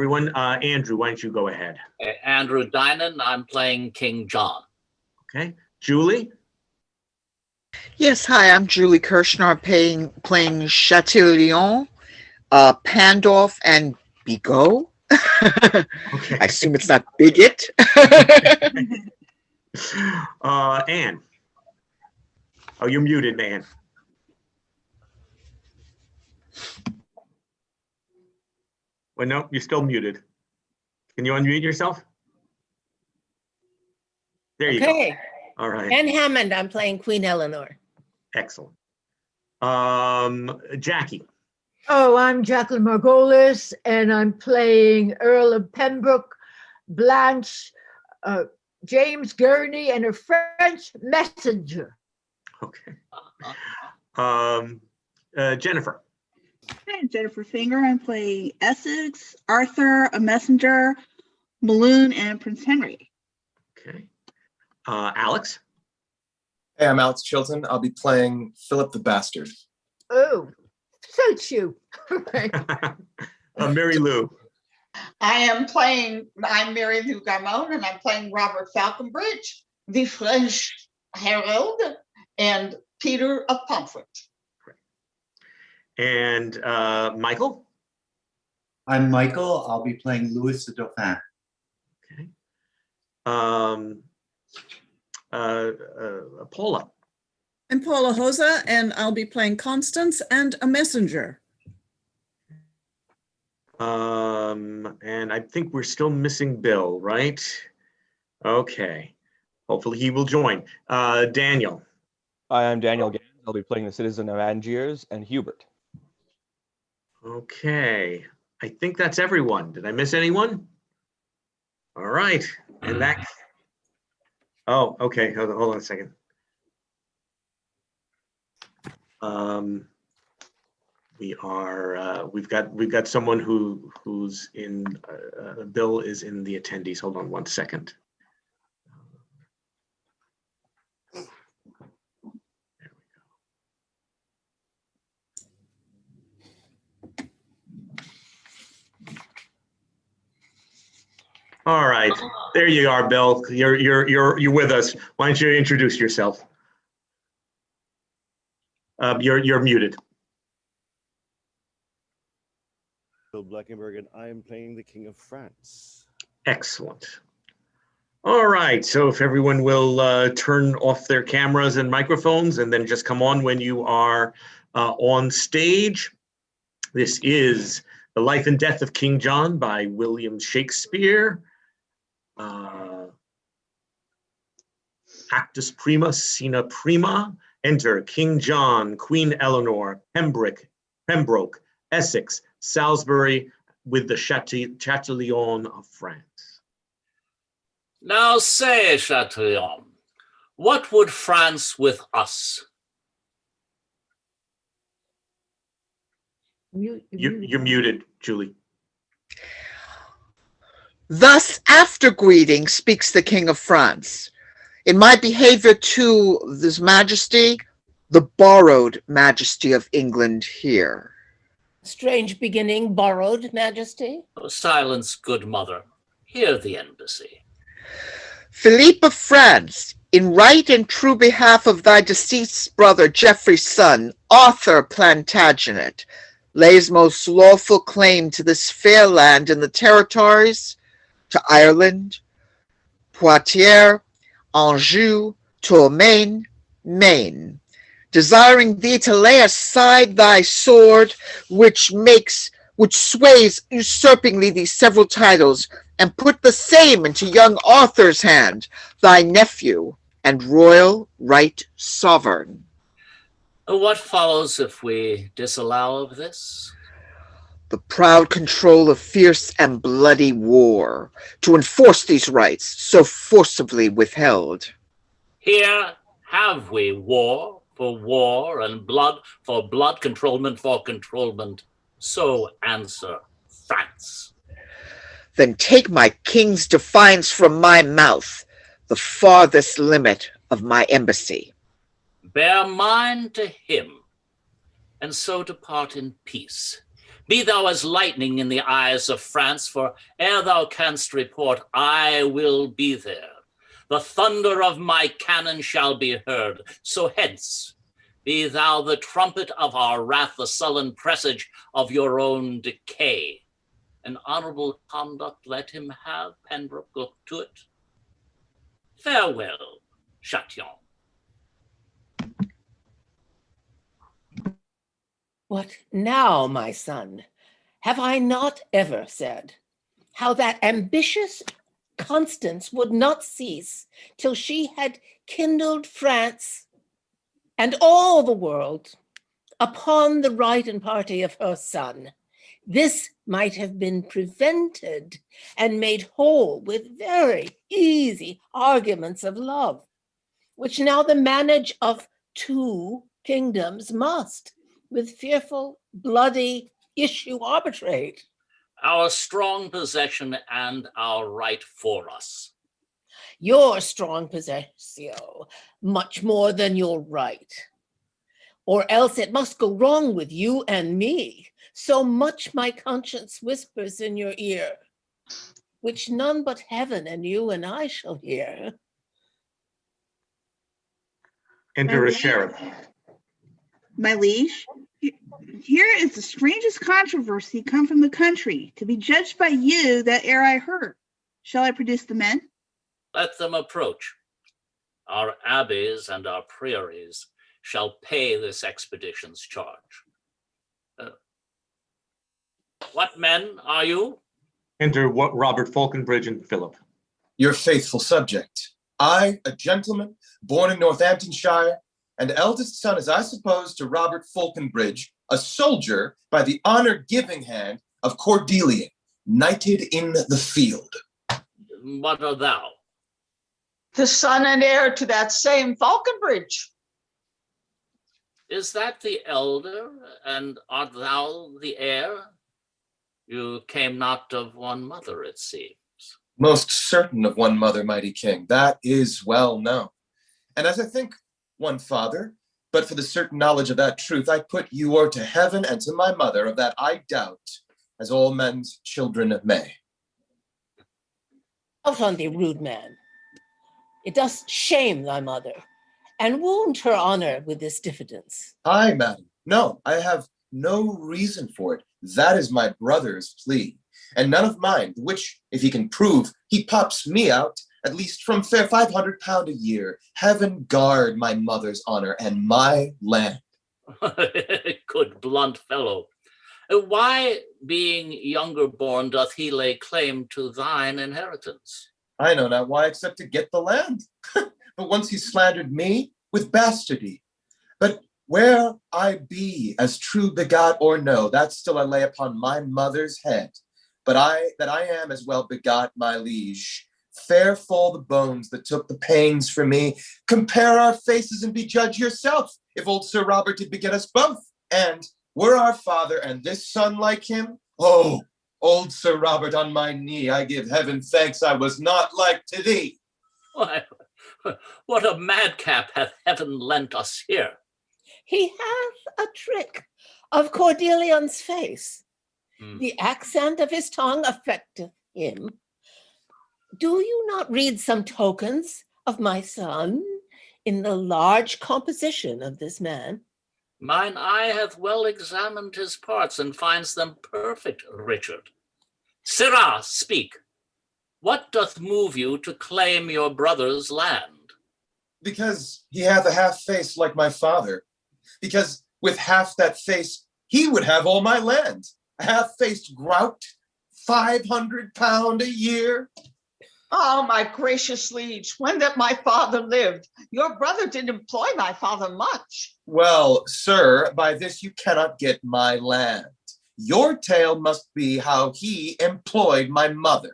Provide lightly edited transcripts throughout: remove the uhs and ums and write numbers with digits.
everyone. Andrew, why don't you go ahead? Andrew Dinan, I'm playing King John. Okay. Julie? Yes, hi, I'm Julie Kirschner. I'm playing Chattylion, Pandolf, and Bigot. Okay. I assume it's not Bigot. Anne? Oh, you're muted, Anne. Well, no, you're still muted. Can you unmute yourself? There you go. All right. And Hammond, I'm playing Queen Elinor. Excellent. Jackie. Oh, I'm Jacqueline Margolis, and I'm playing Earl of Pembroke, Blanche, James Gurney, and a French messenger. Okay. Jennifer. Hi, Jennifer Finger. I'm playing Essex, Arthur, a messenger, Maloon, and Prince Henry. Okay. Alex. Hey, I'm Alex Chilton. I'll be playing Philip the Bastard. Oh, suits you. Mary Lou. I'm Mary Lou Garmone, and I'm playing Robert Faulconbridge, the French herald, and Peter of Pomfret. And Michael? I'm Michael. I'll be playing Louis the Dauphin. Okay. Paula? I'm Paula Hoza, and I'll be playing Constance and a messenger. And I think we're still missing Bill, right? Okay. Hopefully he will join. Daniel. Hi, I'm Daniel Ganze. I'll be playing the citizen of Angiers and Hubert. Okay. I think that's everyone. Did I miss anyone? All right. And that. Oh, okay. Hold on a second. We've got someone who's in. Bill is in the attendees. Hold on one second. All right, there you are, Bill. You're with us. Why don't you introduce yourself? You're muted. Bleichenberg, and I am playing the King of France. Excellent. All right, so if everyone will turn off their cameras and microphones and then just come on when you are on stage. This is The Life and Death of King John by William Shakespeare. Actus prima, scena prima. Enter King John, Queen Elinor, Pembroke, Essex, Salisbury, with the Chattylion of France. Now say, Chattylion, what would France with us? You're muted, Julie. Thus, after greeting, speaks the King of France. In my behavior to this majesty, the borrowed majesty of England here. Strange beginning, borrowed majesty. Oh, silence, good mother. Hear the embassy. Philippe of France, in right and true behalf of thy deceased brother Geoffrey's son, Arthur Plantagenet, lays most lawful claim to this fair land and the territories, to Ireland, Poitiers, Anjou, Tourmaine, Maine, desiring thee to lay aside thy sword, which sways usurpingly these several titles, and put the same into young Arthur's hand, thy nephew and royal right sovereign. What follows if we disallow of this? The proud control of fierce and bloody war, to enforce these rights so forcibly withheld. Here have we war for war and blood for blood, controlment for controlment. So answer France. Then take my king's defiance from my mouth, the farthest limit of my embassy. Bear mine to him, and so depart in peace. Be thou as lightning in the eyes of France, for ere thou canst report, I will be there. The thunder of my cannon shall be heard. So hence, be thou the trumpet of our wrath, the sullen presage of your own decay. An honorable conduct let him have, Pembroke, look to it. Farewell, Chatillon. What now, my son? Have I not ever said how that ambitious Constance would not cease till she had kindled France and all the world upon the right and party of her son? This might have been prevented and made whole with very easy arguments of love, which now the manage of two kingdoms must, with fearful, bloody issue arbitrate. Our strong possession and our right for us. Your strong possessio, much more than your right. Or else it must go wrong with you and me, so much my conscience whispers in your ear, which none but heaven and you and I shall hear. Enter a sheriff. My liege, here is the strangest controversy come from the country, to be judged by you that ere I heard. Shall I produce the men? Let them approach. Our abbeys and our priories shall pay this expedition's charge. What men are you? Enter what Robert Faulconbridge and Philip. Your faithful subject. I, a gentleman, born in Northamptonshire, and eldest son, as I suppose, to Robert Faulconbridge, a soldier by the honor-giving hand of Chattylion, knighted in the field. What art thou? The son and heir to that same Faulconbridge. Is that the elder, and art thou the heir? You came not of one mother, it seems. Most certain of one mother, mighty king, that is well known. And as I think one father, but for the certain knowledge of that truth, I put you o'er to heaven and to my mother, of that I doubt, as all men's children may. Out on thee, rude man. It doth shame thy mother, and wound her honor with this diffidence. Aye, madam. No, I have no reason for it. That is my brother's plea, and none of mine, which, if he can prove, he pops me out, at least from fair £500 a year. Heaven guard my mother's honor and my land. Good blunt fellow. Why, being younger born, doth he lay claim to thine inheritance? I know not why, except to get the land. But once he slandered me with bastardy. But where I be, as true begot or no, that still I lay upon my mother's head. But that I am as well begot, my liege. Fair fall the bones that took the pains for me. Compare our faces and be judge yourself, if old Sir Robert did beget us both. And were our father and this son like him? Oh, old Sir Robert, on my knee, I give heaven thanks I was not like to thee. Why, what a madcap hath heaven lent us here? He hath a trick of Cordelian's face. The accent of his tongue affecteth him. Do you not read some tokens of my son in the large composition of this man? Mine eye hath well examined his parts and finds them perfect, Richard. Sirrah, speak. What doth move you to claim your brother's land? Because he hath a half face like my father. Because with half that face, he would have all my land. A half-faced grout, £500 a year. Oh, my gracious liege, when that my father lived, your brother didn't employ my father much. Well, sir, by this you cannot get my land. Your tale must be how he employed my mother.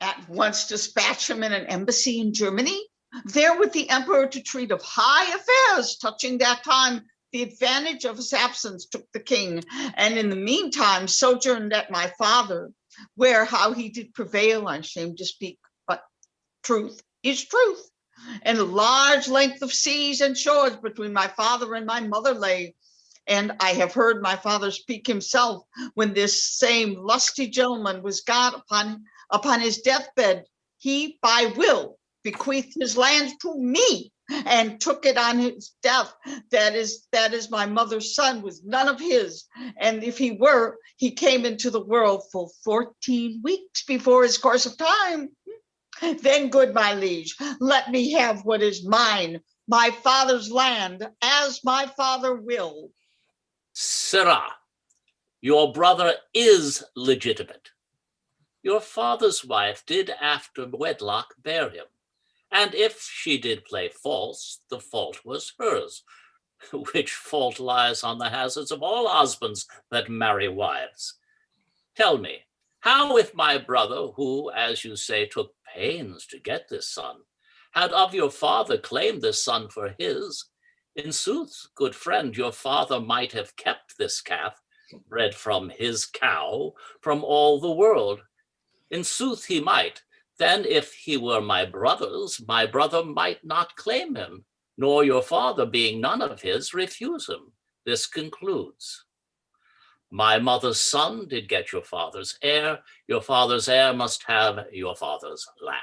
At once dispatch him in an embassy in Germany, there with the emperor to treat of high affairs, touching that time the advantage of his absence took the king, and in the meantime sojourned at my father, where how he did prevail, I'm ashamed to speak, but truth is truth. And a large length of seas and shores between my father and my mother lay, And I have heard my father speak himself when this same lusty gentleman was got upon his deathbed. He by will bequeathed his land to me and took it on his death. That is my mother's son, was none of his. And if he were, he came into the world full 14 weeks before his course of time. Then, good my liege, let me have what is mine, my father's land, as my father will. Sirrah, your brother is legitimate. Your father's wife did after wedlock bear him, and if she did play false, the fault was hers, which fault lies on the hazards of all husbands that marry wives. Tell me, how if my brother, who, as you say, took pains to get this son, had of your father claimed this son for his, in sooth, good friend, your father might have kept this calf, bred from his cow, from all the world. In sooth he might. Then if he were my brother's, my brother might not claim him, nor your father, being none of his, refuse him. This concludes. My mother's son did get your father's heir must have your father's land.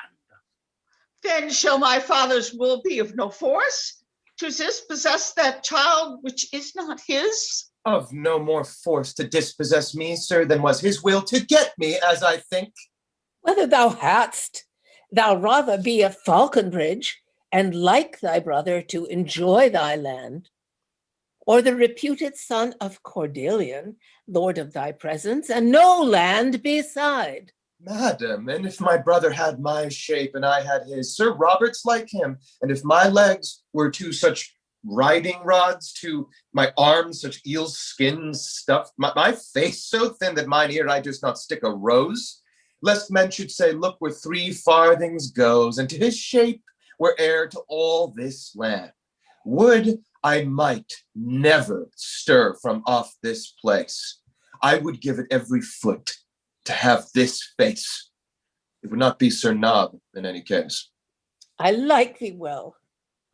Then shall my father's will be of no force to dispossess that child which is not his? Of no more force to dispossess me, sir, than was his will to get me, as I think. Whether thou hadst, thou rather be of Faulconbridge, and like thy brother to enjoy thy land, or the reputed son of Chattylion, lord of thy presence, and no land beside. Madam, and if my brother had my shape and I had his, Sir Robert's like him, and if my legs were to such riding rods, to my arms such eel's skin stuffed, my face so thin that mine ear I durst not stick a rose, lest men should say, look where 3 farthings goes, and to his shape were heir to all this land. Would I might never stir from off this place. I would give it every foot to have this face. It would not be Sir Nob in any case. I like thee well.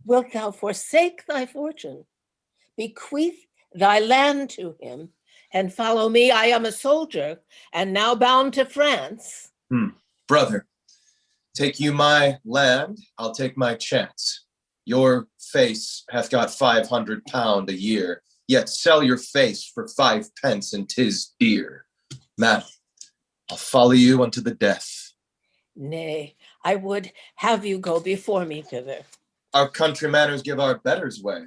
Wilt thou forsake thy fortune, bequeath thy land to him, and follow me? I am a soldier, and now bound to France. Brother, take you my land, I'll take my chance. Your face hath got £500 a year, yet sell your face for 5 pence, and 'tis dear. Madam, I'll follow you unto the death. Nay, I would have you go before me thither. Our country manners give our betters way.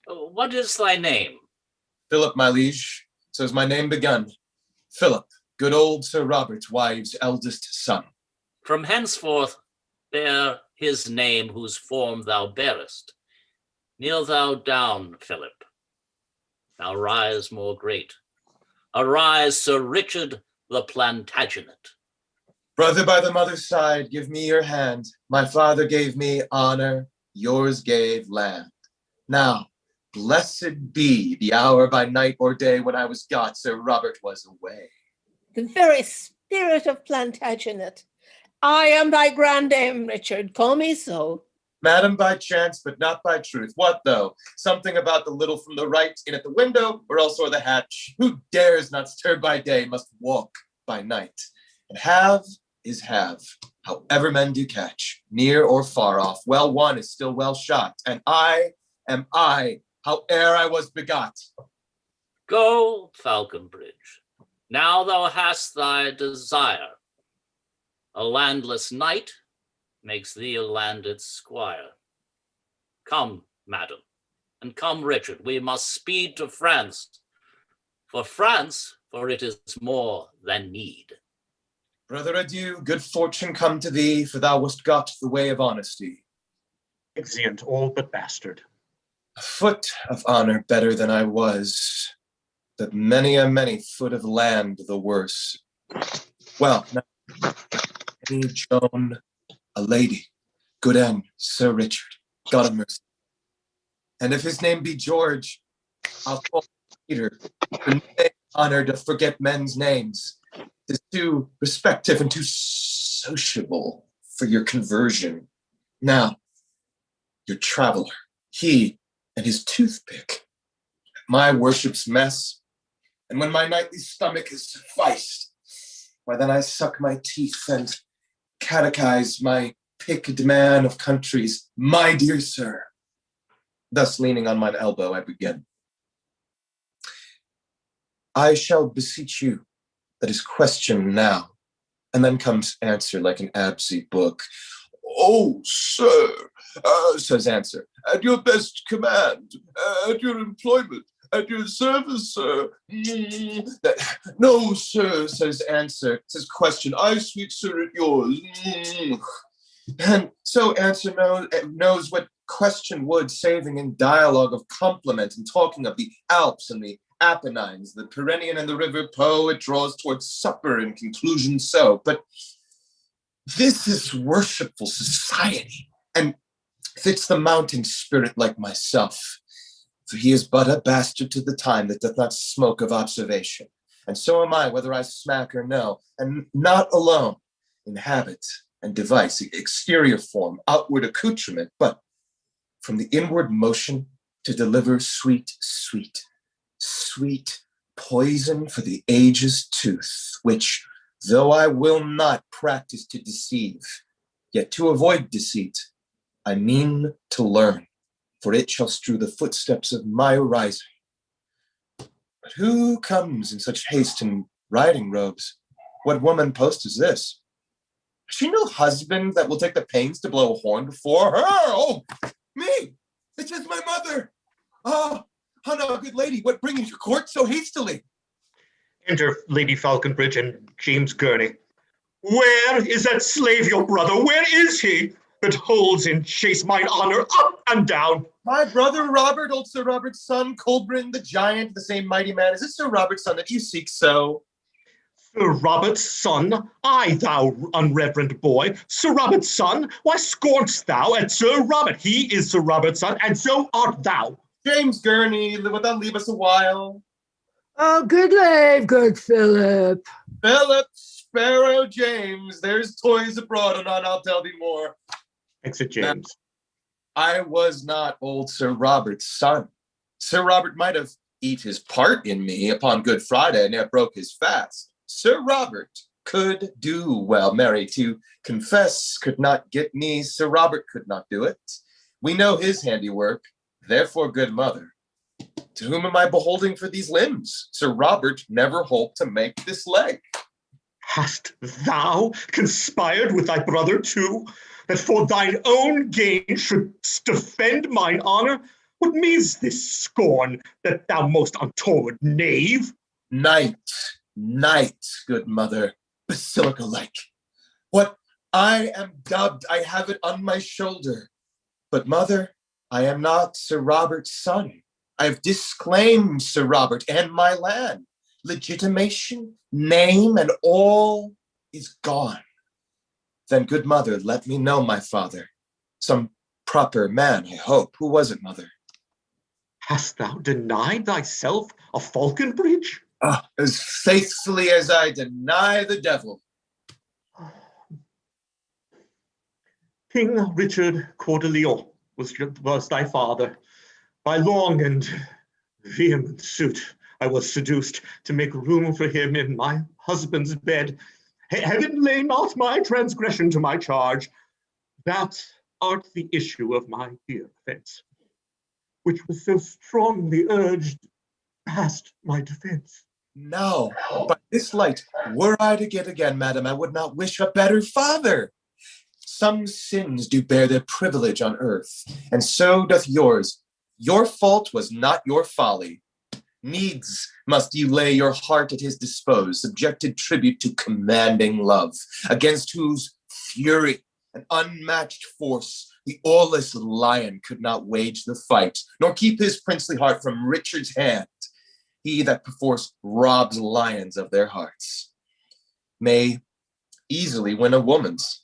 What is thy name? Philip, my liege, so is my name begun. Philip, good old Sir Robert's wife's eldest son. From henceforth bear his name whose form thou bearest. Kneel thou down, Philip. Now rise more great. Arise, Sir Richard the Plantagenet. Brother by the mother's side, give me your hand. My father gave me honor, yours gave land. Now, blessed be the hour by night or day when I was got, Sir Robert was away. The very spirit of Plantagenet. I am thy grandame, Richard. Call me so. Madam, by chance, but not by truth. What though? Something about the little from the right in at the window, or else o'er the hatch. Who dares not stir by day must walk by night. And have is have, however men do catch, near or far off. Well won is still well shot, and I am I, howe'er I was begot. Go, Faulconbridge. Now thou hast thy desire. A landless knight makes thee a landed squire. Come, madam, and come, Richard, we must speed to France. For it is more than need. Brother, adieu, good fortune come to thee, for thou wast got the way of honesty. Exeunt all but bastard. A foot of honor better than I was, but many a foot of land the worse. Well, now, Annie Joan, a lady, good end, Sir Richard, God of mercy. And if his name be George, I'll call him Peter, for no honor to forget men's names. 'Tis too respective and too sociable for your conversion. Now, your traveler, he and his toothpick, my worship's mess. And when my nightly stomach is sufficed, why then I suck my teeth and catechize my picked man of countries, my dear sir. Thus leaning on mine elbow, I begin. I shall beseech you that is question now, and then comes answer like an absent book. Oh, sir, says answer, at your best command, at your employment, at your service, sir. No, sir, says answer, says question, I, sweet sir, at yours. And so answer knows what question would, saving in dialogue of compliment and talking of the Alps and the Apennines, the Pyrenean and the River Po, it draws towards supper in conclusion so. But this is worshipful society, and fits the mountain spirit like myself. For he is but a bastard to the time that doth not smoke of observation. And so am I, whether I smack or no, and not alone in habit and device, exterior form, outward accoutrement, but from the inward motion to deliver sweet, sweet, sweet poison for the age's tooth, which, though I will not practice to deceive, yet to avoid deceit, I mean to learn, for it shall strew the footsteps of my rising. But who comes in such haste in riding robes? What woman post is this? Has she no husband that will take the pains to blow a horn before her? Oh, me! It is my mother! Ah, oh, no, good lady, what brings you to court so hastily? Enter Lady Faulconbridge and James Gurney. Where is that slave, your brother? Where is he that holds in chase mine honor up and down? My brother Robert, old Sir Robert's son, Colburn the giant, the same mighty man. Is it Sir Robert's son that you seek so? Sir Robert's son? Aye, thou unreverend boy. Sir Robert's son? Why scorn'st thou at Sir Robert? He is Sir Robert's son, and so art thou. James Gurney, wilt thou leave us a while? Oh, good lave, good Philip. Philip, Sparrow, James, there's toys abroad, and I'll tell thee more. Exit James. Now, I was not old Sir Robert's son. Sir Robert might have eat his part in me upon Good Friday, and yet broke his fast. Sir Robert could do well, Mary, to confess could not get me. Sir Robert could not do it. We know his handiwork, therefore, good mother. To whom am I beholding for these limbs? Sir Robert never hoped to make this leg. Hast thou conspired with thy brother too, that for thine own gain shouldst defend mine honor? What means this scorn, that thou most untoward knave? Night, good mother, basilica-like. What I am dubbed, I have it on my shoulder. But mother, I am not Sir Robert's son. I have disclaimed Sir Robert and my land. Legitimation, name, and all is gone. Then, good mother, let me know my father. Some proper man, I hope. Who was it, mother? Hast thou denied thyself a Faulconbridge? As faithfully as I deny the devil. King Richard Chattylion was thy father. By long and vehement suit, I was seduced to make room for him in my husband's bed. Heaven lay not my transgression to my charge. That art the issue of my dear offense, which was so strongly urged past my defense. Now, by this light, were I to get again, madam, I would not wish a better father. Some sins do bear their privilege on earth, and so doth yours. Your fault was not your folly. Needs must you lay your heart at his dispose, subjected tribute to commanding love, against whose fury and unmatched force the aweless lion could not wage the fight, nor keep his princely heart from Richard's hand. He that perforce robs lions of their hearts may easily win a woman's.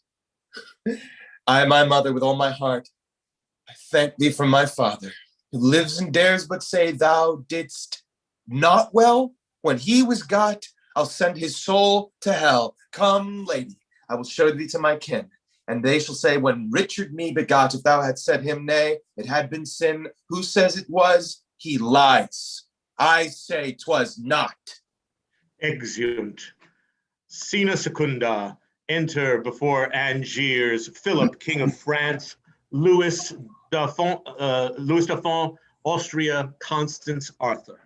I, my mother, with all my heart, I thank thee for my father, who lives and dares but say thou didst not well. When he was got, I'll send his soul to hell. Come, lady, I will show thee to my kin, and they shall say, when Richard me begot, if thou had said him nay, it had been sin. Who says it was? He lies. I say 'twas not. Exeunt. Scena secunda. Enter before Angiers Philip, King of France, Louis Dauphin, Austria, Constance, Arthur.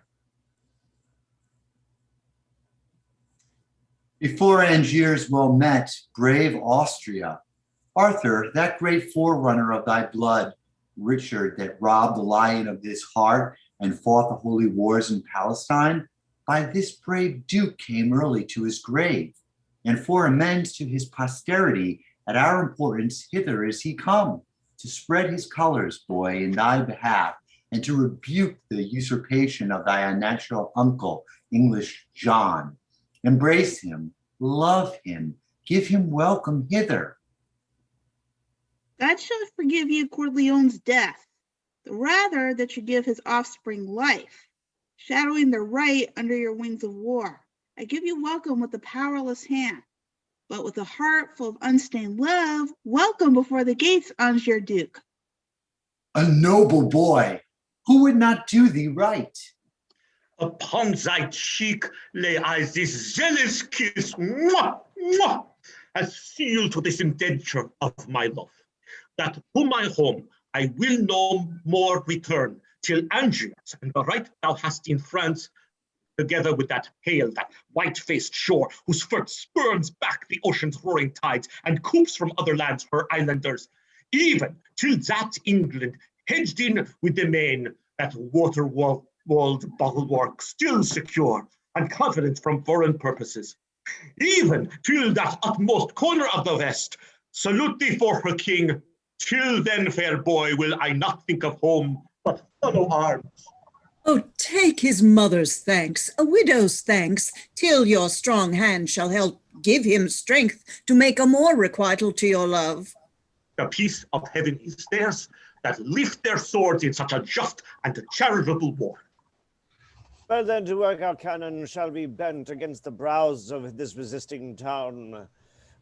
Before Angiers well met, brave Austria, Arthur, that great forerunner of thy blood, Richard, that robbed the lion of his heart and fought the holy wars in Palestine, by this brave duke came early to his grave, and for amends to his posterity, at our importance hither is he come, to spread his colors, boy, in thy behalf, and to rebuke the usurpation of thy unnatural uncle, English John. Embrace him, love him, give him welcome hither. God shall forgive you Coeur Leon's death, the rather that you give his offspring life, shadowing the right under your wings of war. I give you welcome with a powerless hand, but with a heart full of unstained love, welcome before the gates, Angier Duke. A noble boy, who would not do thee right? Upon thy cheek lay I this zealous kiss, mwah, mwah, as seal to this indenture of my love, that to my home I will no more return, till Angiers and the right thou hast in France, together with that pale, that white-faced shore, whose foot spurns back the ocean's roaring tides, and coops from other lands her islanders, even till that England, hedged in with the main, that water-walled bulwark still secure, and confident from foreign purposes, even till that utmost corner of the west, salute thee for her king. Till then, fair boy, will I not think of home, but follow arms. Oh, take his mother's thanks, a widow's thanks, till your strong hand shall help give him strength to make a more requital to your love. The peace of heaven is theirs, that lift their swords in such a just and charitable war. Well then, to work our cannon shall be bent against the brows of this resisting town.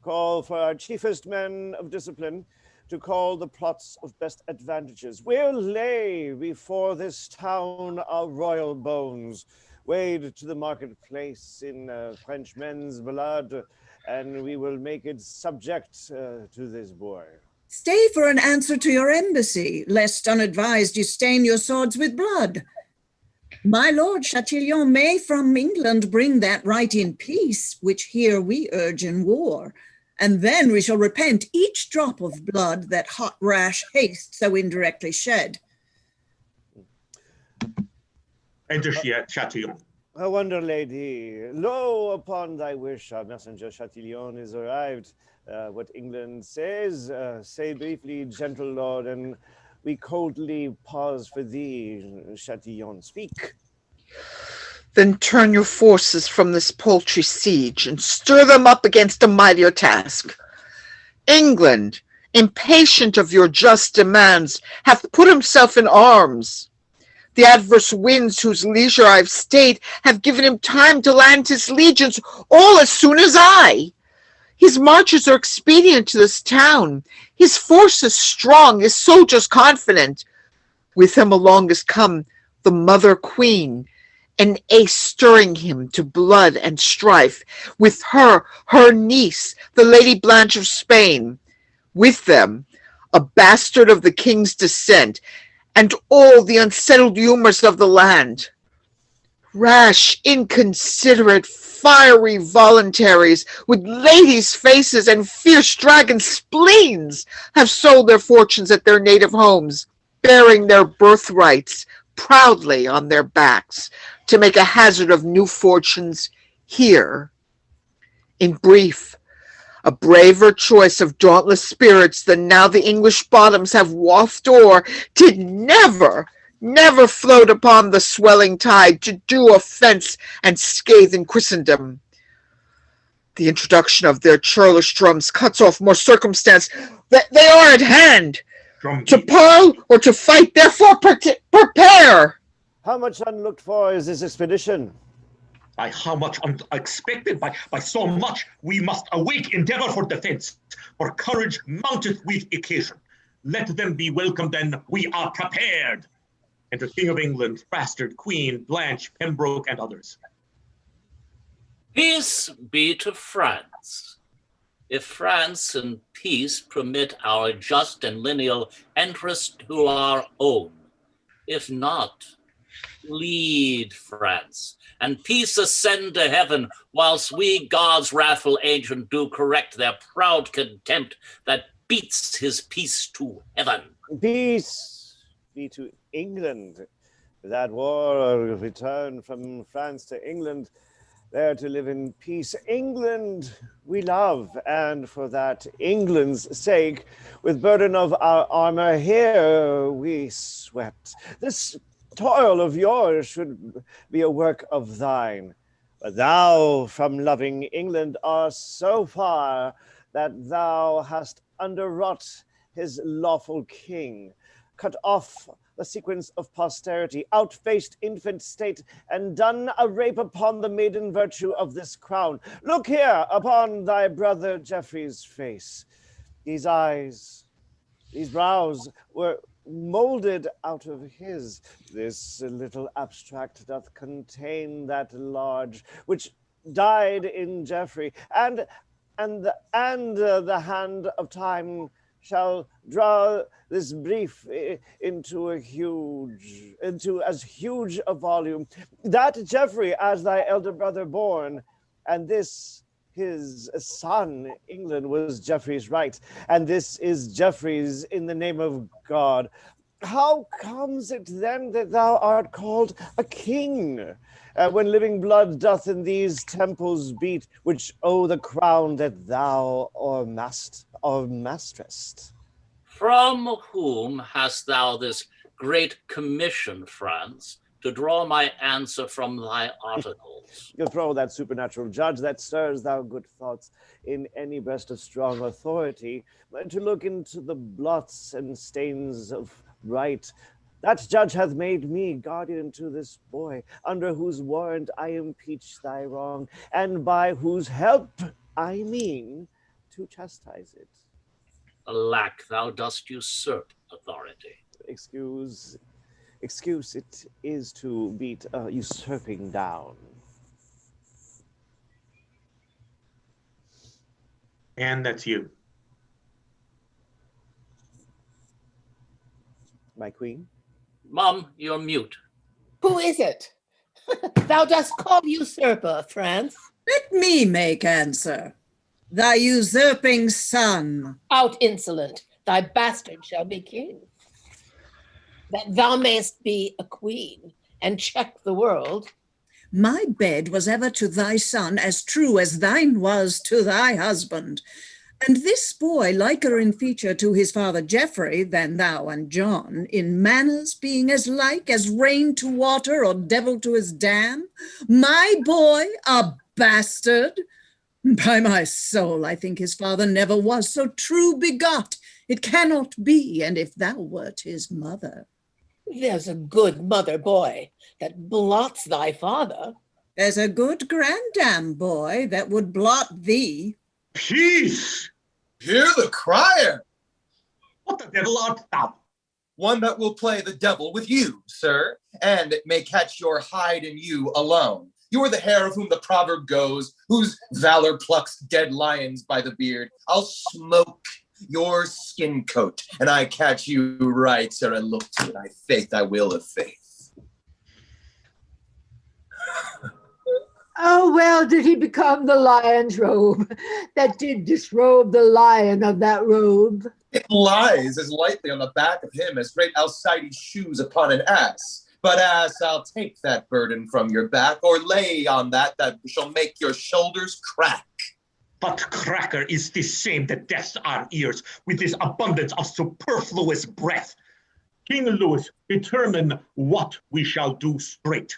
Call for our chiefest men of discipline to call the plots of best advantages. We'll lay before this town our royal bones, wade to the marketplace in French men's blood, and we will make it subject to this boy. Stay for an answer to your embassy, lest unadvised you stain your swords with blood. My lord Chattylion may from England bring that right in peace, which here we urge in war. And then we shall repent each drop of blood that hot rash haste so indirectly shed. Enter Chatillon. I wonder, lady, lo, upon thy wish, our messenger Chatillon is arrived. What England says, say briefly, gentle lord, and we coldly pause for thee, Chatillon, speak. Then turn your forces from this paltry siege, and stir them up against a mightier task. England, impatient of your just demands, hath put himself in arms. The adverse winds whose leisure I've stayed have given him time to land his legions all as soon as I. His marches are expedient to this town. His force is strong, his soldiers confident. With him along is come the mother Queene, an ace stirring him to blood and strife. With her, her niece, the Lady Blanche of Spain. With them, a bastard of the king's descent, and all the unsettled humors of the land. Rash, inconsiderate, fiery voluntaries, with ladies' faces and fierce dragon spleens, have sold their fortunes at their native homes, bearing their birthrights proudly on their backs, to make a hazard of new fortunes here. In brief, a braver choice of dauntless spirits than now the English bottoms have wafted o'er did never float upon the swelling tide to do offense and scathe in Christendom. The introduction of their churlish drums cuts off more circumstance. They are at hand. To parle or to fight, therefore prepare. How much unlooked for is this expedition? By how much unexpected, by so much we must awake endeavor for defense, for courage mounteth with occasion. Let them be welcome then, we are prepared. Enter King of England, bastard, Queen, Blanche, Pembroke, and others. Peace be to France. If France in peace permit our just and lineal entrance to our own. If not, lead France, and peace ascend to heaven, whilst we, God's wrathful agent, do correct their proud contempt that beats his peace to heaven. Peace be to England. That war return from France to England, there to live in peace. England we love, and for that England's sake, with burden of our armor here we sweat. This toil of yours should be a work of thine, but thou from loving England art so far that thou hast underwrought his lawful king, cut off the sequence of posterity, outfaced infant state, and done a rape upon the maiden virtue of this crown. Look here upon thy brother Geoffrey's face. These eyes, these brows were molded out of his. This little abstract doth contain that large, which died in Geoffrey, and the hand of time shall draw this brief into as huge a volume, that Geoffrey as thy elder brother born, and this his son, England was Geoffrey's right, and this is Geoffrey's in the name of God. How comes it then that thou art called a king, when living blood doth in these temples beat, which owe the crown that thou masterest? From whom hast thou this great commission, France, to draw my answer from thy articles? You throw that supernatural judge that stirs thou good thoughts in any breast of strong authority, to look into the blots and stains of right. That judge hath made me guardian to this boy, under whose warrant I impeach thy wrong, and by whose help I mean to chastise it. Alack, thou dost usurp authority. Excuse it is to beat usurping down. And that's you. My queen? Mum, you're mute. Who is it? Thou dost call usurper, France. Let me make answer. Thy usurping son. Out insolent, thy bastard shall be king. That thou mayst be a queen and check the world. My bed was ever to thy son as true as thine was to thy husband. And this boy liker in feature to his father Geoffrey than thou and John, in manners being as like as rain to water or devil to his dam. My boy a bastard? By my soul, I think his father never was so true begot. It cannot be, and if thou wert his mother. There's a good mother, boy, that blots thy father. There's a good grandam, boy, that would blot thee. Peace! Hear the crier! What the devil art thou? One that will play the devil with you, sir, and may catch your hide in you alone. You are the hare of whom the proverb goes, whose valor plucks dead lions by the beard. I'll smoke your skin coat, and I catch you right, sir, and look to thy faith, I will of faith. Oh, well, did he become the lion's robe that did disrobe the lion of that robe? It lies as lightly on the back of him as great Alcides' shoes upon an ass. But ass, I'll take that burden from your back, or lay on that shall make your shoulders crack. But cracker is the same that deafs our ears with this abundance of superfluous breath. King Louis, determine what we shall do straight.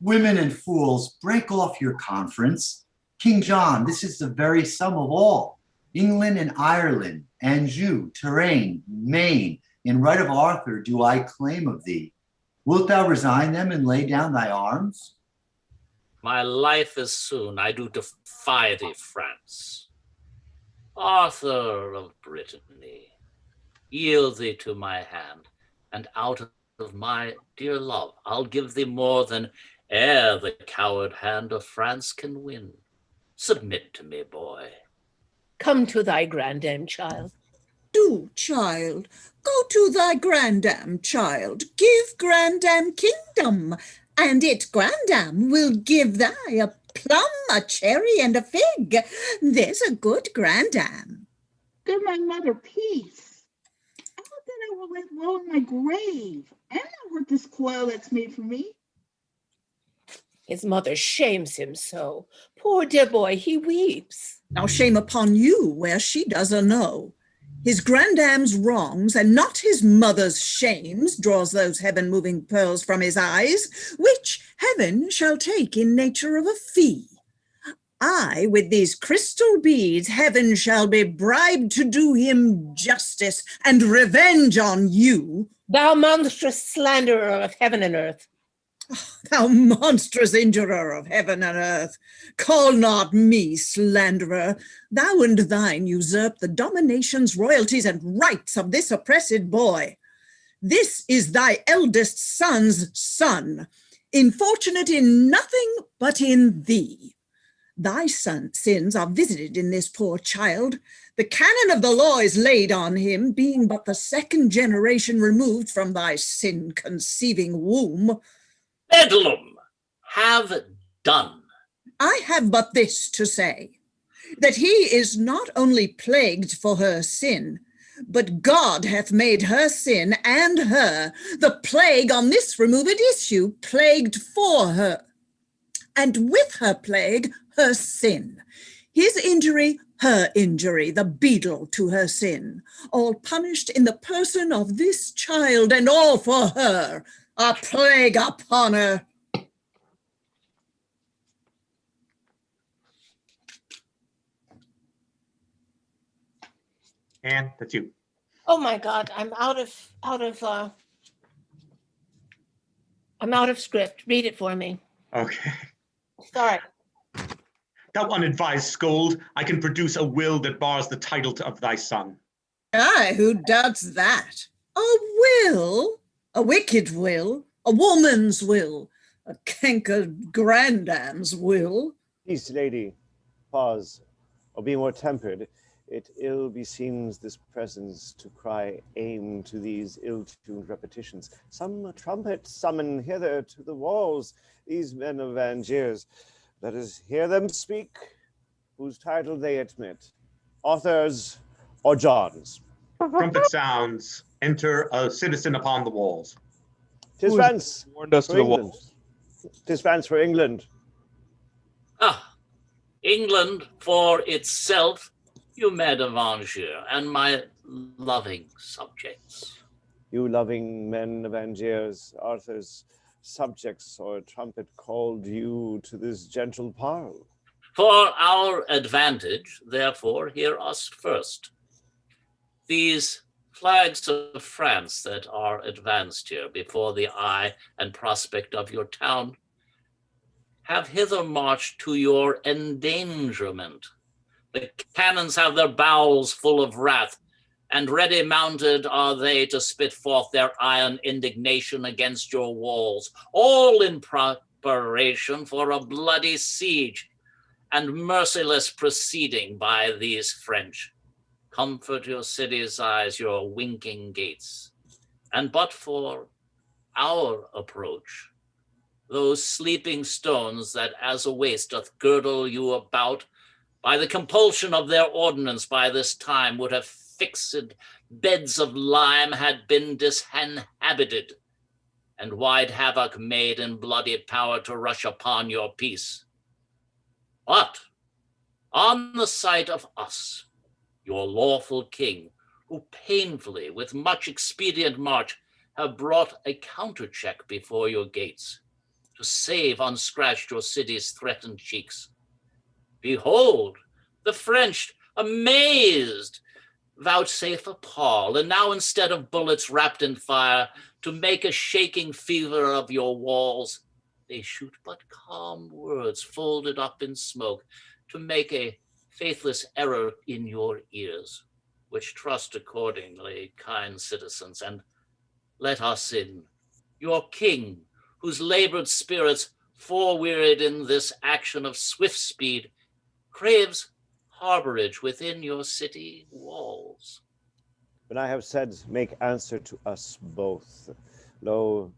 Women and fools, break off your conference. King John, this is the very sum of all. England and Ireland, Anjou, Touraine, Maine, in right of Arthur do I claim of thee. Wilt thou resign them and lay down thy arms? My life is soon, I do defy thee, France. Arthur of Brittany, yield thee to my hand, and out of of my dear love, I'll give thee more than e'er the coward hand of France can win. Submit to me, boy. Come to thy grandam, child. Do, child, go to thy grandam, child. Give grandam kingdom, and it grandam will give thy a plum, a cherry, and a fig. There's a good grandam. Give my mother peace. I hope that I will lay low in my grave. I'm not worth this coil that's made for me. His mother shames him so. Poor dear boy, he weeps. Now shame upon you where she doesn't know. His grandam's wrongs, and not his mother's shames, draws those heaven-moving pearls from his eyes, which heaven shall take in nature of a fee. I, with these crystal beads, heaven shall be bribed to do him justice and revenge on you. Thou monstrous slanderer of heaven and earth. Thou monstrous injurer of heaven and earth, call not me slanderer. Thou and thine usurp the dominations, royalties, and rights of this oppressed boy. This is thy eldest son's son, infortunate in nothing but in thee. Thy sins are visited in this poor child. The canon of the law is laid on him, being but the second generation removed from thy sin-conceiving womb. Bedlam, have done. I have but this to say, that he is not only plagued for her sin, but God hath made her sin and her, the plague on this removed issue, plagued for her, and with her plague, her sin. His injury, her injury, the beadle to her sin, all punished in the person of this child, and all for her. A plague upon her. Anne, that's you. Oh my God, I'm out of script. Read it for me. Okay. Sorry. Thou unadvised scold, I can produce a will that bars the title of thy son. Aye, who doubts that? A will? A wicked will? A woman's will? A cankered grandam's will? Peace, lady. Pause, or be more tempered. It ill beseems this presence to cry aim to these ill-tuned repetitions. Some trumpet summon hither to the walls these men of Angiers. Let us hear them speak, whose title they admit, authors or Johns. Trumpet sounds. Enter a citizen upon the walls. 'Tis France Warned us to for the England. walls. 'Tis France for England. Ah, England for itself, you men of Angiers, and my loving subjects. You loving men of Angiers, Arthur's subjects, or trumpet called you to this gentle parle. For our advantage, therefore, hear us first. These flags of France that are advanced here before the eye and prospect of your town have hither marched to your endangerment. The cannons have their bowels full of wrath, and ready mounted are they to spit forth their iron indignation against your walls, all in preparation for a bloody siege and merciless proceeding by these French. Comfort your city's eyes, your winking gates, and but for our approach, those sleeping stones that as a waist doth girdle you about, by the compulsion of their ordinance by this time would have fixed beds of lime had been disinhabited, and wide havoc made in bloody power to rush upon your peace. But on the sight of us, your lawful king, who painfully, with much expedient march, have brought a countercheck before your gates, to save unscratched your city's threatened cheeks. Behold, the French, amazed, vouchsafe a pall, and now instead of bullets wrapped in fire, to make a shaking fever of your walls, they shoot but calm words folded up in smoke, to make a faithless error in your ears, which trust accordingly, kind citizens, and let us in your king, whose labored spirits, forewearied in this action of swift speed, craves harborage within your city walls. When I have said, make answer to us both. Lo,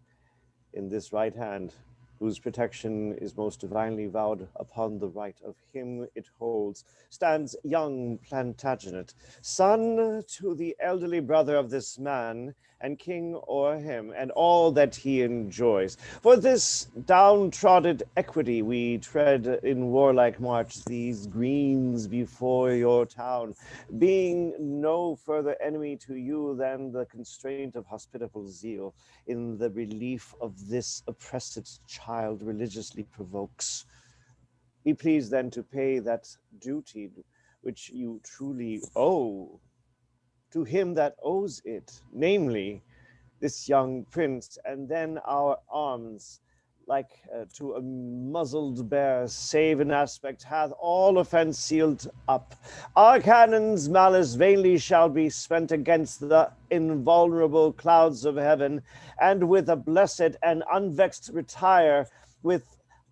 in this right hand, whose protection is most divinely vowed upon the right of him it holds, stands young Plantagenet, son to the elderly brother of this man, and king o'er him, and all that he enjoys. For this downtrodden equity we tread in warlike march these greens before your town, being no further enemy to you than the constraint of hospitable zeal in the relief of this oppressed child religiously provokes. Be pleased then to pay that duty which you truly owe to him that owes it, namely this young prince, and then our arms, like to a muzzled bear, save in aspect, hath all offense sealed up. Our cannon's malice vainly shall be spent against the invulnerable clouds of heaven, and with a blessed and unvexed retire, with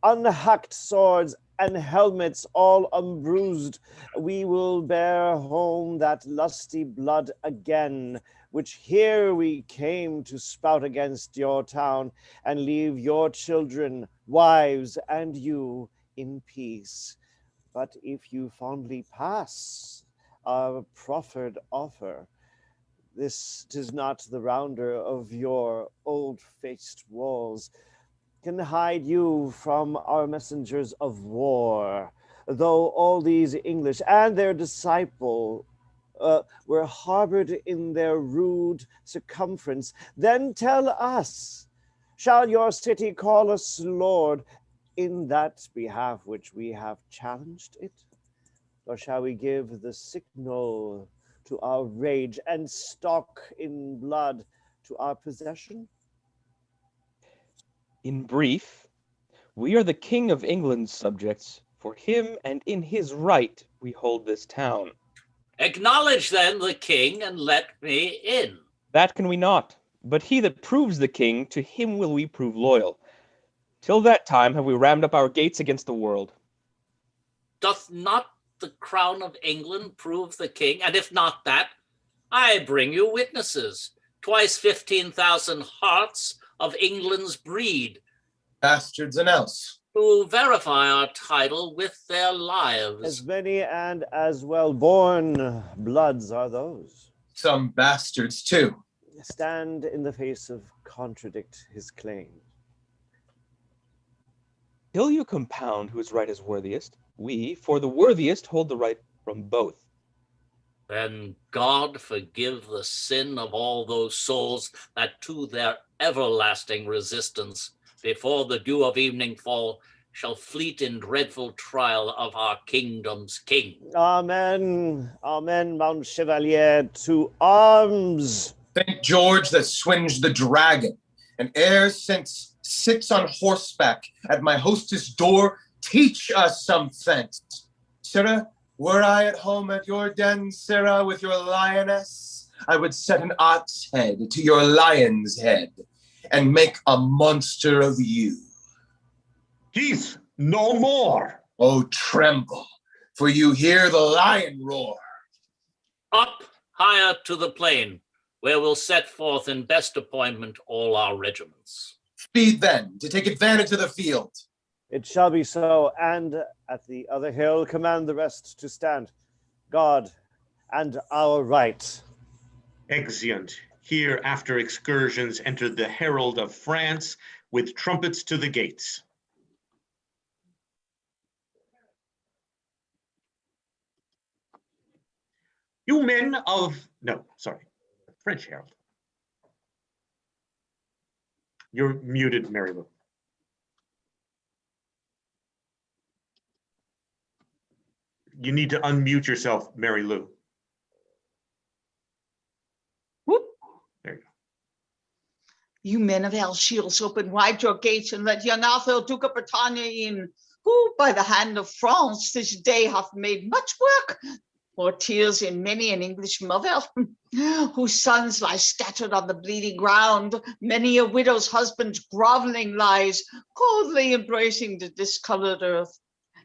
unhacked swords and helmets all unbruised, we will bear home that lusty blood again, which here we came to spout against your town, and leave your children, wives, and you in peace. But if you fondly pass our proffered offer, this 'tis not the rounder of your old-faced walls can hide you from our messengers of war, though all these English and their disciple were harbored in their rude circumference. Then tell us, shall your city call us lord in that behalf which we have challenged it? Or shall we give the signal to our rage and stalk in blood to our possession? In brief, we are the King of England's subjects. For him and in his right we hold this town. Acknowledge then the king and let me in. That can we not, but he that proves the king, to him will we prove loyal. Till that time have we rammed up our gates against the world. Doth not the crown of England prove the king? And if not that, I bring you witnesses, twice 15,000 hearts of England's breed, Bastards and else. who verify our title with their lives. As many and as well born bloods are those. Some bastards too. Stand in the face of contradict his claim. Till you compound whose right is worthiest, we, for the worthiest, hold the right from both. Then God forgive the sin of all those souls that to their everlasting resistance, before the dew of evening fall, shall fleet in dreadful trial of our kingdom's king. Amen. Amen, Mount Chevalier, to arms. St. George that swinged the dragon, and ere since sits on horseback at my hostess' door, teach us some sense. Sirrah, were I at home at your den, sirrah, with your lioness, I would set an ox head to your lion's head, and make a monster of you. Heath, no more. Oh, tremble, for you hear the lion roar. Up higher to the plain, where we'll set forth in best appointment all our regiments. Speed then, to take advantage of the field. It shall be so, and at the other hill command the rest to stand. God and our right. Exeunt. Here, after excursions, entered the herald of France with trumpets to the gates. You men of, no, sorry, French herald. You're muted, Mary Lou. You need to unmute yourself, Mary Lou. Whoop. There you go. You men of El Shields, open wide your gates and let young Arthur, Duke of Bretagne, in, who by the hand of France this day hath made much work or tears in many an English mother, whose sons lie scattered on the bleeding ground. Many a widow's husband groveling lies, coldly embracing the discolored earth.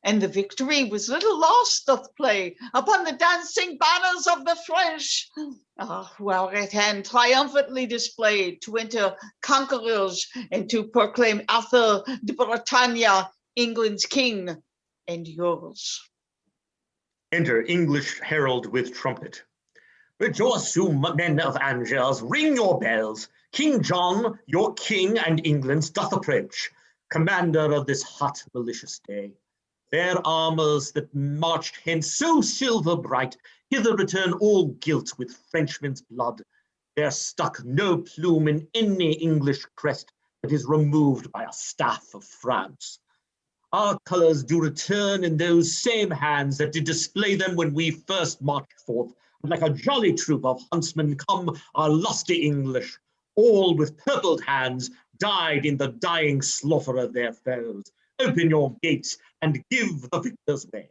And the victory with little loss doth play upon the dancing banners of the French. Who our right hand triumphantly displayed to enter conquerors and to proclaim Arthur de Bretagne, England's king and yours. Enter English herald with trumpet. Rejoice, you men of Angers, ring your bells. King John, your king and England's doth approach, commander of this hot malicious day. Fair armors that marched hence so silver bright, hither return all gilt with Frenchmen's blood. There stuck no plume in any English crest that is removed by a staff of France. Our colours do return in those same hands that did display them when we first marched forth. And like a jolly troop of huntsmen come our lusty English, all with purpled hands, died in the dying slaughter of their foes. Open your gates and give the victors way.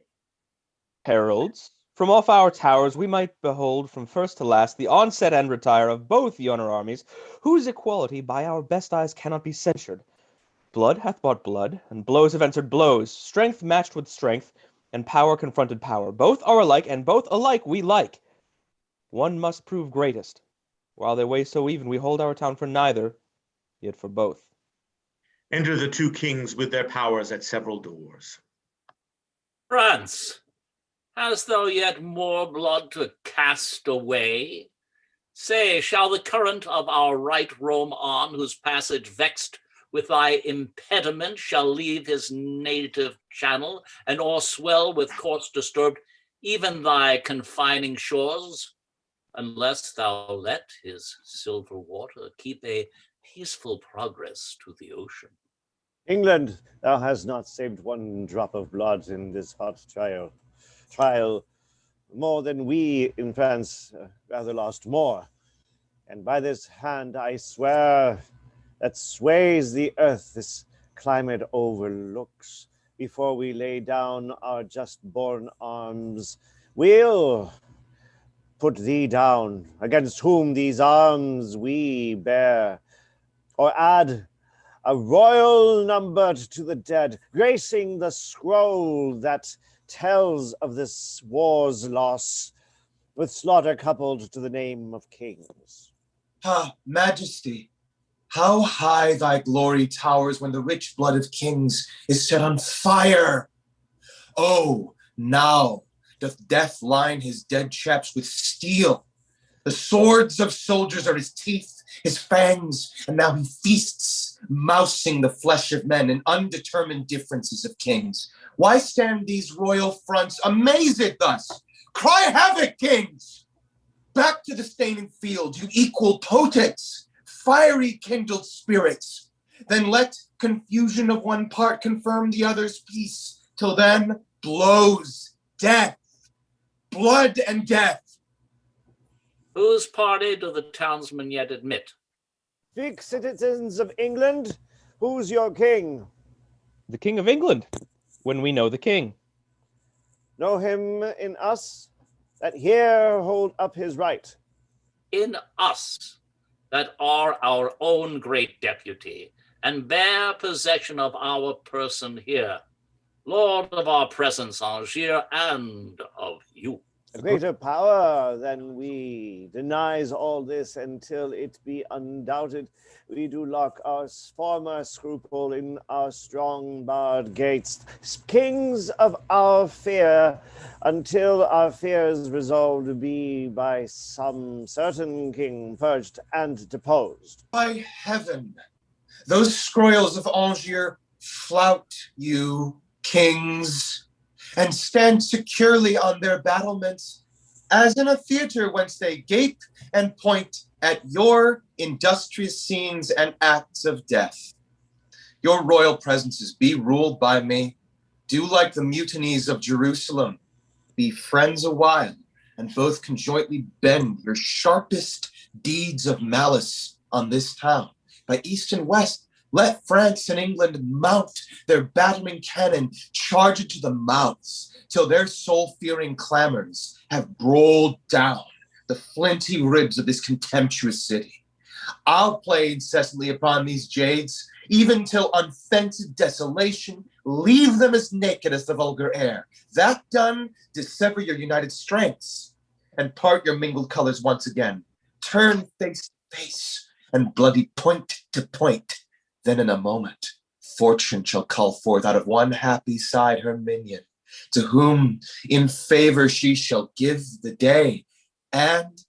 Heralds, from off our towers we might behold from first to last the onset and retire of both yonder armies, whose equality by our best eyes cannot be censured. Blood hath bought blood, and blows have answered blows, strength matched with strength, and power confronted power. Both are alike, and both alike we like. One must prove greatest. While they weigh so even, we hold our town for neither, yet for both. Enter the two kings with their powers at several doors. France, hast thou yet more blood to cast away? Say, shall the current of our right roam on, whose passage vexed with thy impediment shall leave his native channel, and o'erswell with course disturbed even thy confining shores, unless thou let his silver water keep a peaceful progress to the ocean? England, thou hast not saved one drop of blood in this hot trial, more than we in France rather lost more. And by this hand I swear that sways the earth this climate overlooks, before we lay down our just-born arms, we'll put thee down, against whom these arms we bear, or add a royal number to the dead, gracing the scroll that tells of this war's loss, with slaughter coupled to the name of kings. Majesty, how high thy glory towers when the rich blood of kings is set on fire. Oh, now doth death line his dead chaps with steel. The swords of soldiers are his teeth, his fangs, and now he feasts, mousing the flesh of men in undetermined differences of kings. Why stand these royal fronts amazed thus? Cry havoc, kings! Back to the staining field, you equal potents, fiery kindled spirits. Then let confusion of one part confirm the other's peace. Till then, blows, death, blood and death. Whose party do the townsmen yet admit? Speak, citizens of England, who's your king? The King of England, when we know the king. Know him in us, that here hold up his right. In us, that are our own great deputy, and bear possession of our person here, Lord of our presence, Angiers, and of you. A greater power than we denies all this until it be undoubted. We do lock our former scruple in our strong barred gates, kings of our fear, until our fears resolved to be by some certain king purged and deposed. By heaven, those scroils of Angiers flout you, kings, and stand securely on their battlements, as in a theater whence they gape and point at your industrious scenes and acts of death. Your royal presences be ruled by me. Do like the mutinies of Jerusalem. Be friends a while, and both conjointly bend your sharpest deeds of malice on this town. By east and west, Let France and England mount their battering cannon, charge it to the mouths, till their soul-fearing clamors have rolled down the flinty ribs of this contemptuous city. I'll play incessantly upon these jades, even till unfenced desolation leave them as naked as the vulgar air. That done, dissever your united strengths, and part your mingled colors once again. Turn face to face, and bloody point to point. Then in a moment, fortune shall cull forth out of one happy side her minion, to whom in favor she shall give the day, and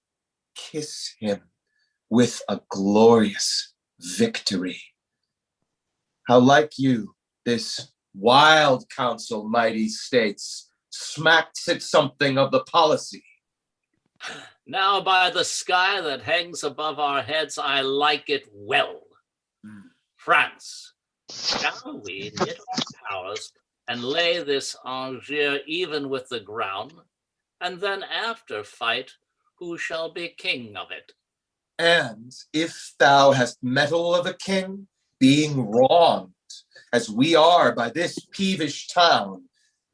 kiss him with a glorious victory. How like you, this wild council, mighty states, smacks it something of the policy? Now by the sky that hangs above our heads, I like it well. France, shall we knit our powers and lay this Angier even with the ground, and then after fight who shall be king of it? And if thou hast mettle of a king, being wronged, as we are by this peevish town,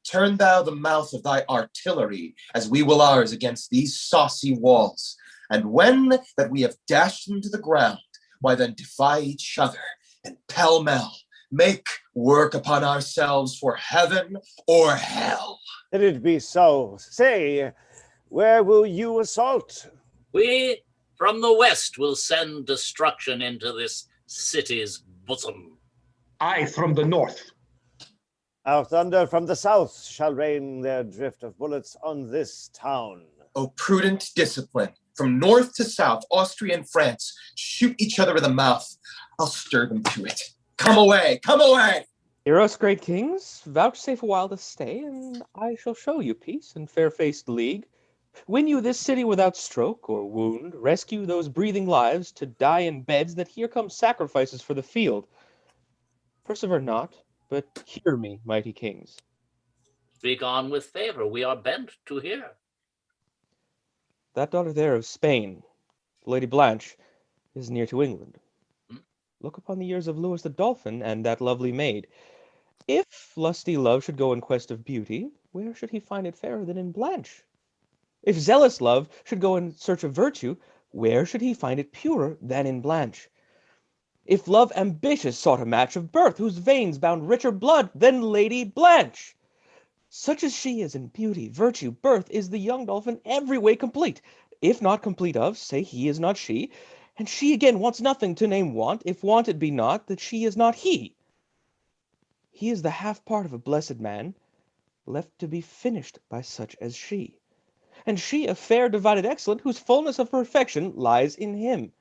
turn thou the mouth of thy artillery, as we will ours, against these saucy walls. And when that we have dashed them to the ground, why then defy each other, and pell-mell make work upon ourselves for heaven or hell. Let it be so. Say, where will you assault? We from the west will send destruction into this city's bosom. I from the north. Our thunder from the south shall rain their drift of bullets on this town. O prudent discipline, from north to south, Austria and France shoot each other in the mouth. I'll stir them to it. Come away, come away! Hear us, great kings, vouchsafe a while to stay, and I shall show you peace and fair-faced league. Win you this city without stroke or wound, rescue those breathing lives to die in beds, that here come sacrifices for the field. Persevere not, but hear me, mighty kings. Speak on with favor, we are bent to hear. That daughter there of Spain, Lady Blanche, is near to England. Look upon the years of Louis the Daulphin and that lovely maid. If lusty love should go in quest of beauty, where should he find it fairer than in Blanche? If zealous love should go in search of virtue, where should he find it purer than in Blanche? If love ambitious sought a match of birth, whose veins bound richer blood than Lady Blanche? Such as she is in beauty, virtue, birth, is the young Daulphin every way complete. If not complete of, say he is not she, and she again wants nothing to name want, if want it be not that she is not he. He is the half part of a blessed man, left to be finished by such as she. And she a fair divided excellent, whose fullness of perfection lies in him.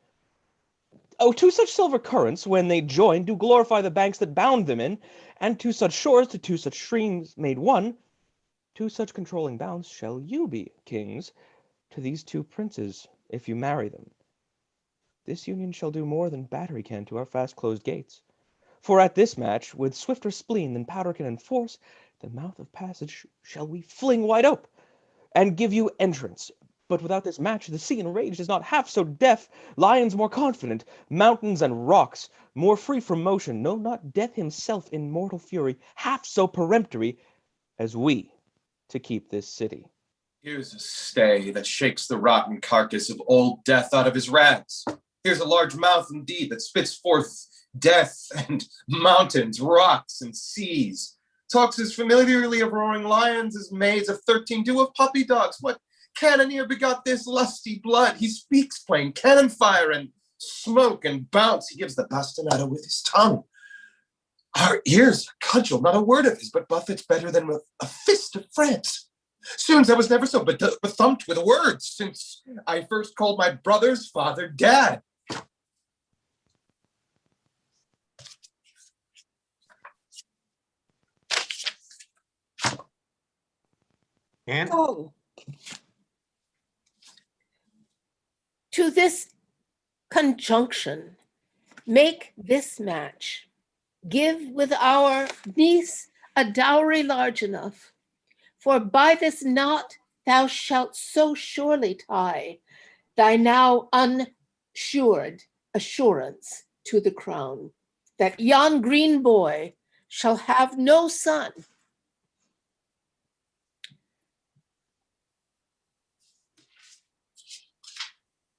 Oh, two such silver currents, when they join, do glorify the banks that bound them in, and two such shores to two such streams made one. Two such controlling bounds shall you be, kings, to these two princes, if you marry them. This union shall do more than battery can to our fast-closed gates. For at this match, with swifter spleen than powder can enforce, the mouth of passage shall we fling wide ope, and give you entrance. But without this match, the sea enraged is not half so deaf, lions more confident, mountains and rocks more free from motion, no, not death himself in mortal fury, half so peremptory as we to keep this city. Here's a stay that shakes the rotten carcass of old death out of his rags. Here's a large mouth indeed that spits forth death and mountains, rocks and seas. Talks as familiarly of roaring lions as maids of 13 do of puppy dogs. What cannoneer begot this lusty blood? He speaks plain cannon fire and smoke and bounce. He gives the bastinado with his tongue. Our ears cudgel, not a word of his, but buffets better than with a fist of France. Soon I was never so bethumped with words since I first called my brother's father dad. And Oh. To this conjunction, make this match. Give with our niece a dowry large enough, for by this knot thou shalt so surely tie thy now unsured assurance to the crown. that yon green boy shall have no son.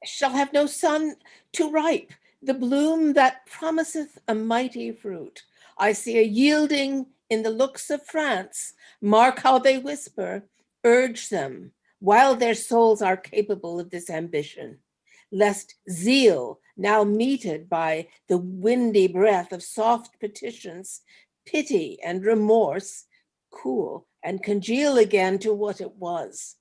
Shall have no son to ripe the bloom that promiseth a mighty fruit. I see a yielding in the looks of France. Mark how they whisper, urge them, while their souls are capable of this ambition, lest zeal, now meted by the windy breath of soft petitions, pity and remorse, cool and congeal again to what it was.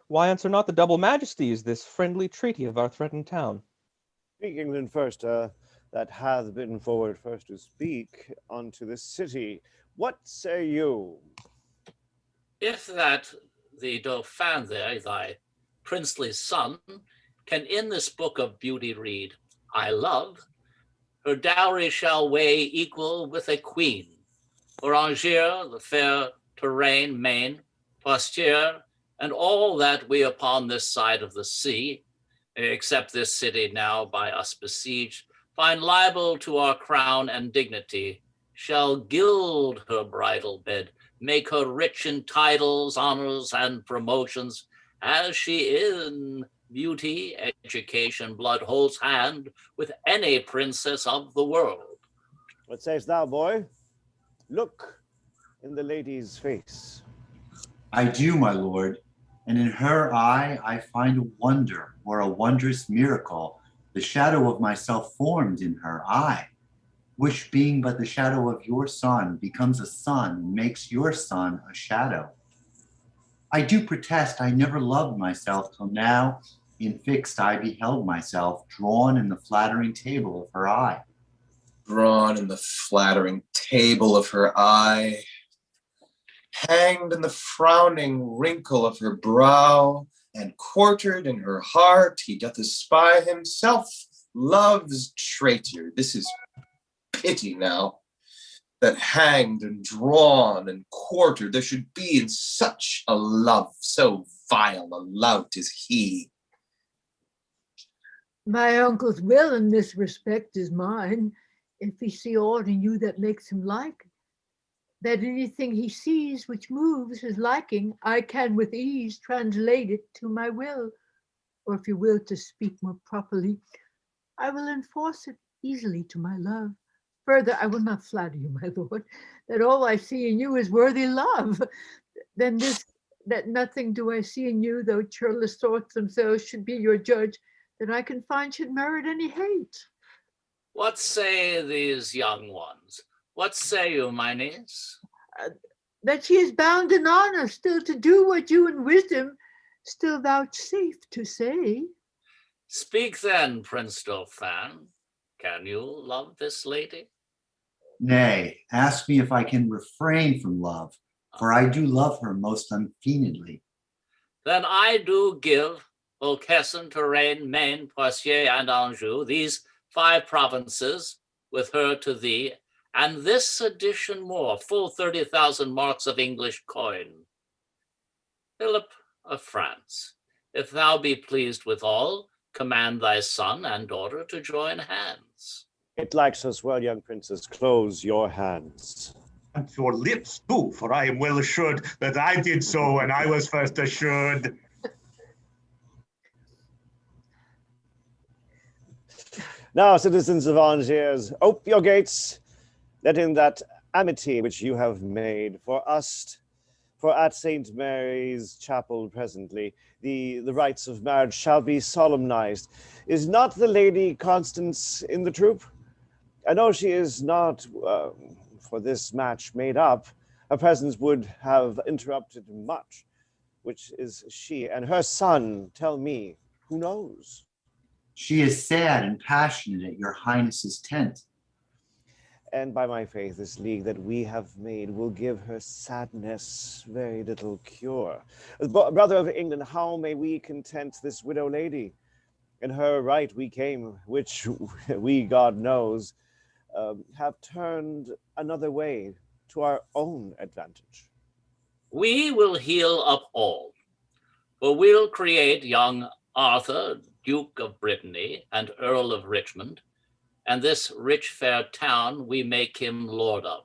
Why answer not the double majesties this friendly treaty of our threatened town? Speak England first, that hath been forward first to speak unto this city. What say you? If that the Dauphin there, thy princely son, can in this book of beauty read, I love, her dowry shall weigh equal with a queen. For Angers, the fair Touraine, Maine, Poitiers, and all that we upon this side of the sea, except this city now by us besieged, find liable to our crown and dignity, shall gild her bridal bed, make her rich in titles, honors, and promotions, as she in beauty, education, blood holds hand with any princess of the world. What sayest thou, boy? Look in the lady's face. I do, my lord, and in her eye I find a wonder or a wondrous miracle, the shadow of myself formed in her eye, which being but the shadow of your son becomes a sun and makes your son a shadow. I do protest I never loved myself till now in fixed I beheld myself drawn in the flattering table of her eye. Drawn in the flattering table of her eye, hanged in the frowning wrinkle of her brow, and quartered in her heart, he doth espy himself love's traitor. This is pity now, that hanged and drawn and quartered there should be in such a love, so vile a lout is he. My uncle's will in this respect is mine. If he see aught in you that makes him like, that anything he sees which moves his liking, I can with ease translate it to my will. Or if you will to speak more properly, I will enforce it easily to my love. Further, I will not flatter you, my lord, that all I see in you is worthy love. Then this, that nothing do I see in you, though churlish thoughts themselves should be your judge, that I can find should merit any hate. What say these young ones? What say you, my niece? That she is bound in honor still to do what you in wisdom still vouchsafe to say. Speak then, Prince Dauphin. Can you love this lady? Nay, ask me if I can refrain from love, for I do love her most unfeignedly. Then I do give Aucassin, Touraine, Maine, Poitiers, and Anjou, these 5 provinces, with her to thee, and this addition more, full 30,000 marks of English coin. Philip of France, if thou be pleased withal, command thy son and daughter to join hands. It likes us well, young princess, close your hands. And your lips too, for I am well assured that I did so when I was first assured. Now, citizens of Angers, ope your gates, that in that amity which you have made for us, for at St. Mary's Chapel presently, the rites of marriage shall be solemnized. Is not the lady Constance in the troop? I know she is not for this match made up. Her presence would have interrupted much. Which is she? And her son, tell me, who knows? She is sad and passionate at your highness's tent. And by my faith, this league that we have made will give her sadness very little cure. Brother of England, how may we content this widow lady? In her right we came, which we, God knows, have turned another way to our own advantage. We will heal up all, for we'll create young Arthur, Duke of Brittany and Earl of Richmond, and this rich fair town we make him lord of.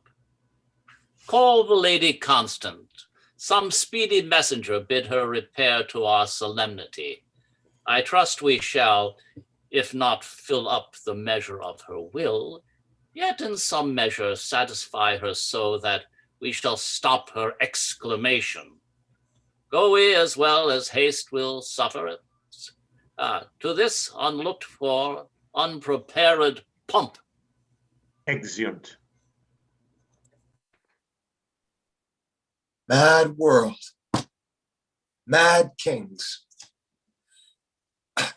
Call the Lady Constance, some speedy messenger bid her repair to our solemnity. I trust we shall, if not fill up the measure of her will, yet in some measure satisfy her so that we shall stop her exclamation. Go we as well as haste will suffer it. To this unlooked for, unprepared pomp. Exeunt. Mad world, mad kings,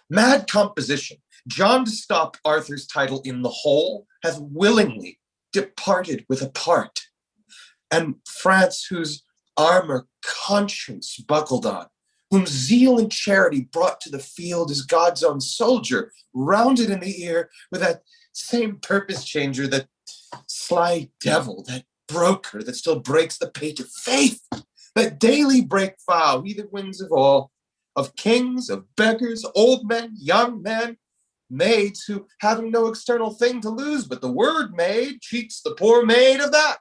mad composition. John to stop Arthur's title in the whole hath willingly departed with a part, and France, whose armor conscience buckled on, whom zeal and charity brought to the field as God's own soldier, rounded in the ear with that same purpose changer, that sly devil, that broker that still breaks the page of faith, that daily break vow, he that wins of all, of kings, of beggars, old men, young men, maids who, having no external thing to lose but the word maid, cheats the poor maid of that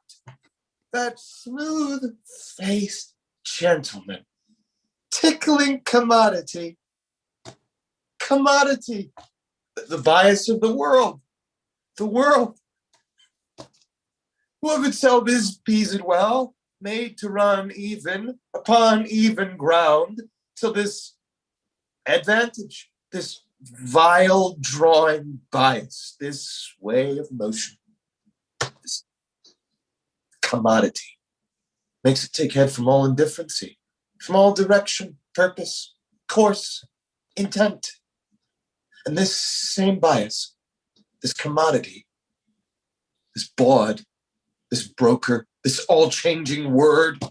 smooth-faced gentleman, tickling commodity, the bias of the world, who of itself is peased well, made to run even upon even ground, till this advantage, this vile drawing bias, this way of motion, this commodity, makes it take head from all indifferency, from all direction, purpose, course, intent. And this same bias, this commodity, this bawd, this broker, this all-changing word,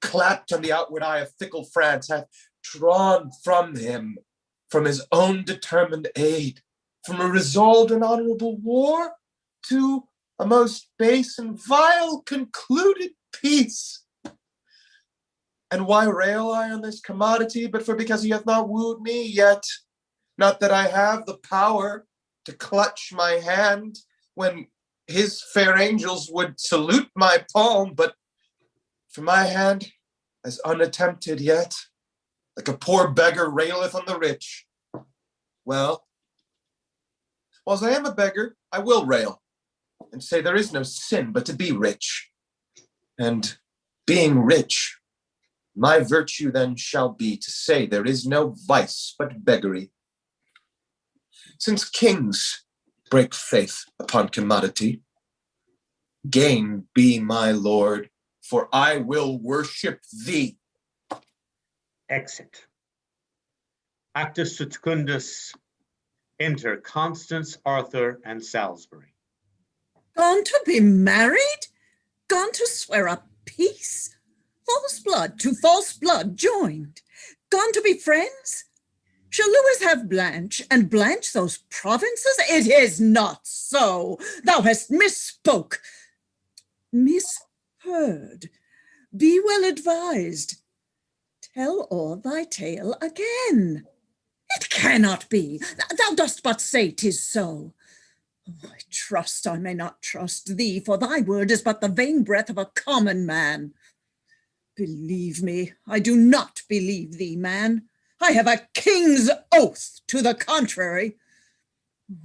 clapped on the outward eye of fickle France, hath drawn from him, from his own determined aid, from a resolved and honorable war, to a most base and vile concluded peace. And why rail I on this commodity, but for because he hath not wooed me yet? Not that I have the power to clutch my hand when his fair angels would salute my palm, but for my hand as unattempted yet, like a poor beggar raileth on the rich. Well, as I am a beggar, I will rail and say there is no sin but to be rich. And being rich, my virtue then shall be to say there is no vice but beggary. Since kings break faith upon commodity, gain be my lord, for I will worship thee. Exit. Actus secundus. Enter Constance, Arthur, and Salisbury. Gone to be married? Gone to swear a peace? False blood to false blood joined? Gone to be friends? Shall Lewis have Blanche, and Blanche those provinces? It is not so. Thou hast misspoke. Misheard. Be well advised. Tell all thy tale again. It cannot be. Thou dost but say 'tis so. Oh, I trust I may not trust thee, for thy word is but the vain breath of a common man. Believe me, I do not believe thee, man. I have a king's oath to the contrary.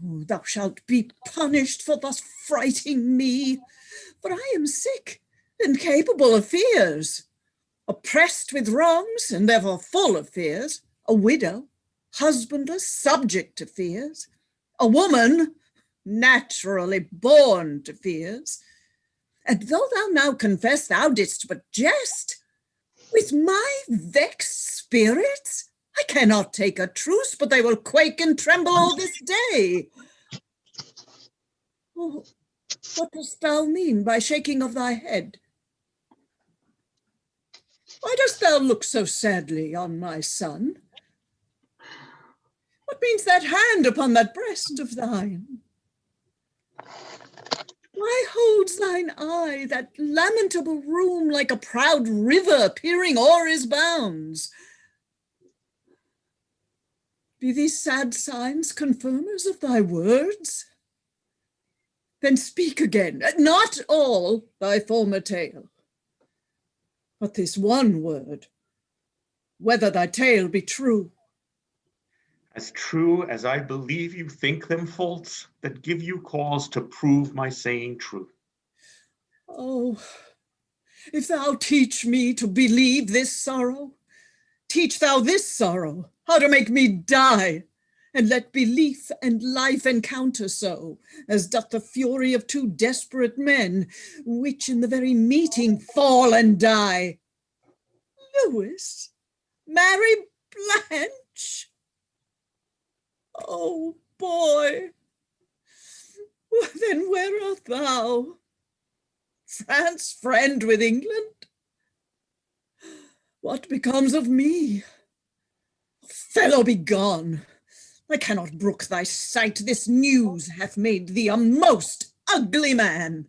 Oh, thou shalt be punished for thus frighting me, for I am sick and capable of fears, oppressed with wrongs and therefore full of fears, a widow, husbandless, subject to fears, a woman, naturally born to fears. And though thou now confess thou didst but jest, with my vexed spirits I cannot take a truce, but they will quake and tremble all this day. Oh, what dost thou mean by shaking of thy head? Why dost thou look so sadly on my son? What means that hand upon that breast of thine? Why holds thine eye that lamentable room like a proud river peering o'er his bounds? Be these sad signs confirmers of thy words? Then speak again, not all thy former tale, but this one word, whether thy tale be true. As true as I believe you think them false, that give you cause to prove my saying true. Oh, if thou teach me to believe this sorrow, teach thou this sorrow, how to make me die, and let belief and life encounter so, as doth the fury of two desperate men, which in the very meeting fall and die. Lewis, marry Blanche. Oh, boy, then where art thou? France friend with England? What becomes of me? Fellow, be gone. I cannot brook thy sight. This news hath made thee a most ugly man.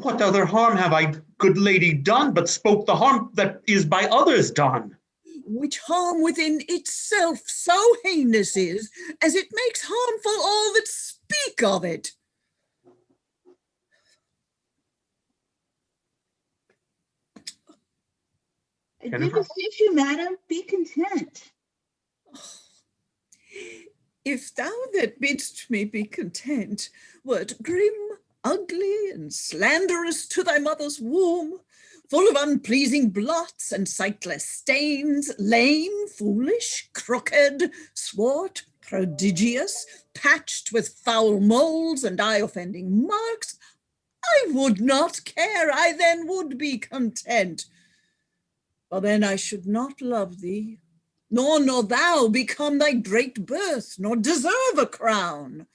What other harm have I, good lady, done, but spoke the harm that is by others done? Which harm within itself so heinous is, as it makes harmful all that speak of it. I do beseech you, madam, be content. If thou that bidst me be content wert grim, ugly, and slanderous to thy mother's womb, full of unpleasing blots and sightless stains, lame, foolish, crooked, swart, prodigious, patched with foul moles and eye-offending marks, I would not care, I then would be content. For then I should not love thee, nor thou become thy great birth, nor deserve a crown.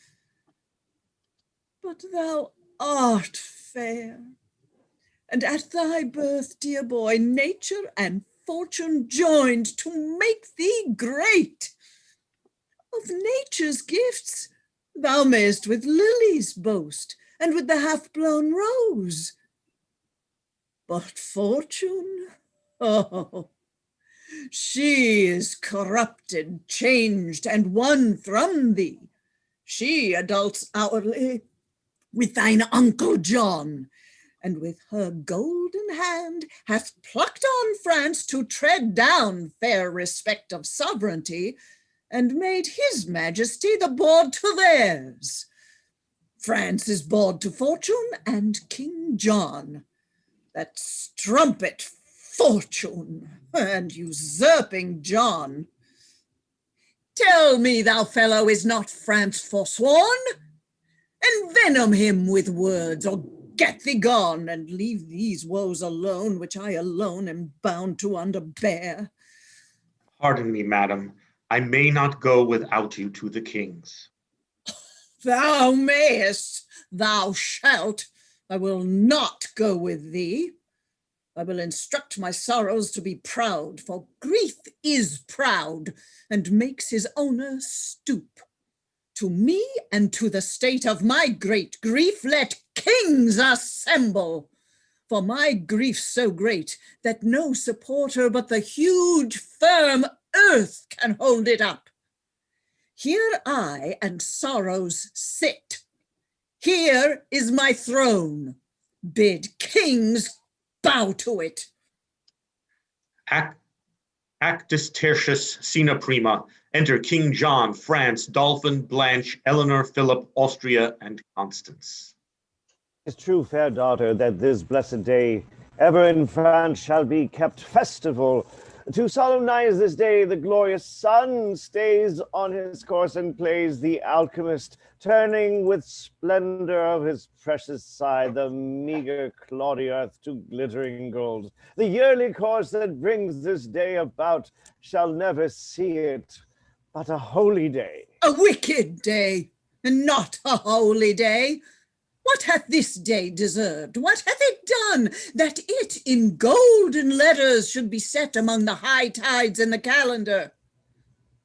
But thou art fair, and at thy birth, dear boy, nature and fortune joined to make thee great. Of nature's gifts thou mayst with lilies boast, and with the half-blown rose. But fortune, oh, she is corrupted, changed, and won from thee. She adults hourly with thine uncle John, and with her golden hand hath plucked on France to tread down fair respect of sovereignty, and made his majesty the bawd to theirs. France is bawd to fortune and King John, that strumpet fortune and usurping John. Tell me, thou fellow, is not France forsworn? Envenom him with words, or get thee gone, and leave these woes alone, which I alone am bound to underbear. Pardon me, madam, I may not go without you to the king's. Thou mayest, thou shalt. I will not go with thee. I will instruct my sorrows to be proud, for grief is proud, and makes his owner stoop. To me and to the state of my great grief let kings assemble, for my grief's so great that no supporter but the huge firm earth can hold it up. Here I and sorrows sit. Here is my throne. Bid kings bow to it. Actus tertius sine prima. Enter King John, France, Daulphin, Blanche, Elinor, Philip, Austria, and Constance. It's true, fair daughter, that this blessed day ever in France shall be kept festival. To solemnize this day, the glorious sun stays on his course and plays the alchemist, turning with splendor of his precious side the meager cloddy earth to glittering gold. The yearly course that brings this day about shall never see it but a holy day. A wicked day, and not a holy day. What hath this day deserved? What hath it done, that it in golden letters should be set among the high tides in the calendar?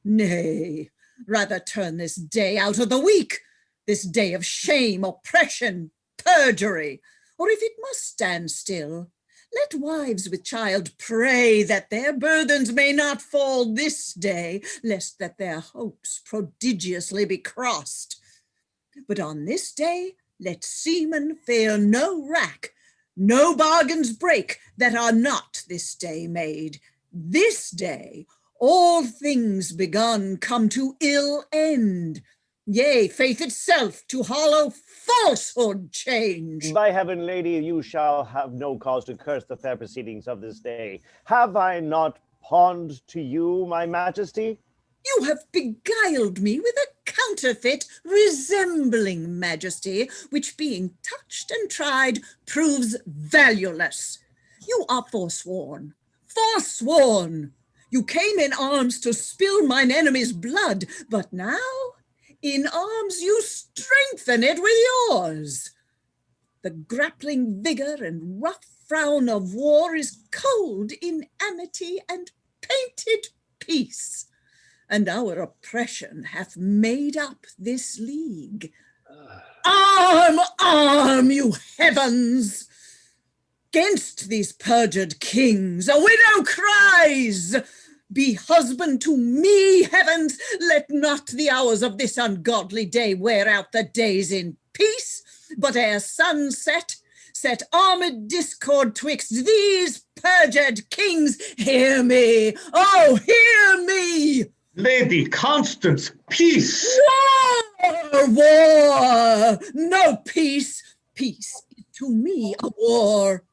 Nay, rather turn this day out of the week, this day of shame, oppression, perjury, or if it must stand still, let wives with child pray that their burthens may not fall this day, lest that their hopes prodigiously be crossed. But on this day, Let seamen fear no rack, no bargains break that are not this day made. This day all things begun come to ill end. Yea, faith itself to hollow falsehood change. By heaven, lady, you shall have no cause to curse the fair proceedings of this day. Have I not pawned to you, my majesty? You have beguiled me with a counterfeit resembling majesty, which being touched and tried proves valueless. You are forsworn, forsworn. You came in arms to spill mine enemy's blood, but now in arms you strengthen it with yours. The grappling vigor and rough frown of war is cold in amity and painted peace. And our oppression hath made up this league. Arm, arm, you heavens! 'Gainst these perjured kings a widow cries. Be husband to me, heavens, let not the hours of this ungodly day wear out the days in peace, but ere sunset, set armed discord twixt these perjured kings. Hear me, oh, hear me! Lady Constance, peace! War, war! No peace, peace is to me a war.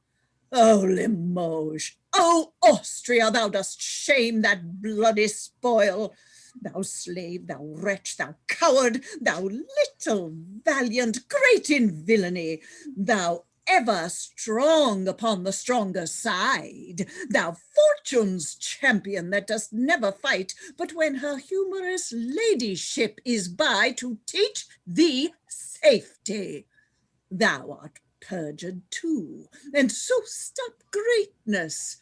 O Limoges, O Austria, thou dost shame that bloody spoil. Thou slave, thou wretch, thou coward, thou little valiant, great in villainy, thou ever strong upon the stronger side, thou fortune's champion that dost never fight, but when her humorous ladyship is by to teach thee safety. Thou art perjured too, and so stop greatness.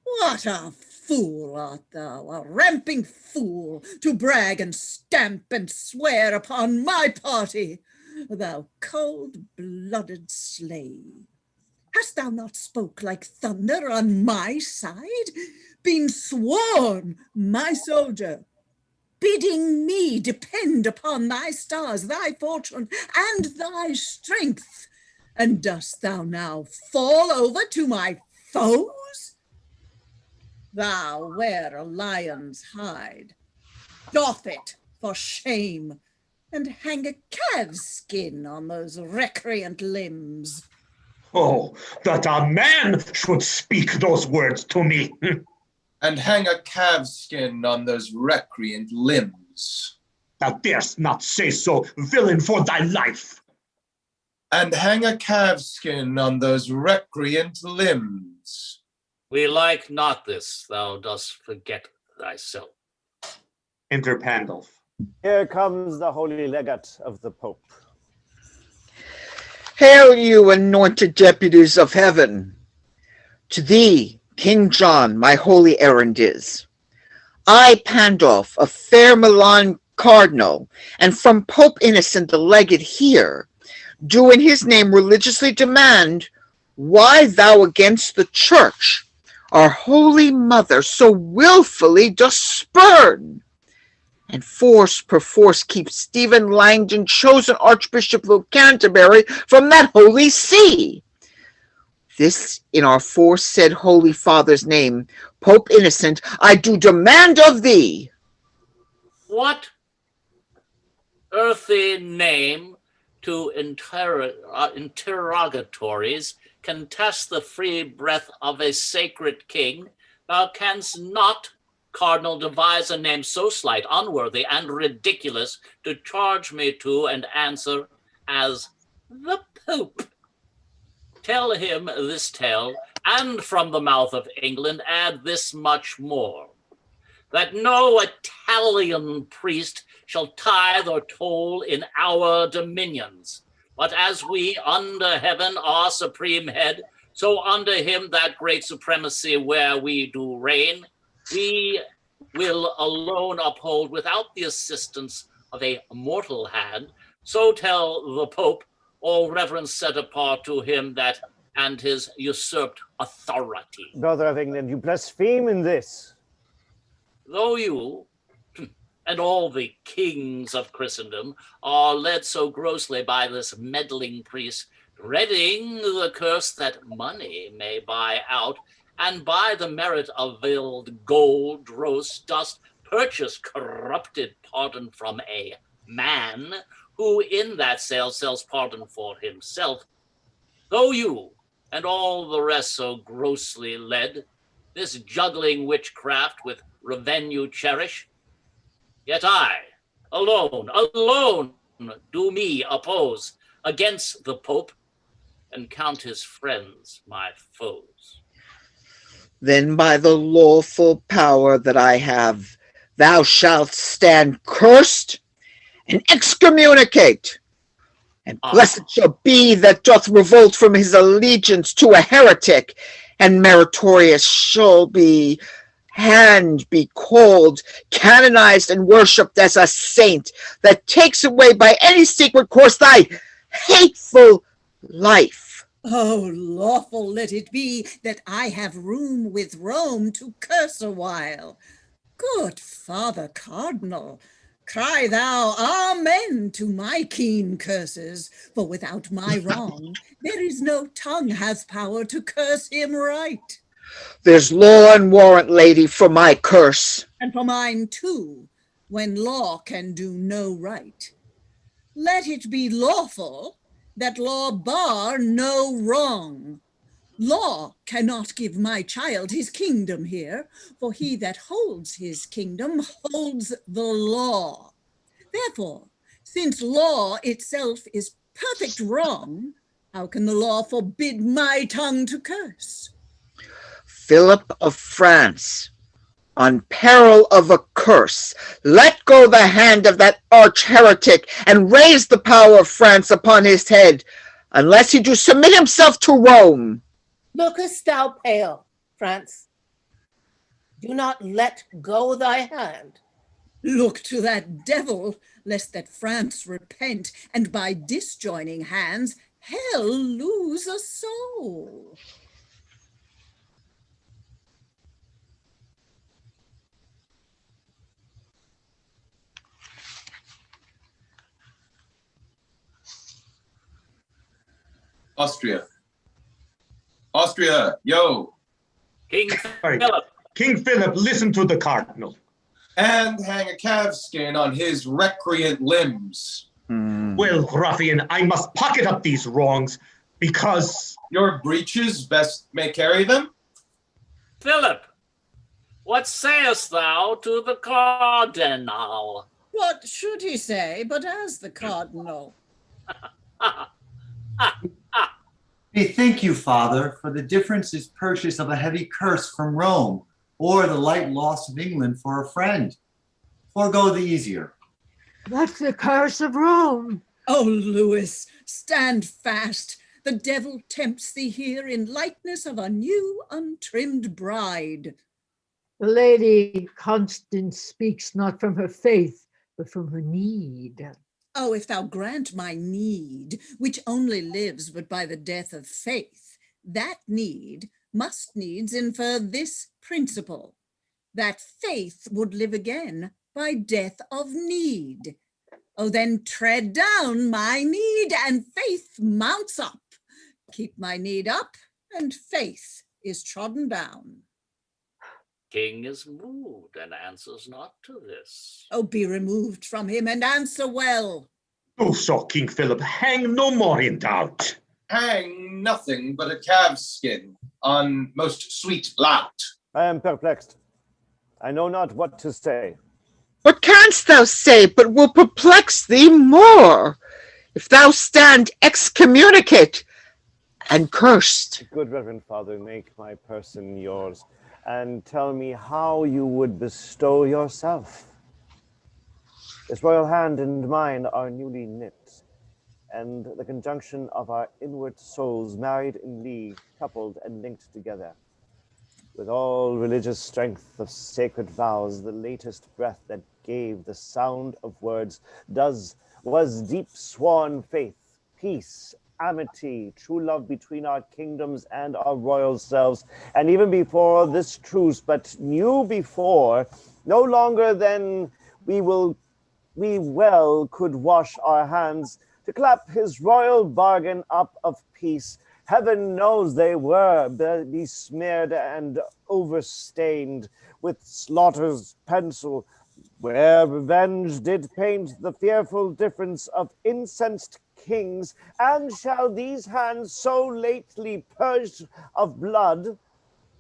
What a fool art thou, a ramping fool, to brag and stamp and swear upon my party, thou cold-blooded slave. Hast thou not spoke like thunder on my side, been sworn my soldier, bidding me depend upon thy stars, thy fortune, and thy strength? And dost thou now fall over to my foes? Thou wear a lion's hide, doff it for shame, and hang a calf's skin on those recreant limbs. Oh, that a man should speak those words to me. And hang a calf's skin on those recreant limbs. Thou darest not say so, villain, for thy life. And hang a calf's skin on those recreant limbs. We like not this, thou dost forget thyself. Enter Pandulph. Here comes the holy legate of the Pope. Hail, you anointed deputies of heaven. To thee, King John, my holy errand is. I, Pandulph, a fair Milan cardinal, and from Pope Innocent the legate here, do in his name religiously demand why thou against the church, our holy mother, so willfully dost spurn, and force perforce keep Stephen Langton, chosen Archbishop of Canterbury, from that holy see. This in our foresaid holy father's name, Pope Innocent, I do demand of thee. What earthy name to interrogatories can test the free breath of a sacred king? Thou canst not, Cardinal, devise a name so slight, unworthy, and ridiculous to charge me to and answer as the Pope. Tell him this tale, and from the mouth of England add this much more, that no Italian priest shall tithe or toll in our dominions, but as we under heaven are supreme head, so under him that great supremacy where we do reign, we will alone uphold without the assistance of a mortal hand. So tell the Pope, all reverence set apart to him that and his usurped authority. Brother of England, you blaspheme in this. Though you, and all the kings of Christendom are led so grossly by this meddling priest, dreading the curse that money may buy out, and by the merit of veiled gold dross dost purchase corrupted pardon from a man, who in that sale sells pardon for himself. Though you and all the rest so grossly led this juggling witchcraft with revenue cherish, yet I, alone do me oppose against the Pope, and count his friends my foes. Then by the lawful power that I have, thou shalt stand cursed and excommunicate. And blessed shall be that doth revolt from his allegiance to a heretic, and meritorious shall be hand be called, canonized and worshipped as a saint, that takes away by any secret course thy hateful life. Oh, lawful let it be that I have room with Rome to curse a while. Good Father Cardinal, cry thou amen to my keen curses, for without my wrong, there is no tongue hath power to curse him right. There's law and warrant, lady, for my curse. And for mine too, when law can do no right. Let it be lawful that law bar no wrong. Law cannot give my child his kingdom here, for he that holds his kingdom holds the law. Therefore, since law itself is perfect wrong, how can the law forbid my tongue to curse? Philip of France, on peril of a curse, let go the hand of that arch heretic and raise the power of France upon his head, unless he do submit himself to Rome. Lookest thou pale, France? Do not let go thy hand. Look to that devil, lest that France repent, and by disjoining hands, hell lose a soul. Austria. Austria, yo. King Right. Philip. King Philip, listen to the cardinal. And hang a calf's skin on his recreant limbs. Well, ruffian, I must pocket up these wrongs, because... Your breeches best may carry them? Philip, what sayest thou to the cardinal? What should he say but as the cardinal? Bethink you, Father, for the difference is purchase of a heavy curse from Rome, or the light loss of England for a friend. Forego the easier. That's the curse of Rome. Oh, Lewis, stand fast. The devil tempts thee here in likeness of a new untrimmed bride. The lady Constance speaks not from her faith, but from her need. Oh, if thou grant my need, which only lives but by the death of faith, that need must needs infer this principle, that faith would live again by death of need. Oh, then tread down my need, and faith mounts up. Keep my need up, and faith is trodden down. King is moved and answers not to this. Oh, be removed from him and answer well. Do so, King Philip, hang no more in doubt. Hang nothing but a calf's skin on most sweet lout. I am perplexed. I know not what to say. What canst thou say but will perplex thee more, if thou stand excommunicate and cursed? Good Reverend Father, make my person yours, and tell me how you would bestow yourself. This royal hand and mine are newly knit, and the conjunction of our inward souls married in league, coupled and linked together. With all religious strength of sacred vows, the latest breath that gave the sound of words was deep sworn faith, peace, amity, true love between our kingdoms and our royal selves. And even before this truce, but new before, no longer than we well could wash our hands to clap his royal bargain up of peace. Heaven knows they were besmeared and overstained with slaughter's pencil, where revenge did paint the fearful difference of incensed kings. And shall these hands so lately purged of blood,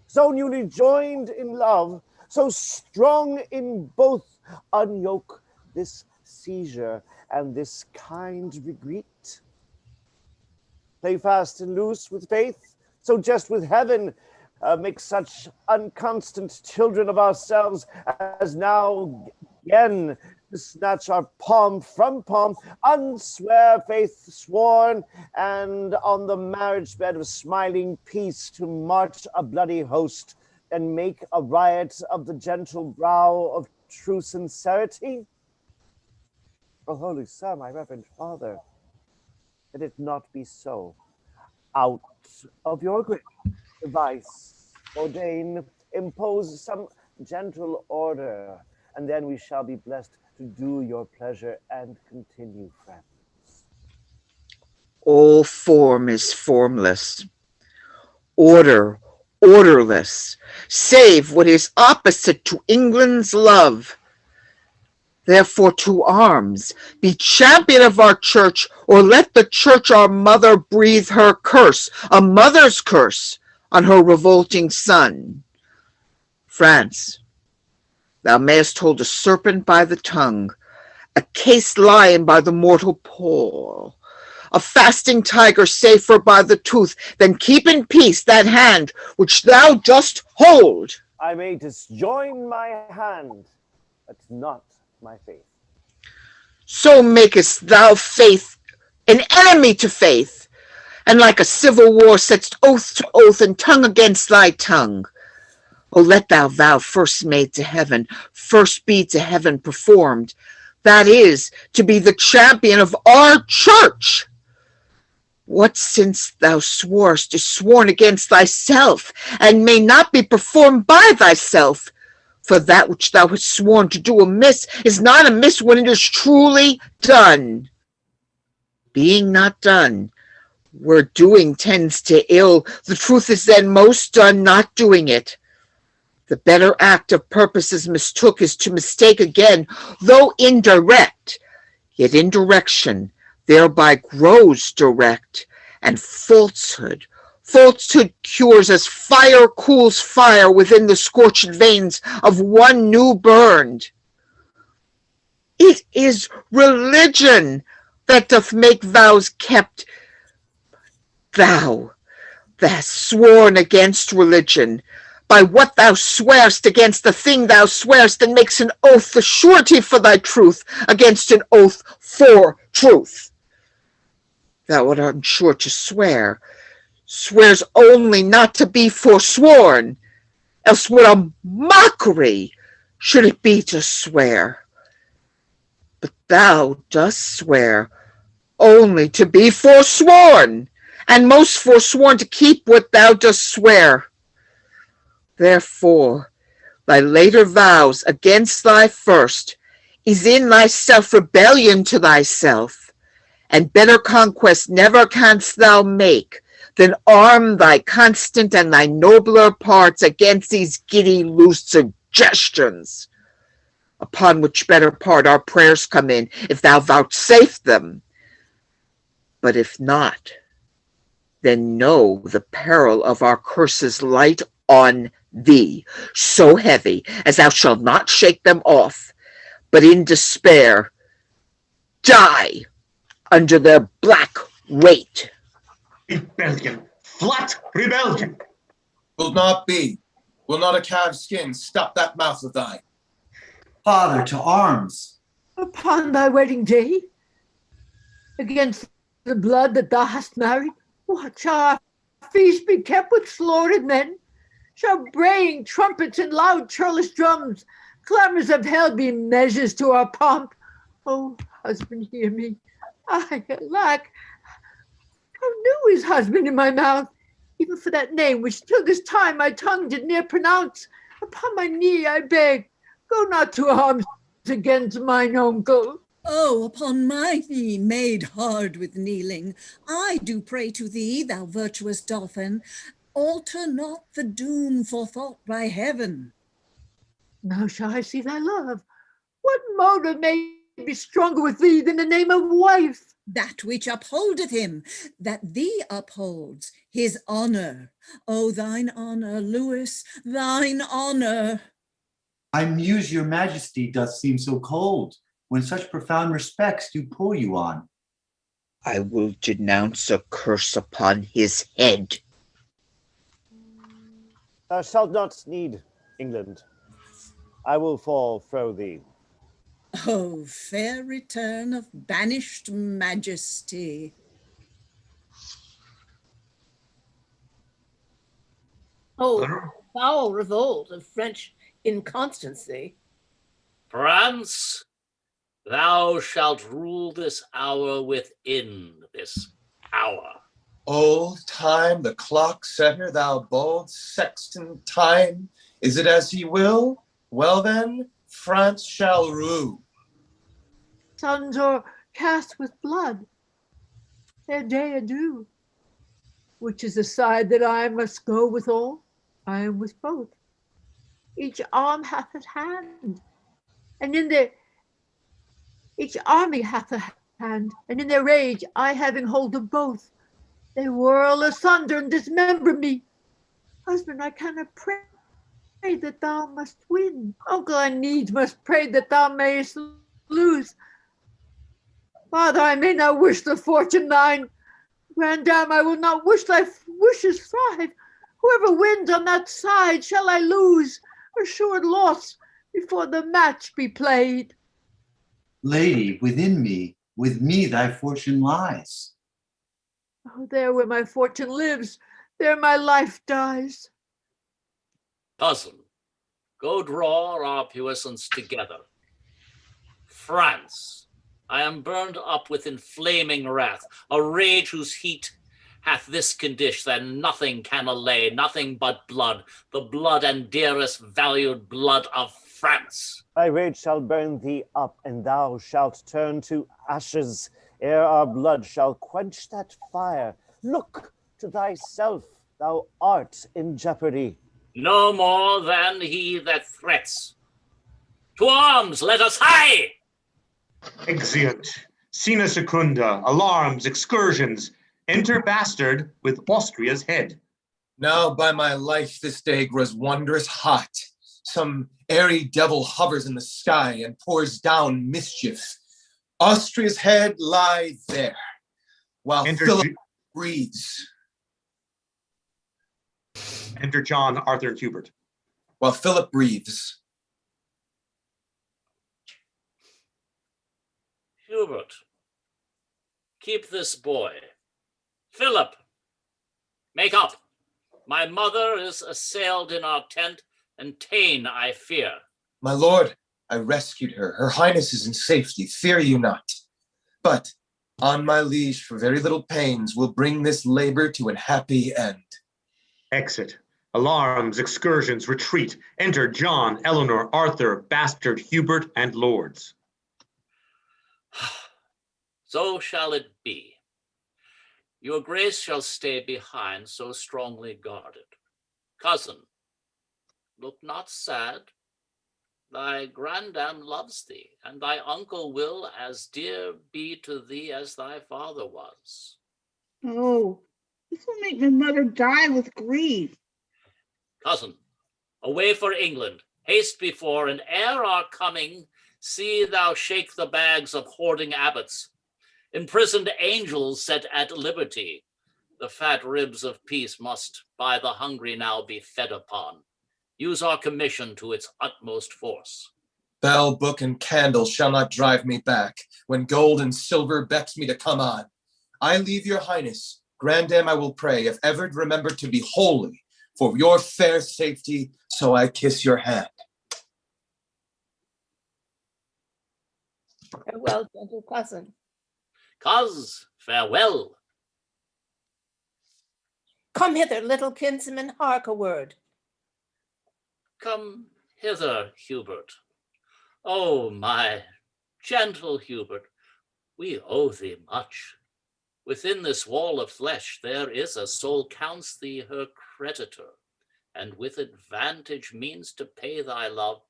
so newly joined in love, so strong in both, unyoke this seizure and this kind regret? Play fast and loose with faith, so just with heaven, make such unconstant children of ourselves as now again to snatch our palm from palm, unswear faith sworn, and on the marriage bed of smiling peace to march a bloody host and make a riot of the gentle brow of true sincerity? O holy sir, my reverend father, let it not be so. Out of your great device, ordain, impose some gentle order, and then we shall be blessed to do your pleasure and continue friends. All form is formless, order orderless, save what is opposite to England's love. Therefore to arms, be champion of our church, or let the church our mother breathe her curse, a mother's curse, on her revolting son. France, thou mayest hold a serpent by the tongue, a cased lion by the mortal paw, a fasting tiger safer by the tooth, than keep in peace that hand which thou dost hold. I may disjoin my hand, but not my faith. So makest thou faith an enemy to faith, and like a civil war setst oath to oath and tongue against thy tongue. O let thou vow first made to heaven, first be to heaven performed, that is, to be the champion of our church. What since thou sworest is sworn against thyself, and may not be performed by thyself. For that which thou hast sworn to do amiss is not amiss when it is truly done. Being not done, where doing tends to ill, the truth is then most done not doing it. The better act of purposes mistook is to mistake again, though indirect, yet indirection thereby grows direct, and falsehood cures as fire cools fire within the scorched veins of one new burned. It is religion that doth make vows kept. Thou hast sworn against religion, by what thou swearest against the thing thou swearest, and makes an oath the surety for thy truth against an oath for truth. Thou art unsure to swear, swears only not to be forsworn, else what a mockery should it be to swear. But thou dost swear only to be forsworn, and most forsworn to keep what thou dost swear. Therefore, thy later vows against thy first is in thyself rebellion to thyself, and better conquest never canst thou make than arm thy constant and thy nobler parts against these giddy loose suggestions, upon which better part our prayers come in, if thou vouchsafe them. But if not, then know the peril of our curses light on thee, so heavy as thou shalt not shake them off, but in despair die under their black weight. Rebellion, flat rebellion. Will not be. Will not a calf's skin stop that mouth of thine? Father, to arms. Upon thy wedding day, against the blood that thou hast married, what shall our feast be kept with slaughtered men? Shall braying trumpets and loud churlish drums, clamors of hell be measures to our pomp? Oh, husband, hear me. I lack. How new is husband in my mouth, even for that name which till this time my tongue did ne'er pronounce. Upon my knee I beg, go not to arms against mine uncle. Oh, upon my knee, made hard with kneeling, I do pray to thee, thou virtuous Daulphin, alter not the doom forethought by heaven. Now shall I see thy love. What motive may be stronger with thee than the name of wife? That which upholdeth him, that thee upholds, his honor. Oh, thine honor, Lewis, thine honor. I muse your majesty doth seem so cold, when such profound respects do pull you on. I will denounce a curse upon his head. Thou shalt not need England. I will fall fro thee. Oh, fair return of banished majesty. Oh, foul revolt of French inconstancy. France, thou shalt rule this hour within this hour. Old time, the clock setter, thou bold sexton time, is it as he will? Well then, France shall rue. Sons are cast with blood, their day adieu. Which is the side that I must go withal? I am with both. Each arm hath a hand, and in their each army hath a hand, and in their rage I having hold of both, they whirl asunder and dismember me. Husband, I cannot pray that thou must win. Uncle, I needs must pray that thou mayest lose. Father, I may not wish the fortune thine. Grandam, I will not wish thy wishes thrive. Whoever wins on that side shall I lose, assured loss, before the match be played. Lady, within me, with me thy fortune lies. Oh, there where my fortune lives, there my life dies. Cousin, go draw our puissance together. France, I am burned up with inflaming wrath, a rage whose heat hath this condition, that nothing can allay, nothing but blood, the blood and dearest valued blood of France. Thy rage shall burn thee up, and thou shalt turn to ashes, ere our blood shall quench that fire. Look to thyself, thou art in jeopardy. No more than he that threats. To arms, let us hie! Exeunt. Scena secunda. Alarms, excursions. Enter bastard with Austria's head. Now by my life this day grows wondrous hot. Some airy devil hovers in the sky and pours down mischief. Austria's head lies there, while Philip breathes. Enter John, Arthur, and Hubert. While Philip breathes. Hubert, keep this boy. Philip, make up. My mother is assailed in our tent, and ta'en, I fear. My lord, I rescued her. Her highness is in safety, fear you not. But on my liege, for very little pains, will bring this labor to an happy end. Exit. Alarms, excursions, retreat. Enter John, Elinor, Arthur, Bastard, Hubert, and lords. So shall it be. Your grace shall stay behind, so strongly guarded. Cousin, look not sad. Thy grandam loves thee, and thy uncle will as dear be to thee as thy father was. Oh, this will make my mother die with grief. Cousin, away for England, haste before, and ere our coming, see thou shake the bags of hoarding abbots. Imprisoned angels set at liberty. The fat ribs of peace must by the hungry now be fed upon. Use our commission to its utmost force. Bell, book, and candle shall not drive me back, when gold and silver becks me to come on. I leave your highness. Grandam, I will pray, if ever remember to be holy, for your fair safety, so I kiss your hand. Farewell, gentle cousin. Cos, farewell. Come hither, little kinsman, hark a word. Come hither, Hubert. Oh, my gentle Hubert, we owe thee much. Within this wall of flesh there is a soul counts thee her creditor, and with advantage means to pay thy love.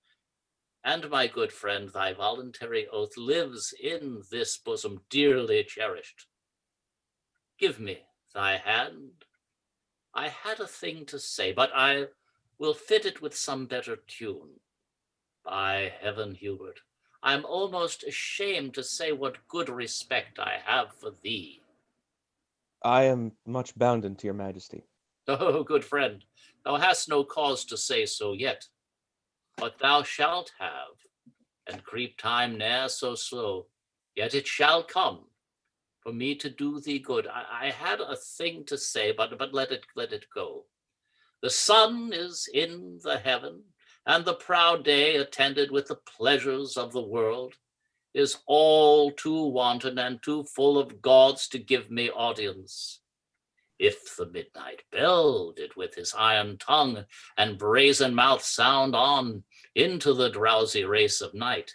And my good friend, thy voluntary oath lives in this bosom dearly cherished. Give me thy hand. I had a thing to say, but I will fit it with some better tune. By heaven, Hubert, I'm almost ashamed to say what good respect I have for thee. I am much bounden to your majesty. Oh, good friend, thou hast no cause to say so yet, but thou shalt have, and creep time ne'er so slow, yet it shall come for me to do thee good. I had a thing to say, but let it go. The sun is in the heaven, and the proud day, attended with the pleasures of the world, is all too wanton and too full of gods to give me audience. If the midnight bell did with his iron tongue and brazen mouth sound on into the drowsy race of night,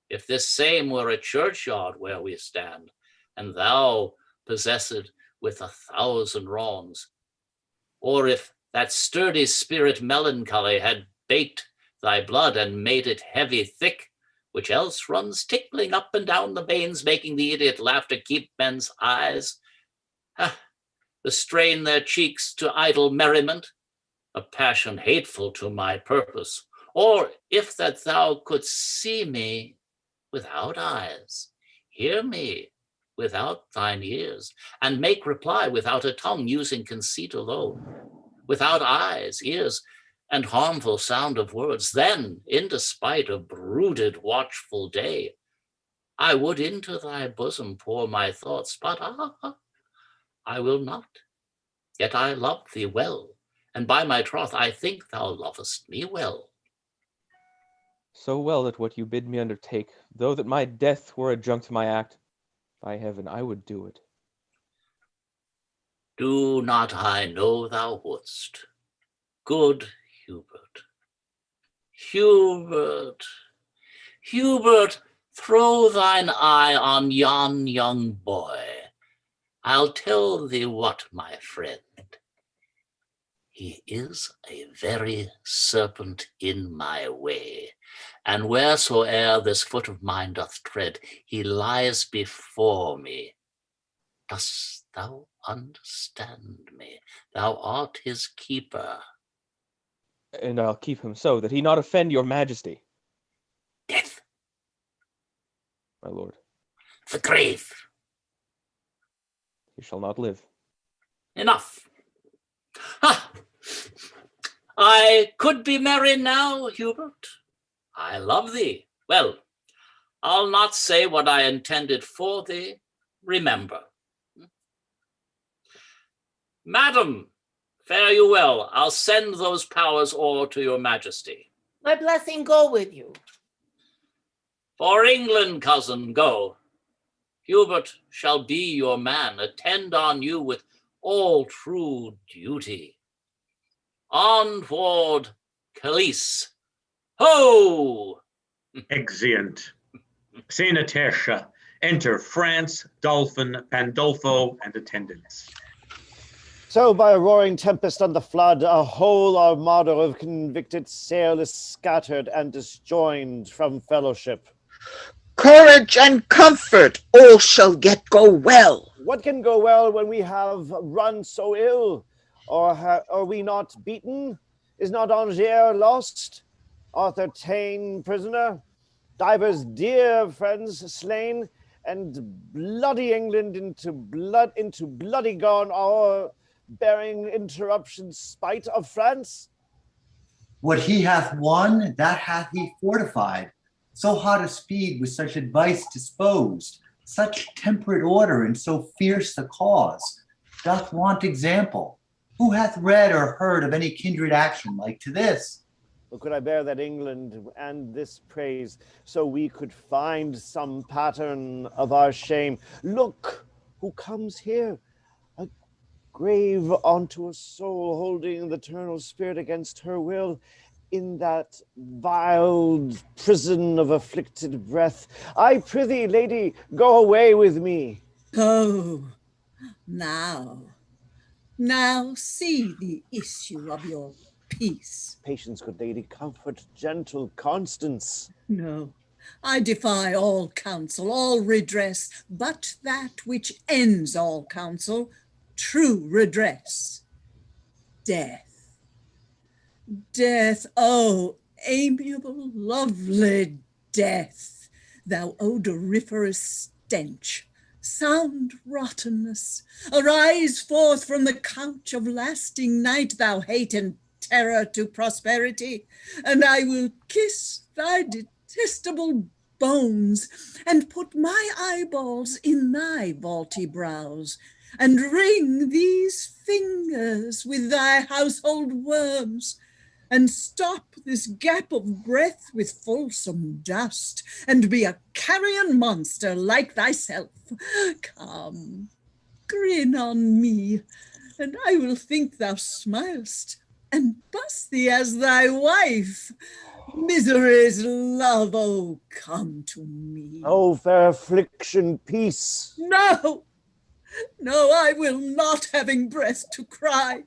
if this same were a churchyard where we stand, and thou possessed with 1,000 wrongs, or if that sturdy spirit melancholy had baked thy blood and made it heavy thick, which else runs tickling up and down the veins, making the idiot laugh to keep men's eyes, to strain their cheeks to idle merriment, a passion hateful to my purpose, or if that thou couldst see me without eyes, hear me without thine ears, and make reply without a tongue, using conceit alone, without eyes, ears, and harmful sound of words, then, in despite of brooded watchful day, I would into thy bosom pour my thoughts, but I will not. Yet I love thee well, and by my troth I think thou lovest me well. So well that what you bid me undertake, though that my death were adjunct to my act, by heaven I would do it. Do not I know thou wouldst, good Hubert? Hubert, Hubert, throw thine eye on yon young boy. I'll tell thee what, my friend, he is a very serpent in my way, and wheresoe'er this foot of mine doth tread, he lies before me. Dost thou understand me? Thou art his keeper. And I'll keep him so, that he not offend your majesty. Death. My lord. The grave. He shall not live. Enough. Ha! I could be merry now, Hubert. I love thee. Well, I'll not say what I intended for thee. Remember. Madam, fare you well. I'll send those powers o'er to your majesty. My blessing go with you. For England, cousin, go. Hubert shall be your man, attend on you with all true duty. On toward Calais. Ho! Exeunt. Scena tertia. Enter France, Daulphin, Pandolfo, and attendants. So by a roaring tempest on the flood, a whole armada of convicted sail is scattered and disjoined from fellowship. Courage and comfort, all shall yet go well. What can go well when we have run so ill? Or are we not beaten? Is not Angers lost? Arthur ta'en prisoner? Divers dear friends slain? And bloody England into bloody gone, our bearing interruption spite of France? What he hath won, that hath he fortified. So hot a speed with such advice disposed, such temperate order and so fierce the cause, doth want example. Who hath read or heard of any kindred action like to this? Or could I bear that England and this praise, so we could find some pattern of our shame? Look, who comes here? A grave unto a soul holding the eternal spirit against her will, in that vile prison of afflicted breath. I prithee, lady, go away with me. Oh, now see the issue of your peace. Patience, good lady, comfort gentle Constance. No, I defy all counsel, all redress, but that which ends all counsel, true redress. Death. Death, oh, amiable, lovely death, thou odoriferous stench, sound rottenness, arise forth from the couch of lasting night, thou hate and terror to prosperity, and I will kiss thy detestable bones, and put my eyeballs in thy vaulty brows, and wring these fingers with thy household worms, and stop this gap of breath with fulsome dust, and be a carrion monster like thyself. Come, grin on me, and I will think thou smilest, and buss thee as thy wife. Misery's love, oh, come to me. Oh, fair affliction, peace. No, I will not, having breath to cry.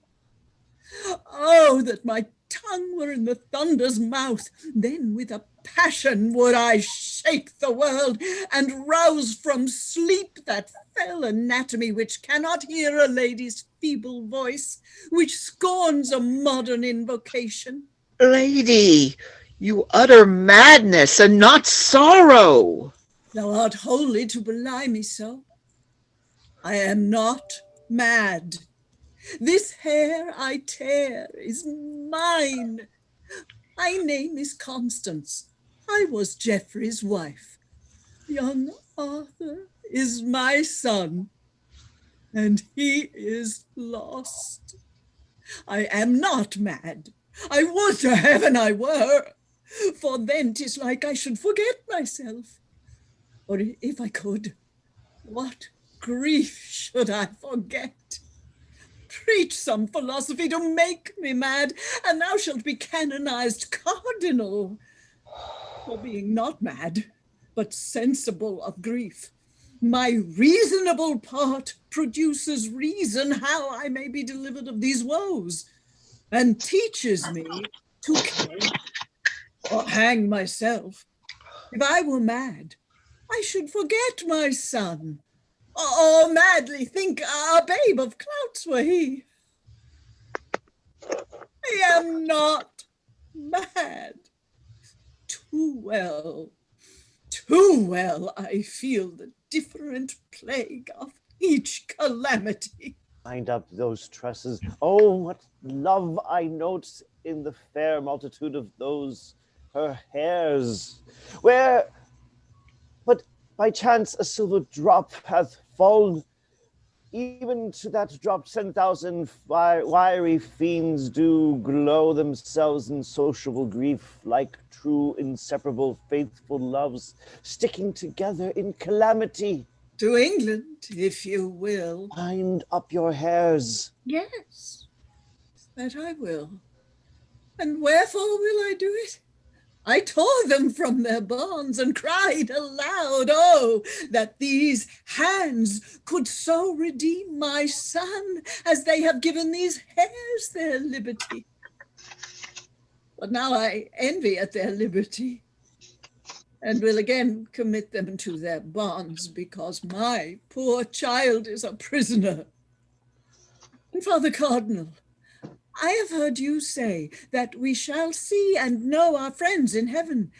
Oh, that my tongue were in the thunder's mouth, then with a passion would I shake the world, and rouse from sleep that fell anatomy which cannot hear a lady's feeble voice, which scorns a modern invocation. Lady, you utter madness and not sorrow. Thou art wholly to belie me so. I am not mad. This hair I tear is mine. My name is Constance. I was Geoffrey's wife. Young Arthur is my son, and he is lost. I am not mad. I would to heaven I were, for then 'tis like I should forget myself. Or if I could, what grief should I forget? Preach some philosophy to make me mad, and thou shalt be canonized cardinal for being not mad, but sensible of grief. My reasonable part produces reason how I may be delivered of these woes, and teaches me to kill or hang myself. If I were mad, I should forget my son, or madly think a babe of clouts were he. I am not mad. Too well I feel the different plague of each calamity. Wind up those tresses. Oh, what love I note in the fair multitude of those her hairs. Where, but by chance a silver drop hath fallen, even to that drop 10,000 wiry fiends do glow themselves in sociable grief, like true inseparable faithful loves, sticking together in calamity. To England, if you will. Wind up your hairs. Yes, that I will. And wherefore will I do it? I tore them from their bonds and cried aloud, oh, that these hands could so redeem my son as they have given these hairs their liberty. But now I envy at their liberty, and will again commit them to their bonds, because my poor child is a prisoner. And Father Cardinal, I have heard you say that we shall see and know our friends in heaven.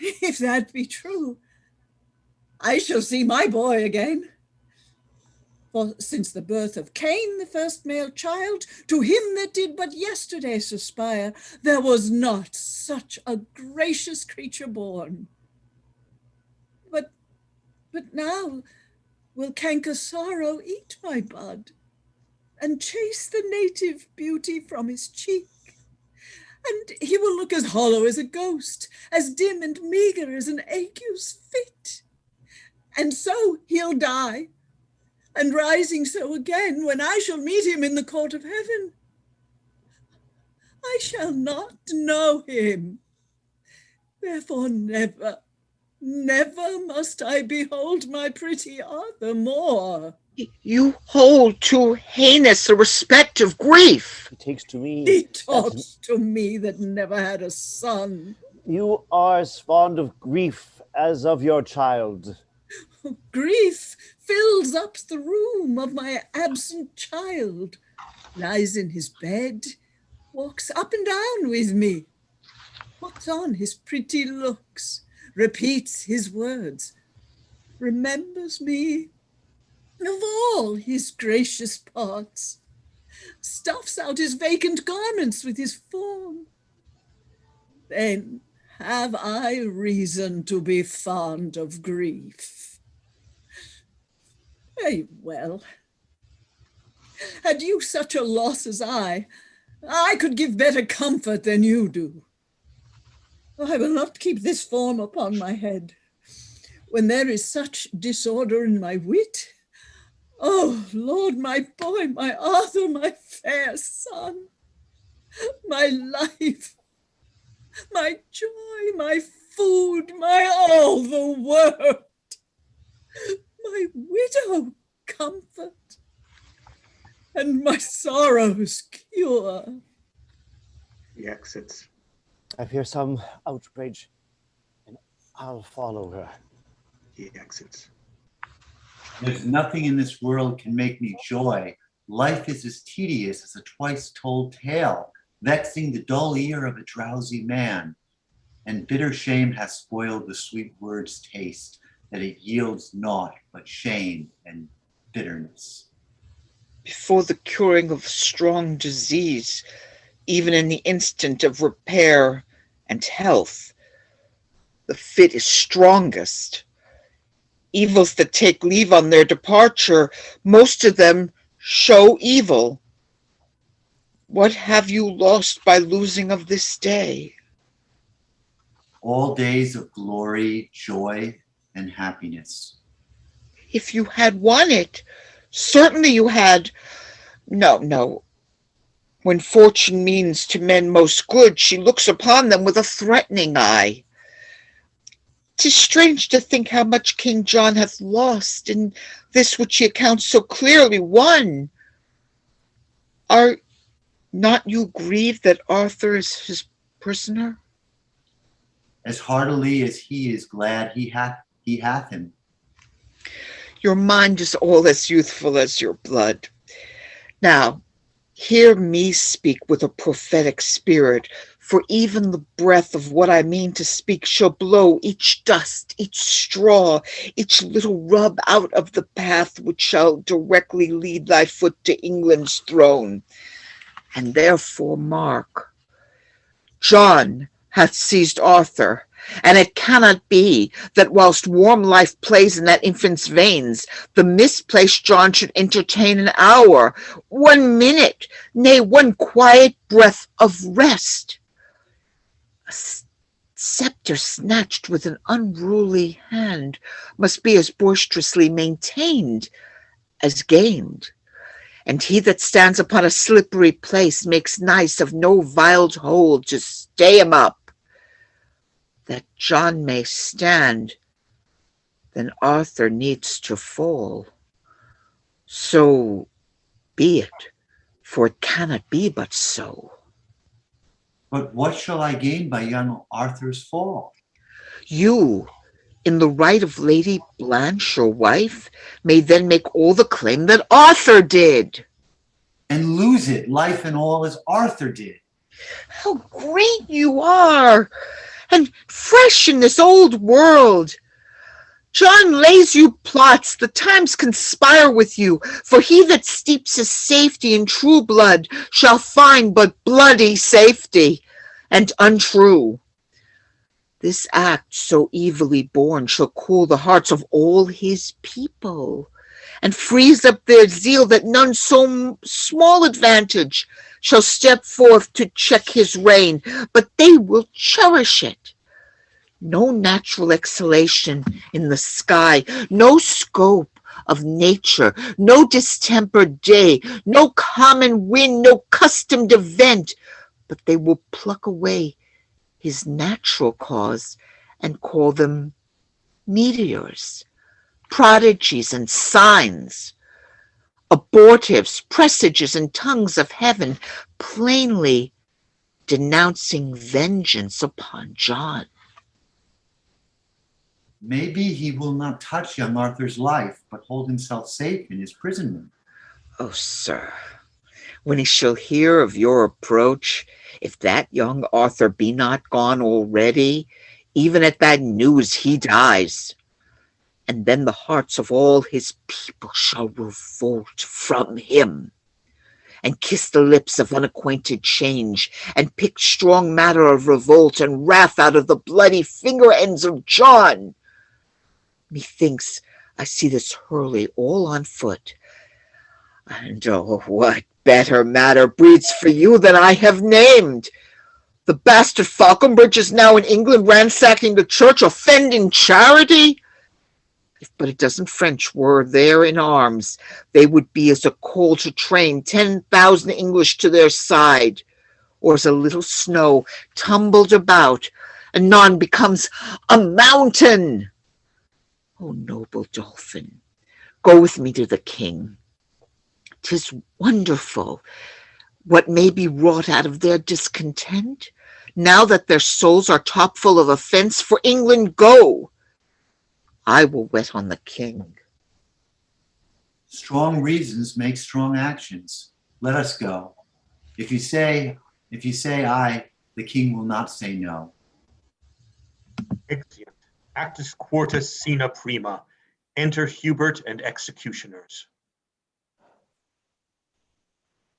If that be true, I shall see my boy again. For since the birth of Cain, the first male child, to him that did but yesterday suspire, there was not such a gracious creature born. But now will canker sorrow eat my bud, and chase the native beauty from his cheek. And he will look as hollow as a ghost, as dim and meager as an ague's fit. And so he'll die, and rising so again, when I shall meet him in the court of heaven. I shall not know him. Therefore never, never must I behold my pretty Arthur more. You hold too heinous a respect of grief. He takes to me. He talks to me that never had a son. You are as fond of grief as of your child. Grief fills up the room of my absent child, lies in his bed, walks up and down with me, puts on his pretty looks, repeats his words, remembers me of all his gracious parts, stuffs out his vacant garments with his form. Then have I reason to be fond of grief? Very well. Had you such a loss as I could give better comfort than you do. I will not keep this form upon my head. When there is such disorder in my wit, oh, Lord, my boy, my Arthur, my fair son, my life, my joy, my food, my all the world, my widow comfort, and my sorrows cure. He exits. I fear some outrage, and I'll follow her. He exits. There's nothing in this world can make me joy. Life is as tedious as a twice-told tale, vexing the dull ear of a drowsy man. And bitter shame has spoiled the sweet word's taste, that it yields naught but shame and bitterness. Before the curing of strong disease, even in the instant of repair and health, the fit is strongest. Evils that take leave on their departure, most of them show evil. What have you lost by losing of this day? All days of glory, joy, and happiness. If you had won it, certainly you had. No. When fortune means to men most good, she looks upon them with a threatening eye. 'Tis strange to think how much King John hath lost in this which he accounts so clearly won. Are not you grieved that Arthur is his prisoner? As heartily as he is glad he hath him. Your mind is all as youthful as your blood. Now, hear me speak with a prophetic spirit, for even the breath of what I mean to speak shall blow each dust, each straw, each little rub out of the path which shall directly lead thy foot to England's throne. And therefore mark, John hath seized Arthur, and it cannot be that whilst warm life plays in that infant's veins, the misplaced John should entertain an hour, 1 minute, nay, one quiet breath of rest. A scepter snatched with an unruly hand must be as boisterously maintained as gained. And he that stands upon a slippery place makes nice of no viled hold to stay him up. That John may stand, then Arthur needs to fall. So be it, for it cannot be but so. But what shall I gain by young Arthur's fall? You, in the right of Lady Blanche, your wife, may then make all the claim that Arthur did. And lose it, life and all, as Arthur did. How great you are, and fresh in this old world. John lays you plots, the times conspire with you, for he that steeps his safety in true blood shall find but bloody safety, and untrue. This act so evilly born shall cool the hearts of all his people, and freeze up their zeal that none so small advantage shall step forth to check his reign, but they will cherish it. No natural exhalation in the sky, no scope of nature, no distempered day, no common wind, no customed event, but they will pluck away his natural cause and call them meteors, prodigies and signs, abortives, presages, and tongues of heaven, plainly denouncing vengeance upon John. Maybe he will not touch young Arthur's life, but hold himself safe in his imprisonment. Oh, sir, when he shall hear of your approach, if that young Arthur be not gone already, even at that news he dies. And then the hearts of all his people shall revolt from him, and kiss the lips of unacquainted change, and pick strong matter of revolt and wrath out of the bloody finger ends of John. Methinks I see this hurly all on foot, and oh, what better matter breeds for you than I have named. The bastard Faulconbridge is now in England ransacking the church, offending charity. If but a dozen French were there in arms, they would be as a coal to train 10,000 English to their side, or as a little snow tumbled about, anon becomes a mountain. O noble Daulphin, go with me to the king. 'Tis wonderful what may be wrought out of their discontent, now that their souls are topfull of offence. For England go, I will wait on the king. Strong reasons make strong actions. Let us go. If you say aye, the king will not say no. Exeunt. Actus quartus scena prima. Enter Hubert and executioners.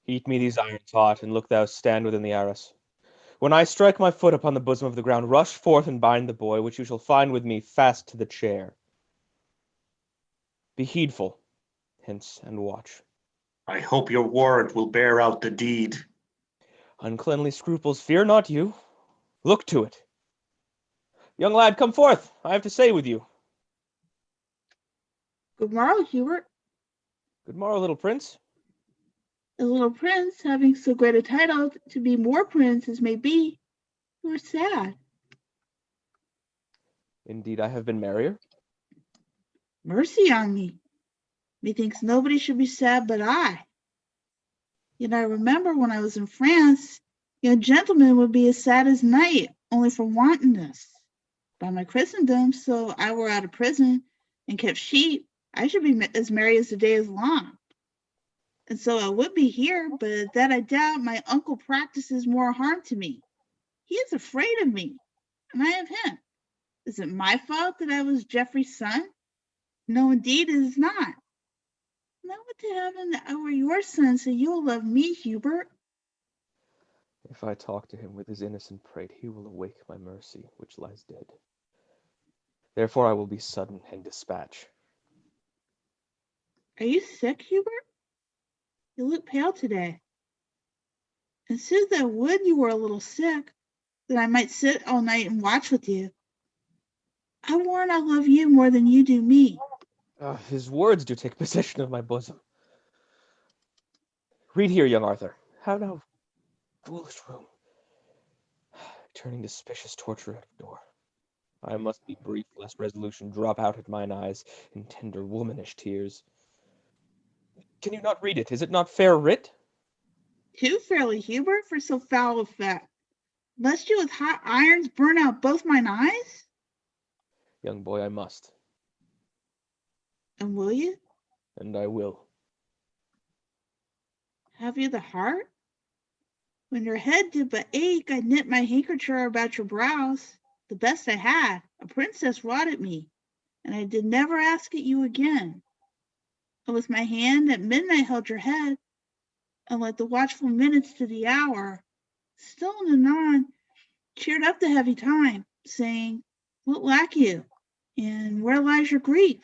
Heat me these irons hot, and look thou stand within the arras. When I strike my foot upon the bosom of the ground, rush forth and bind the boy, which you shall find with me fast to the chair. Be heedful, hence, and watch. I hope your warrant will bear out the deed. Uncleanly scruples, fear not you. Look to it. Young lad, come forth. I have to say with you. Good morrow, Hubert. Good morrow, little prince. The little prince, having so great a title to be more prince as may be, you are sad. Indeed, I have been merrier. Mercy on me. Methinks nobody should be sad but I. Yet I remember when I was in France, young gentlemen would be as sad as night, only for wantonness. By my Christendom, so I were out of prison and kept sheep, I should be as merry as the day is long. And so I would be here, but that I doubt my uncle practices more harm to me. He is afraid of me, and I of him. Is it my fault that I was Geoffrey's son? No, indeed it is not. And I would to heaven that I were your son, so you will love me, Hubert. If I talk to him with his innocent prate, he will awake my mercy, which lies dead. Therefore I will be sudden and dispatch. Are you sick, Hubert? You look pale today. And since I would you were a little sick, that I might sit all night and watch with you. I warrant I love you more than you do me. His words do take possession of my bosom. Read here, young Arthur. How now, foolish room. Turning suspicious torture out of door. I must be brief, lest resolution drop out at mine eyes in tender womanish tears. Can you not read it? Is it not fair writ? Too fairly, Hubert, for so foul effect. Must you with hot irons burn out both mine eyes? Young boy, I must. And will you? And I will. Have you the heart? When your head did but ache, I knit my handkerchief about your brows, the best I had. A princess wrought at me, and I did never ask at you again. And with my hand at midnight held your head, and like the watchful minutes to the hour, still and anon cheered up the heavy time, saying, what lack you, and where lies your grief?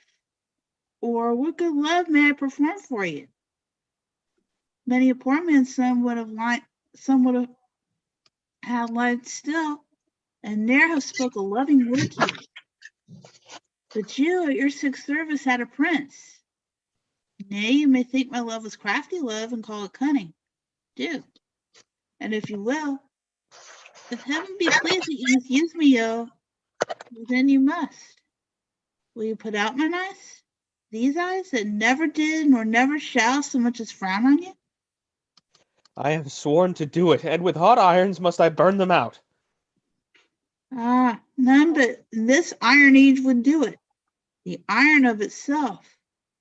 Or what good love may I perform for you? Many a poor man's son would have had life still, and ne'er have spoke a loving word to you. But you at your sick service had a prince. Nay, you may think my love was crafty love and call it cunning. Do. And if you will, If heaven be pleased that you must use me, well, then you must. Will you put out mine eyes? These eyes that never did nor never shall so much as frown on you? I have sworn to do it, and with hot irons must I burn them out. Ah, none but this iron age would do it. The iron of itself,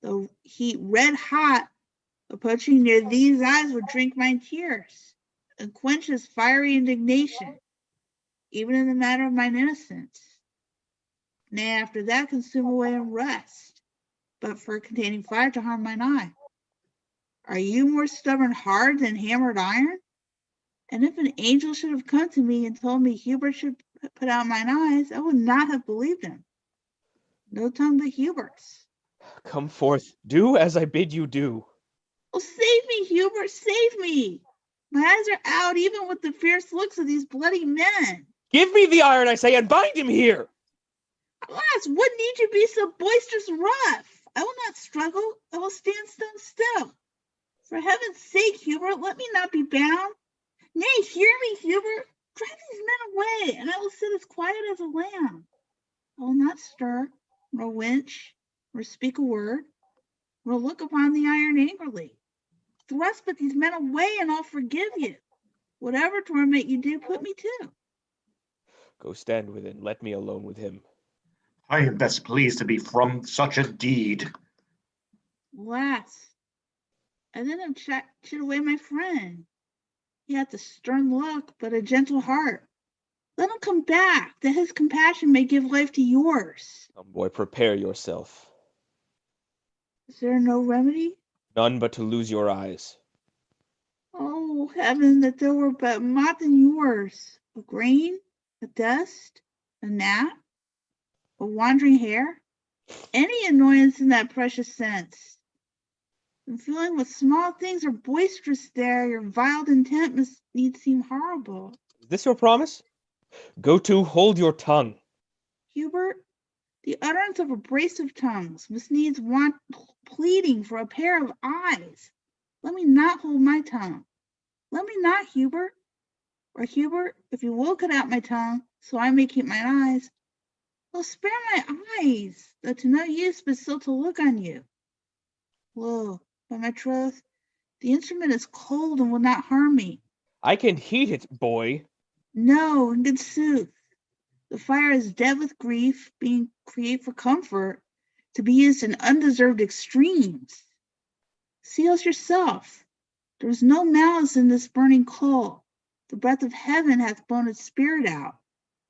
though heat red hot, approaching near these eyes would drink my tears, and quench his fiery indignation, even in the matter of mine innocence. Nay, after that consume away and rest, but for containing fire to harm mine eye. Are you more stubborn hard than hammered iron? And if an angel should have come to me and told me Hubert should put out mine eyes, I would not have believed him. No tongue but Hubert's. Come forth, do as I bid you do. Oh, save me, Hubert, save me! My eyes are out even with the fierce looks of these bloody men. Give me the iron, I say, and bind him here. Alas, what need you be so boisterous rough? I will not struggle, I will stand stone still. For heaven's sake, Hubert, let me not be bound. Nay, hear me, Hubert. Drive these men away, and I will sit as quiet as a lamb. I will not stir, nor winch, nor speak a word, nor look upon the iron angrily. Thrust but these men away, and I'll forgive you. Whatever torment you do, put me to. Go stand within, let me alone with him. I am best pleased to be from such a deed. Alas, I then have chid away my friend. He hath a stern look, but a gentle heart. Let him come back, that his compassion may give life to yours. Come, boy, prepare yourself. Is there no remedy? None but to lose your eyes. Oh, heaven, that there were but moth in yours. A grain, a dust, a gnat, a wandering hare. Any annoyance in that precious sense. And feeling what small things are boisterous there, your vile intent must needs seem horrible. Is this your promise? Go to, hold your tongue. Hubert, the utterance of a brace of tongues must needs want pleading for a pair of eyes. Let me not hold my tongue. Let me not, Hubert. Or Hubert, if you will cut out my tongue, so I may keep my eyes, well, spare my eyes, though to no use but still to look on you. Lo, by my troth, the instrument is cold and will not harm me. I can heat it, boy. No, in good sooth. The fire is dead with grief, being create for comfort, to be used in undeserved extremes. See us yourself. There is no malice in this burning coal. The breath of heaven hath blown its spirit out,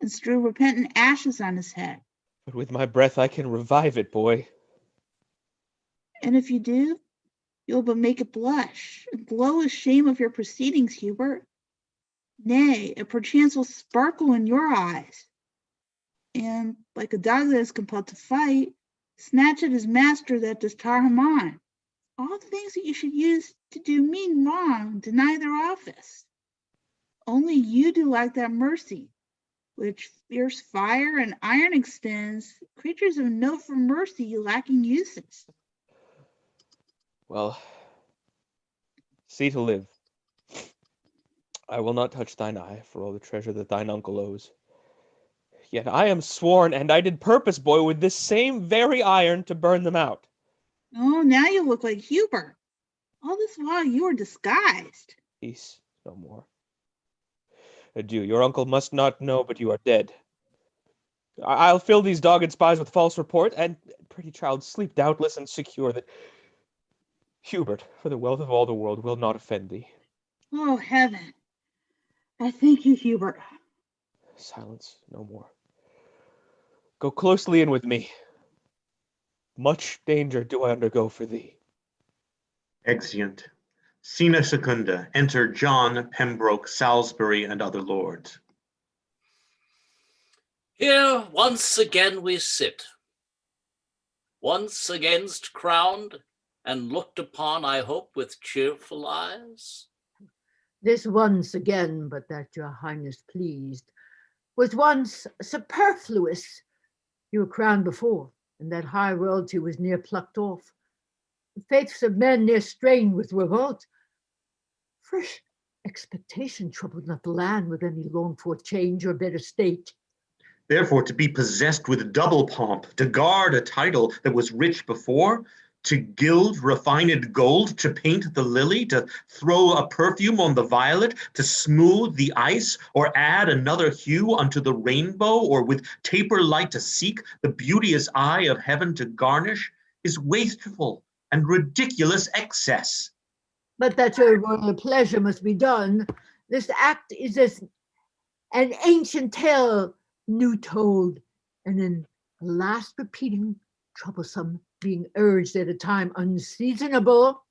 and strew repentant ashes on his head. But with my breath I can revive it, boy. And if you do, you'll but make it blush, and glow with shame of your proceedings, Hubert. Nay, it perchance will sparkle in your eyes, and, like a dog that is compelled to fight, snatch at his master that does tar him on. All things that you should use to do mean wrong deny their office. Only you do lack that mercy, which fierce fire and iron extends, creatures of note for mercy lacking uses. Well, see to live. I will not touch thine eye for all the treasure that thine uncle owes. Yet I am sworn, and I did purpose, boy, with this same very iron to burn them out. Oh, now you look like Hubert. All this while you were disguised. Peace, no more. Adieu, your uncle must not know, but you are dead. I'll fill these dogged spies with false report, and, pretty child, sleep doubtless and secure that Hubert, for the wealth of all the world, will not offend thee. Oh, heaven. I thank you, Hubert. Silence, no more. Go closely in with me. Much danger do I undergo for thee. Exeunt. Scena secunda. Enter John, Pembroke, Salisbury, and other lords. Here once again we sit, once against crowned, and looked upon, I hope, with cheerful eyes. This once again, but that your highness pleased, was once superfluous. You were crowned before, and that high royalty was near plucked off. The faiths of men near strained with revolt. Fresh expectation troubled not the land with any longed for change or better state. Therefore, to be possessed with double pomp, to guard a title that was rich before, to gild refined gold, to paint the lily, to throw a perfume on the violet, to smooth the ice, or add another hue unto the rainbow, or with taper light to seek the beauteous eye of heaven to garnish, is wasteful and ridiculous excess. But that your royal pleasure must be done, this act is as an ancient tale new told, and in last repeating, troublesome, being urged at a time unseasonable.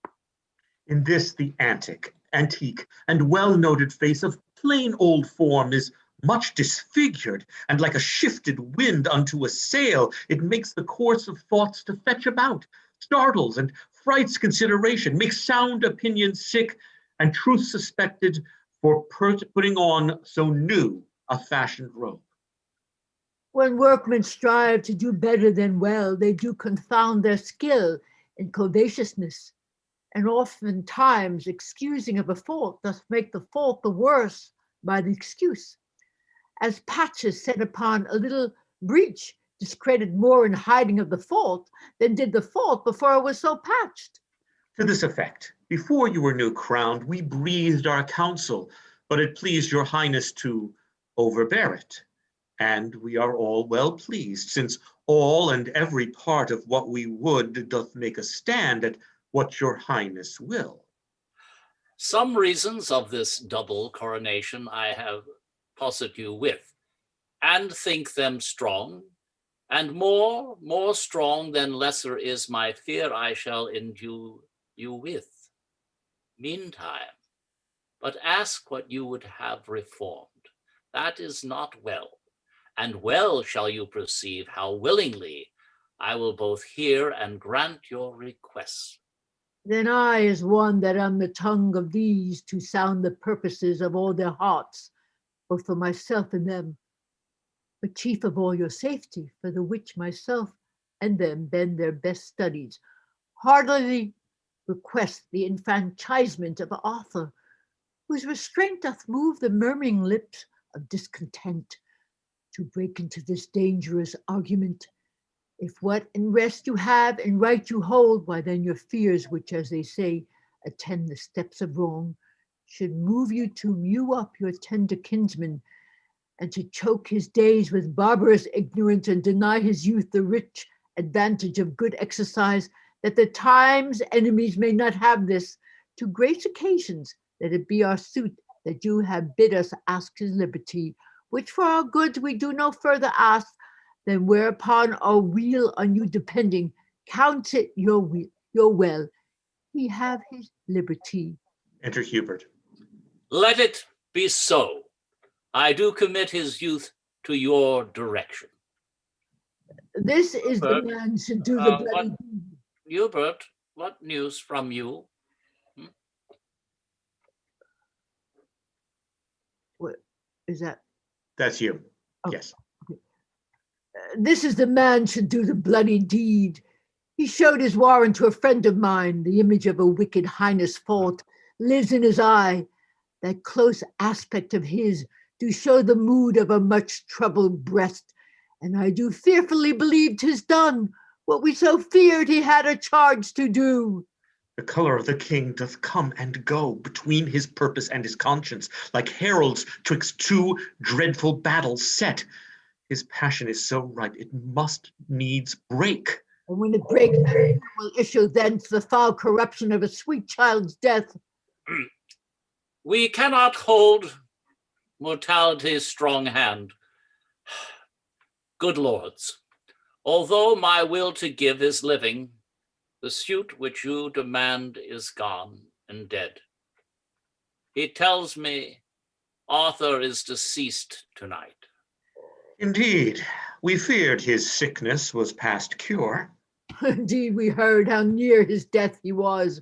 In this the antique, and well-noted face of plain old form is much disfigured, and like a shifted wind unto a sail, it makes the course of thoughts to fetch about, startles and frights consideration, makes sound opinion sick, and truth suspected for putting on so new a fashioned robe. When workmen strive to do better than well, they do confound their skill in codaciousness, and oftentimes excusing of a fault doth make the fault the worse by the excuse. As patches set upon a little breach discredit more in hiding of the fault than did the fault before it was so patched. To this effect, before you were new crowned, we breathed our counsel, but it pleased your highness to overbear it. And we are all well pleased, since all and every part of what we would doth make a stand at what your highness will. Some reasons of this double coronation I have posset you with, and think them strong, and more strong than lesser is my fear I shall endue you with. Meantime, but ask what you would have reformed. That is not well, and well shall you perceive how willingly I will both hear and grant your requests. Then I, as one that am the tongue of these, to sound the purposes of all their hearts, both for myself and them, but chief of all your safety, for the which myself and them bend their best studies, heartily request the enfranchisement of Arthur, whose restraint doth move the murmuring lips of discontent, to break into this dangerous argument. If what in rest you have and right you hold, why then your fears, which as they say, attend the steps of wrong, should move you to mew up your tender kinsman, and to choke his days with barbarous ignorance, and deny his youth the rich advantage of good exercise, that the time's enemies may not have this, to great occasions, that it be our suit that you have bid us ask his liberty, which for our goods we do no further ask, than whereupon our weal on you depending, count it your well, he have his liberty. Enter Hubert. Let it be so. I do commit his youth to your direction. This is the man should do the bloody deed. Hubert, what news from you? What is that? That's you. Oh, yes. Okay. This is the man should do the bloody deed. He showed his warrant to a friend of mine. The image of a wicked highness fault lives in his eye. That close aspect of his do show the mood of a much troubled breast. And I do fearfully believe 'tis done, what we so feared he had a charge to do. The color of the king doth come and go between his purpose and his conscience, like heralds twixt two dreadful battles set. His passion is so right, it must needs break. And when it breaks, will issue thence the foul corruption of a sweet child's death. We cannot hold mortality's strong hand. Good lords, although my will to give is living, the suit which you demand is gone and dead. He tells me Arthur is deceased tonight. Indeed, we feared his sickness was past cure. Indeed, we heard how near his death he was.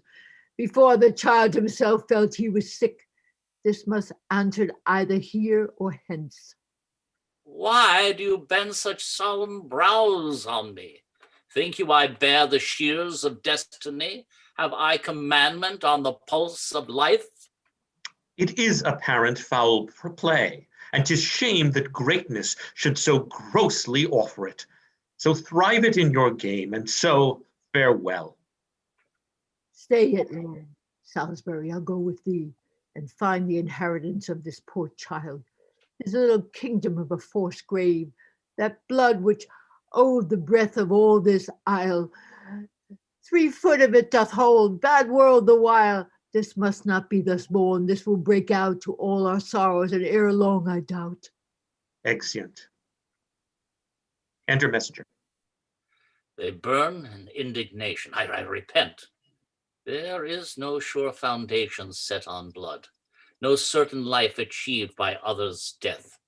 Before the child himself felt he was sick, this must answer either here or hence. Why do you bend such solemn brows on me? Think you I bear the shears of destiny? Have I commandment on the pulse of life? It is apparent foul play, and 'tis shame that greatness should so grossly offer it. So thrive it in your game, and so farewell. Stay yet, Lord. Salisbury, I'll go with thee and find the inheritance of this poor child, his little kingdom of a forced grave, that blood which owed the breath of all this isle. 3 foot of it doth hold, bad world the while. This must not be thus born. This will break out to all our sorrows, and ere long, I doubt. Exeunt. Enter messenger. They burn in indignation. I repent. There is no sure foundation set on blood, no certain life achieved by others' death.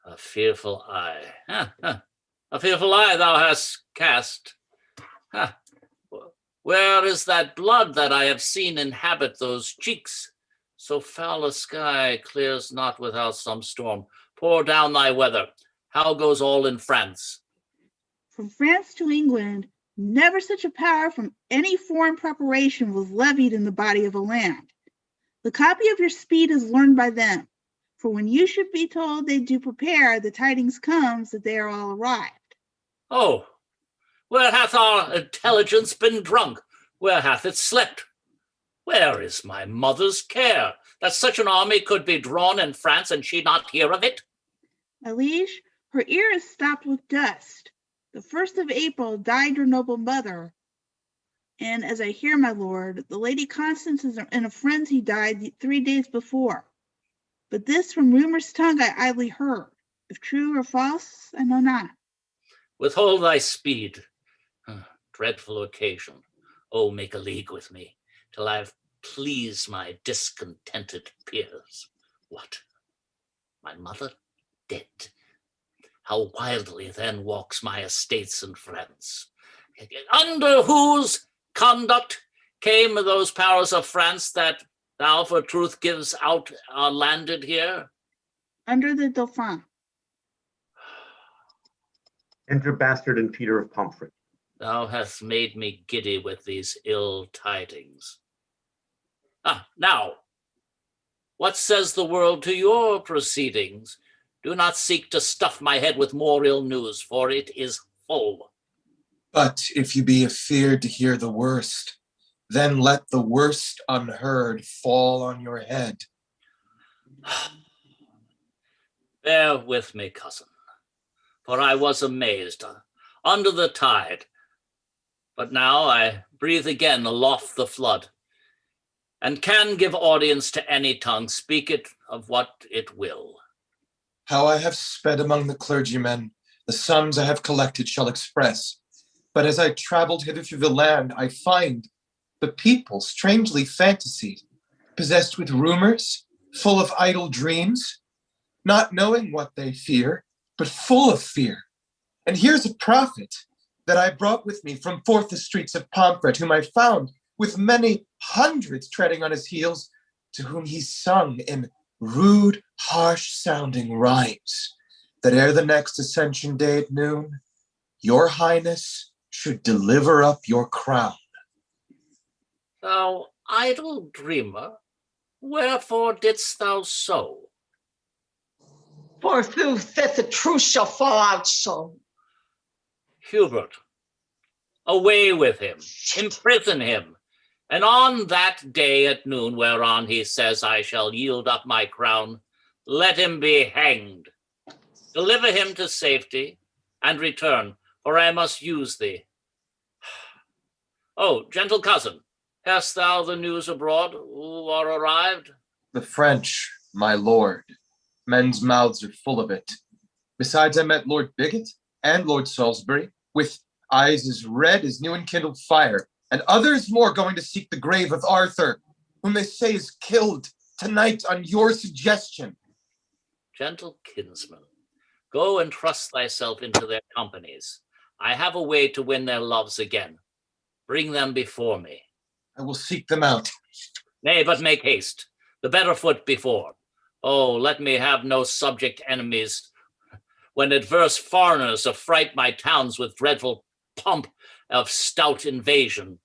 A fearful eye, a fearful eye thou hast cast. Where is that blood that I have seen inhabit those cheeks? So foul a sky clears not without some storm. Pour down thy weather. How goes all in France? From France to England, never such a power from any foreign preparation was levied in the body of a land. The copy of your speed is learned by them, for when you should be told they do prepare, the tidings comes that they are all arrived. Oh, where hath our intelligence been drunk? Where hath it slept? Where is my mother's care, that such an army could be drawn in France and she not hear of it? My liege, her ear is stopped with dust. The 1st of April died your noble mother, and as I hear, my lord, the lady Constance is in a frenzy died 3 days before. But this from rumor's tongue I idly heard. If true or false, I know not. Withhold thy speed. Dreadful occasion. Oh, make a league with me, till I've pleased my discontented peers. What? My mother dead? How wildly then walks my estates and friends. Under whose conduct came those powers of France that thou for truth gives out are landed here? Under the Daulphin. Enter Bastard and Peter of Pomfret. Thou hast made me giddy with these ill tidings. Now, what says the world to your proceedings? Do not seek to stuff my head with more ill news, for it is full. But if you be afeard to hear the worst, then let the worst unheard fall on your head. Bear with me, cousin, for I was amazed, under the tide. But now I breathe again aloft the flood, and can give audience to any tongue, speak it of what it will. How I have sped among the clergymen, the sums I have collected shall express. But as I traveled hither through the land, I find the people strangely fantasied, possessed with rumors, full of idle dreams, not knowing what they fear, but full of fear. And here's a prophet that I brought with me from forth the streets of Pomfret, whom I found with many hundreds treading on his heels, to whom he sung in rude, harsh-sounding rhymes, that ere the next Ascension Day at noon, your highness should deliver up your crown. Thou idle dreamer, wherefore didst thou so? Forsooth, that the truth shall fall out so. Hubert, away with him, imprison him, and on that day at noon whereon he says I shall yield up my crown, let him be hanged. Deliver him to safety, and return, for I must use thee. Oh, gentle cousin, hast thou the news abroad who are arrived? The French, my lord. Men's mouths are full of it. Besides, I met Lord Bigot and Lord Salisbury, with eyes as red as new enkindled fire, and others more going to seek the grave of Arthur, whom they say is killed tonight on your suggestion. Gentle kinsman, go and trust thyself into their companies. I have a way to win their loves again. Bring them before me. I will seek them out. Nay, but make haste. The better foot before. Oh, let me have no subject enemies, when adverse foreigners affright my towns with dreadful pomp of stout invasion.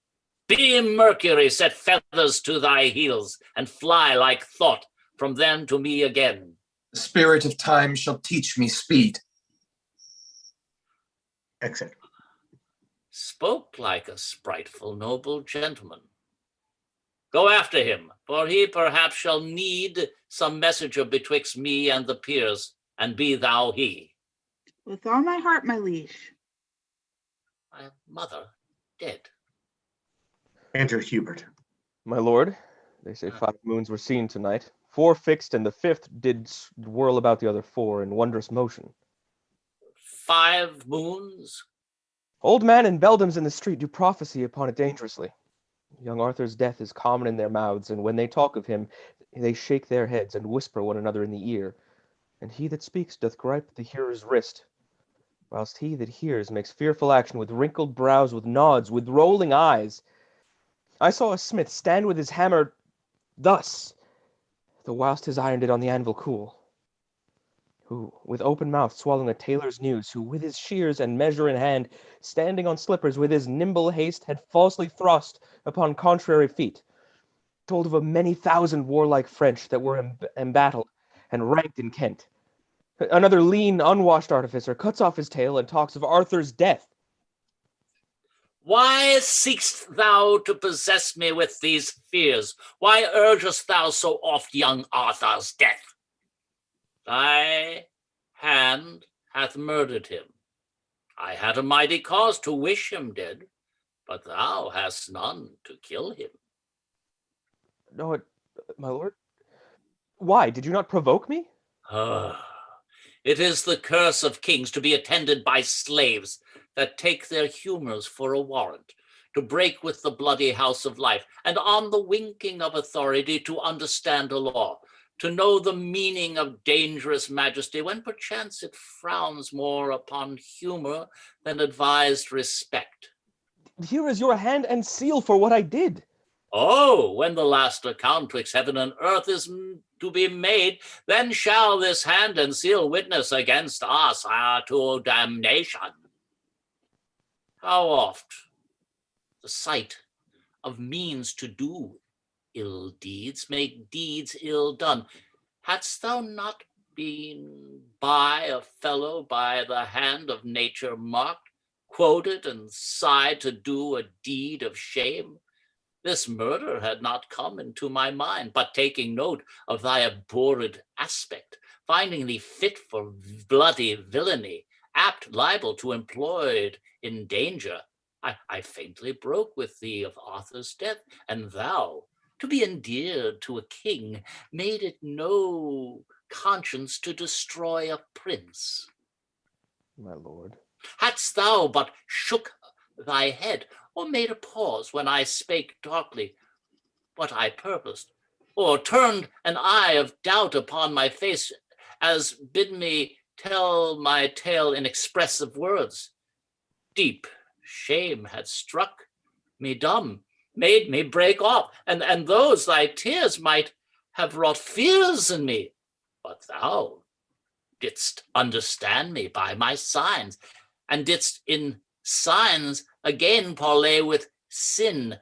Be Mercury, set feathers to thy heels, and fly like thought from them to me again. The spirit of time shall teach me speed. Exit. Spoke like a spriteful noble gentleman. Go after him, for he perhaps shall need some messenger betwixt me and the peers, and be thou he. With all my heart, my liege. My mother dead. Enter Hubert. My lord, they say 5 moons were seen tonight. 4 fixed, and the 5th did whirl about the other 4 in wondrous motion. 5 moons? Old man and beldams in the street do prophecy upon it dangerously. Young Arthur's death is common in their mouths, and when they talk of him, they shake their heads and whisper one another in the ear. And he that speaks doth gripe the hearer's wrist, whilst he that hears makes fearful action with wrinkled brows, with nods, with rolling eyes. I saw a smith stand with his hammer thus, the whilst his iron did on the anvil cool, who, with open mouth swallowing a tailor's news, who with his shears and measure in hand, standing on slippers with his nimble haste, had falsely thrust upon contrary feet, told of a many thousand warlike French that were embattled and ranked in Kent. Another lean, unwashed artificer cuts off his tail and talks of Arthur's death. Why seek'st thou to possess me with these fears? Why urgest thou so oft young Arthur's death? Thy hand hath murdered him. I had a mighty cause to wish him dead, but thou hast none to kill him. No, my lord. Why, did you not provoke me? It is the curse of kings to be attended by slaves that take their humors for a warrant, to break with the bloody house of life, and on the winking of authority to understand a law, to know the meaning of dangerous majesty, when perchance it frowns more upon humor than advised respect. Here is your hand and seal for what I did. Oh, when the last account twixt heaven and earth is to be made, then shall this hand and seal witness against us to damnation. How oft the sight of means to do ill deeds make deeds ill done. Hadst thou not been by a fellow by the hand of nature marked, quoted and sighed to do a deed of shame, this murder had not come into my mind, but taking note of thy abhorred aspect, finding thee fit for bloody villainy, apt liable to employed in danger, I faintly broke with thee of Arthur's death, and thou, to be endeared to a king, made it no conscience to destroy a prince. My lord. Hadst thou but shook thy head, or made a pause when I spake darkly what I purposed, or turned an eye of doubt upon my face, as bid me tell my tale in expressive words, deep shame had struck me dumb, made me break off, and those thy tears might have wrought fears in me, but thou didst understand me by my signs, and didst in signs again parley with sin.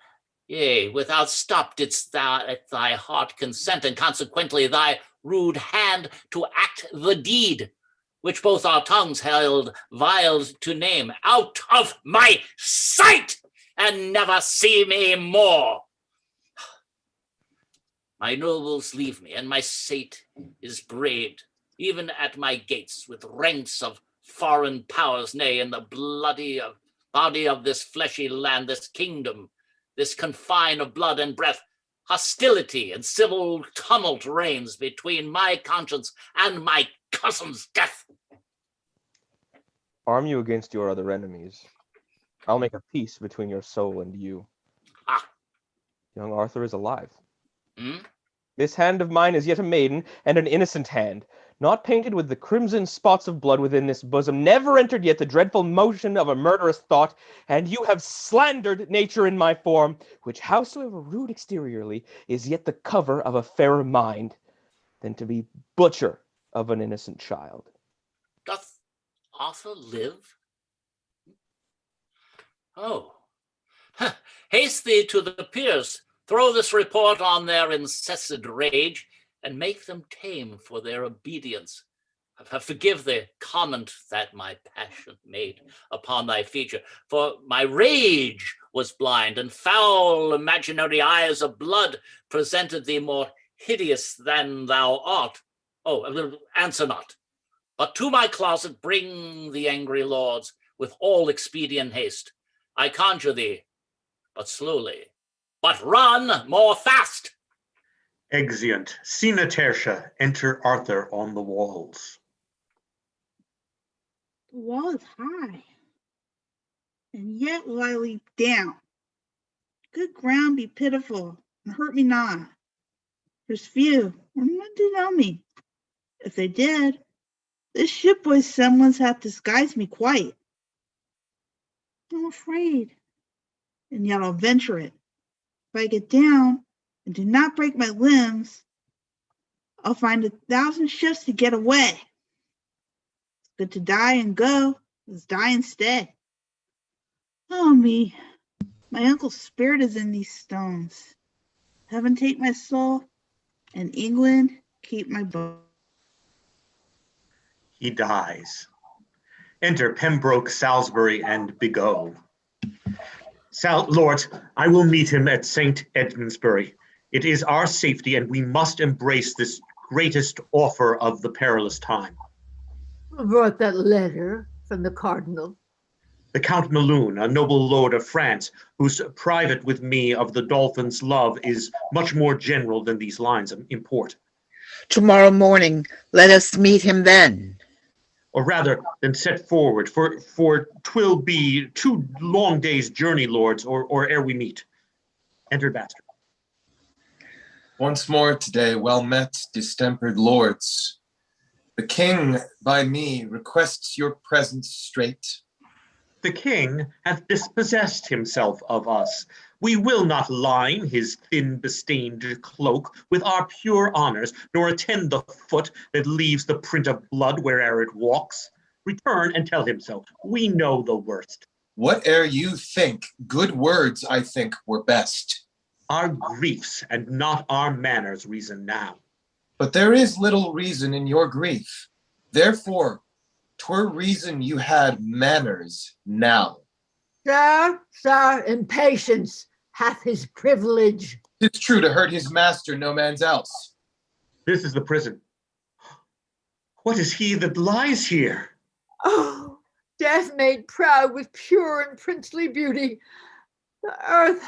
Yea, without stop didst thou at thy heart consent, and consequently thy rude hand to act the deed, which both our tongues held vile to name. Out of my sight, and never see me more. My nobles leave me, and my state is braved, even at my gates, with ranks of foreign powers, nay, in the bloody body of this fleshy land, this kingdom, this confine of blood and breath, hostility and civil tumult reigns between my conscience and my cousin's death. Arm you against your other enemies. I'll make a peace between your soul and you. Young Arthur is alive. This hand of mine is yet a maiden, and an innocent hand, not painted with the crimson spots of blood within this bosom, never entered yet the dreadful motion of a murderous thought, and you have slandered nature in my form, which howsoever rude exteriorly, is yet the cover of a fairer mind, than to be butcher of an innocent child. Doth Arthur live? Oh, Haste thee to the peers, throw this report on their incessant rage, and make them tame for their obedience. Forgive the comment that my passion made upon thy feature, for my rage was blind, and foul imaginary eyes of blood presented thee more hideous than thou art. Oh, answer not, but to my closet bring the angry lords with all expedient haste. I conjure thee, but slowly, but run more fast. Exeunt. Scena tertia. Enter Arthur on the walls. The wall is high, and yet will I leap down. Good ground be pitiful, and hurt me not. There's few, or none to know me. If they did, this shipboy's semblance hath disguised me quite. I'm afraid, and yet I'll venture it. If I get down and do not break my limbs, I'll find 1,000 ships to get away. It's good to die and go as die and stay. Oh me, my uncle's spirit is in these stones. Heaven take my soul, and England keep my bones. He dies. Enter Pembroke, Salisbury, and Bigot. Lords, I will meet him at St. Edmundsbury. It is our safety, and we must embrace this greatest offer of the perilous time. Who brought that letter from the cardinal? The Count Melun, a noble lord of France, whose private with me of the Daulphin's love is much more general than these lines import. Tomorrow morning, let us meet him then. Or rather than set forward, for 'twill be 2 long days' journey, lords, or ere we meet. Enter Bastard. Once more today, well met, distempered lords. The king by me requests your presence straight. The king hath dispossessed himself of us. We will not line his thin bestained cloak with our pure honors, nor attend the foot that leaves the print of blood where'er it walks. Return and tell him so. We know the worst. Whate'er you think, good words, I think, were best. Our griefs and not our manners reason now. But there is little reason in your grief. Therefore, 'twere reason you had manners now. Sir, impatience hath his privilege. 'Tis true to hurt his master, no man's else. This is the prison. What is he that lies here? Oh, death made proud with pure and princely beauty. The earth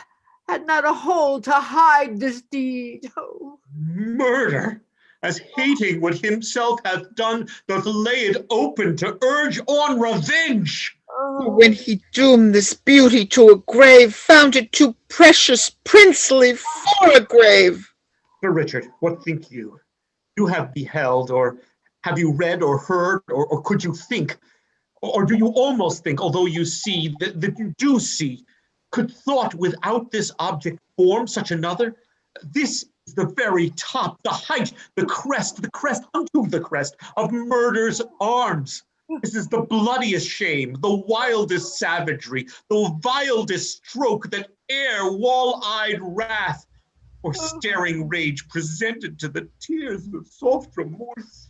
had not a hole to hide this deed. Oh. Murder, as hating what himself hath done, doth lay it open to urge on revenge. When he doomed this beauty to a grave, found it too precious princely for a grave. Sir Richard, what think you? You have beheld, or have you read or heard, or could you think, or do you almost think, although you see, that you do see? Could thought without this object form such another? This is the very top, the height, the crest unto the crest of murder's arms. This is the bloodiest shame, the wildest savagery, the vilest stroke that e'er wall-eyed wrath or staring rage presented to the tears of soft remorse.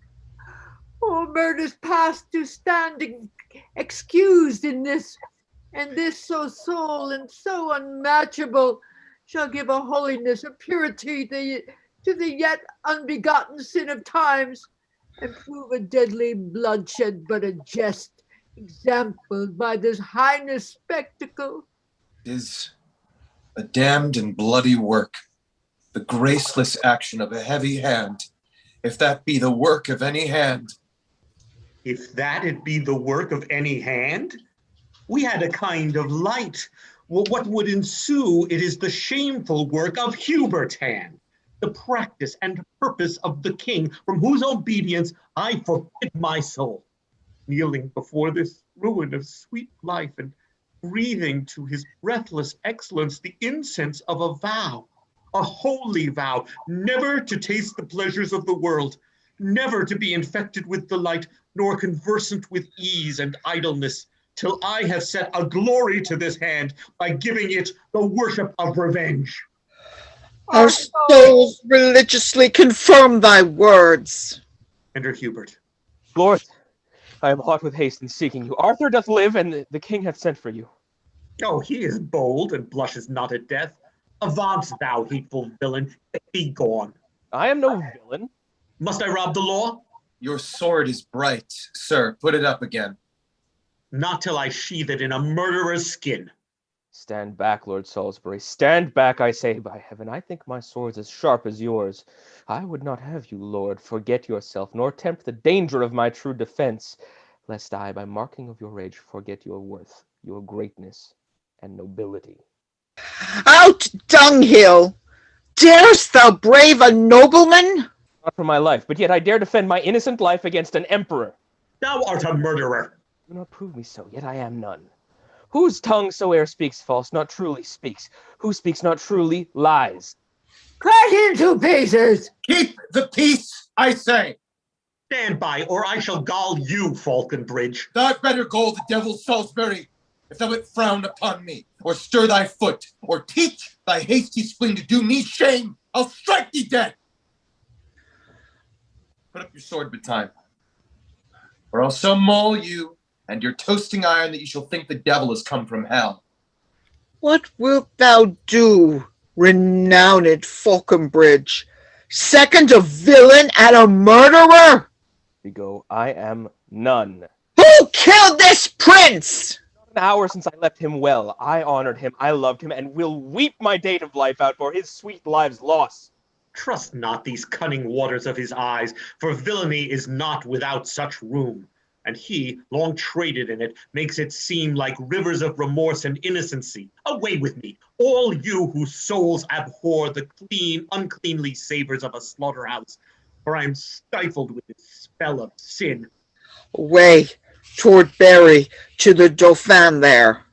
Oh, murders past to standing excused in this, and this so sole and so unmatchable shall give a holiness, a purity to the yet unbegotten sin of times, and prove a deadly bloodshed but a jest, exampled by this heinous spectacle. 'Tis a damned and bloody work, the graceless action of a heavy hand, if that be the work of any hand. If that it be the work of any hand, we had a kind of light. What would ensue, it is the shameful work of Hubert's hand, the practice and purpose of the king, from whose obedience I forbid my soul. Kneeling before this ruin of sweet life and breathing to his breathless excellence the incense of a vow, a holy vow, never to taste the pleasures of the world, never to be infected with delight, nor conversant with ease and idleness, till I have set a glory to this hand by giving it the worship of revenge. Our souls religiously confirm thy words. Enter Hubert. Lord, I am hot with haste in seeking you. Arthur doth live, and the king hath sent for you. Oh, he is bold and blushes not at death. Avaunt, thou hateful villain, be gone. I am no villain. Must I rob the law? Your sword is bright, sir. Put it up again. Not till I sheathe it in a murderer's skin. Stand back, Lord Salisbury. Stand back, I say, by heaven. I think my sword's as sharp as yours. I would not have you, Lord, forget yourself, nor tempt the danger of my true defense, lest I, by marking of your rage, forget your worth, your greatness, and nobility. Out, dunghill! Darest thou brave a nobleman? Not for my life, but yet I dare defend my innocent life against an emperor. Thou art a murderer. Do not prove me so, yet I am none. Whose tongue soe'er speaks false, not truly speaks. Who speaks not truly, lies. Cut him to pieces! Keep the peace, I say. Stand by, or I shall gall you, Faulconbridge. Thou'rt better gall the devil Salisbury, if thou wilt frown upon me, or stir thy foot, or teach thy hasty spleen to do me shame. I'll strike thee dead. Put up your sword betime, or I'll so maul you and your toasting iron that you shall think the devil has come from hell. What wilt thou do, renowned Faulconbridge? Second a villain and a murderer? Bego, I am none. Who killed this prince? An hour since I left him well. I honored him, I loved him, and will weep my date of life out for his sweet live's loss. Trust not these cunning waters of his eyes, for villainy is not without such room. And he, long traded in it, makes it seem like rivers of remorse and innocency. Away with me, all you whose souls abhor the clean, uncleanly savors of a slaughterhouse, for I am stifled with its spell of sin. Away, toward Berry, to the Daulphin there.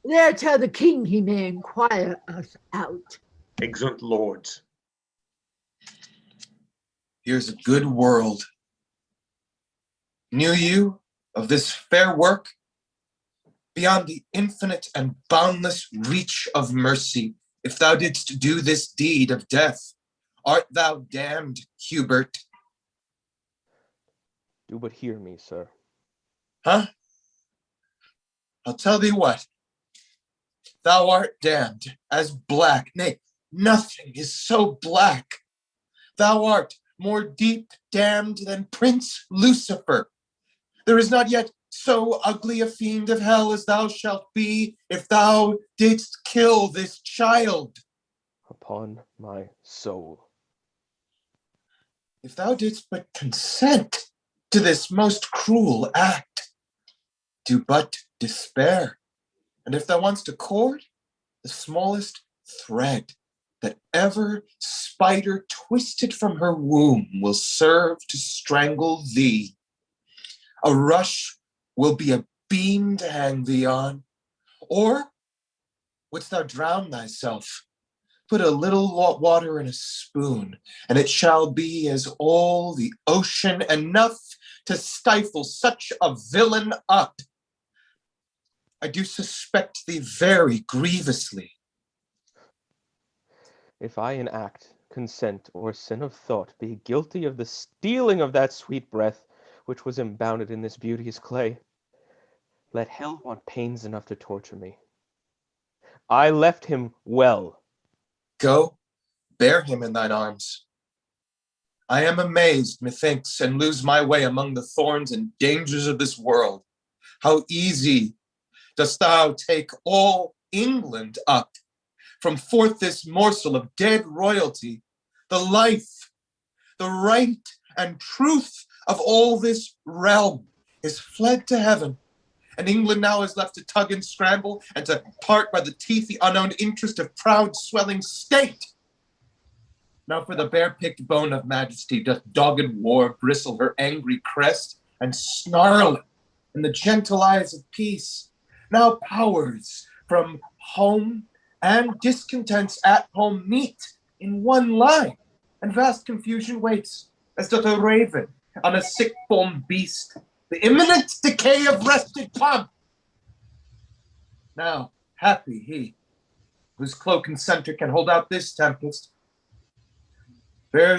There tell the king he may inquire us out. Exeunt lords. Here's a good world. Knew you of this fair work? Beyond the infinite and boundless reach of mercy, if thou didst do this deed of death, art thou damned, Hubert? Do but hear me, sir. Huh? I'll tell thee what. Thou art damned as black. Nay, nothing is so black. Thou art more deep damned than Prince Lucifer. There is not yet so ugly a fiend of hell as thou shalt be if thou didst kill this child. Upon my soul. If thou didst but consent to this most cruel act, do but despair. And if thou want'st to cord, the smallest thread that ever spider twisted from her womb will serve to strangle thee. A rush will be a beam to hang thee on. Or wouldst thou drown thyself? Put a little water in a spoon, and it shall be as all the ocean, enough to stifle such a villain up. I do suspect thee very grievously. If I in act, consent, or sin of thought be guilty of the stealing of that sweet breath which was imbounded in this beauteous clay, let hell want pains enough to torture me. I left him well. Go, bear him in thine arms. I am amazed, methinks, and lose my way among the thorns and dangers of this world. How easy dost thou take all England up, from forth this morsel of dead royalty, the life, the right and truth of all this realm is fled to heaven, and England now is left to tug and scramble, and to part by the teeth the unowned interest of proud swelling state. Now for the bare-picked bone of majesty doth dogged war bristle her angry crest, and snarl in the gentle eyes of peace. Now powers from home and discontents at home meet in one line, and vast confusion waits, as doth a raven on a sick-born beast, the imminent decay of rested pomp. Now, happy he, whose cloak and scepter can hold out this tempest. Bear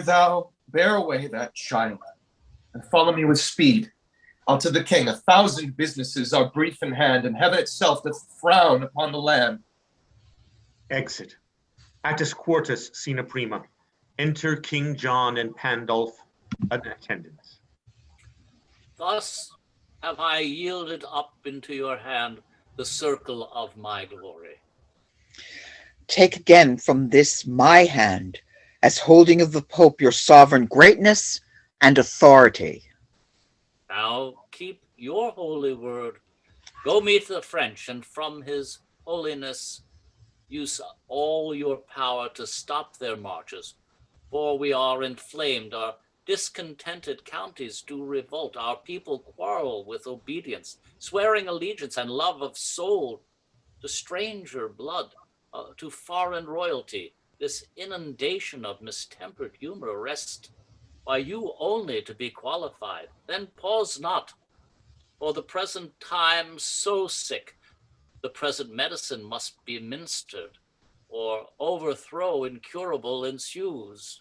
away that child, and follow me with speed. Unto the king 1,000 businesses are brief in hand, and heaven itself doth frown upon the land. Exit. Attis quartus sine prima. Enter King John and Pandulph in attendance. Thus have I yielded up into your hand the circle of my glory. Take again from this my hand, as holding of the Pope your sovereign greatness and authority. Now keep your holy word. Go meet the French, and from his holiness use all your power to stop their marches. For we are inflamed, our discontented counties do revolt, our people quarrel with obedience, swearing allegiance and love of soul to stranger blood, to foreign royalty. This inundation of mistempered humor rests by you only to be qualified. Then pause not, for the present time so sick, the present medicine must be ministered, or overthrow incurable ensues.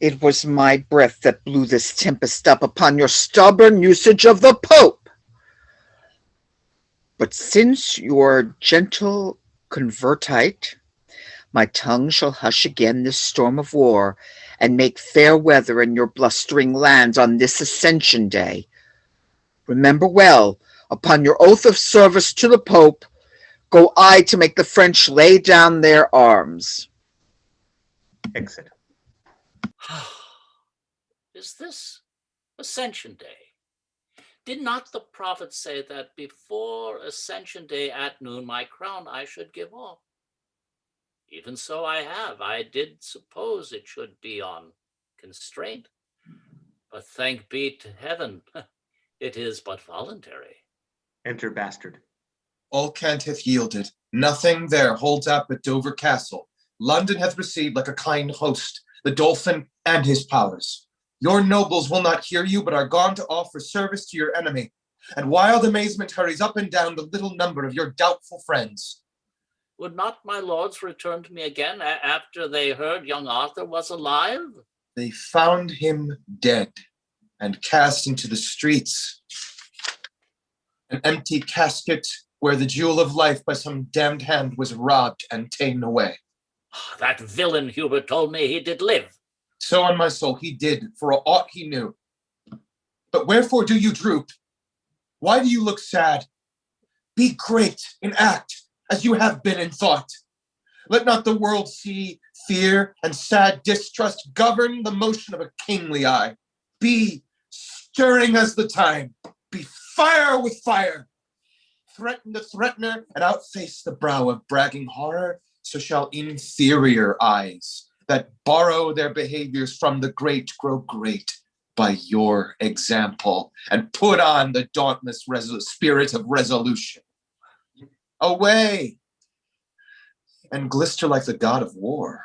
It was my breath that blew this tempest up upon your stubborn usage of the Pope. But since your gentle convertite, my tongue shall hush again this storm of war, and make fair weather in your blustering lands on this Ascension Day. Remember well, upon your oath of service to the Pope, go I to make the French lay down their arms. Exit. Is this Ascension Day? Did not the prophet say that before Ascension Day at noon my crown I should give off? Even so I have. I did suppose it should be on constraint. But thank be to heaven, it is but voluntary. Enter Bastard. All Kent hath yielded. Nothing there holds out but Dover Castle. London hath received like a kind host the Daulphin and his powers. Your nobles will not hear you, but are gone to offer service to your enemy. And wild amazement hurries up and down the little number of your doubtful friends. Would not my lords return to me again after they heard young Arthur was alive? They found him dead and cast into the streets. An empty casket where the jewel of life by some damned hand was robbed and ta'en away. That villain Hubert told me he did live. So on my soul he did, for aught he knew. But wherefore do you droop? Why do you look sad? Be great in act, as you have been in thought. Let not the world see fear and sad distrust govern the motion of a kingly eye. Be stirring as the time. Be fire with fire. Threaten the threatener and outface the brow of bragging horror, so shall inferior eyes that borrow their behaviors from the great grow great by your example, and put on the dauntless spirit of resolution. Away, and glister like the god of war,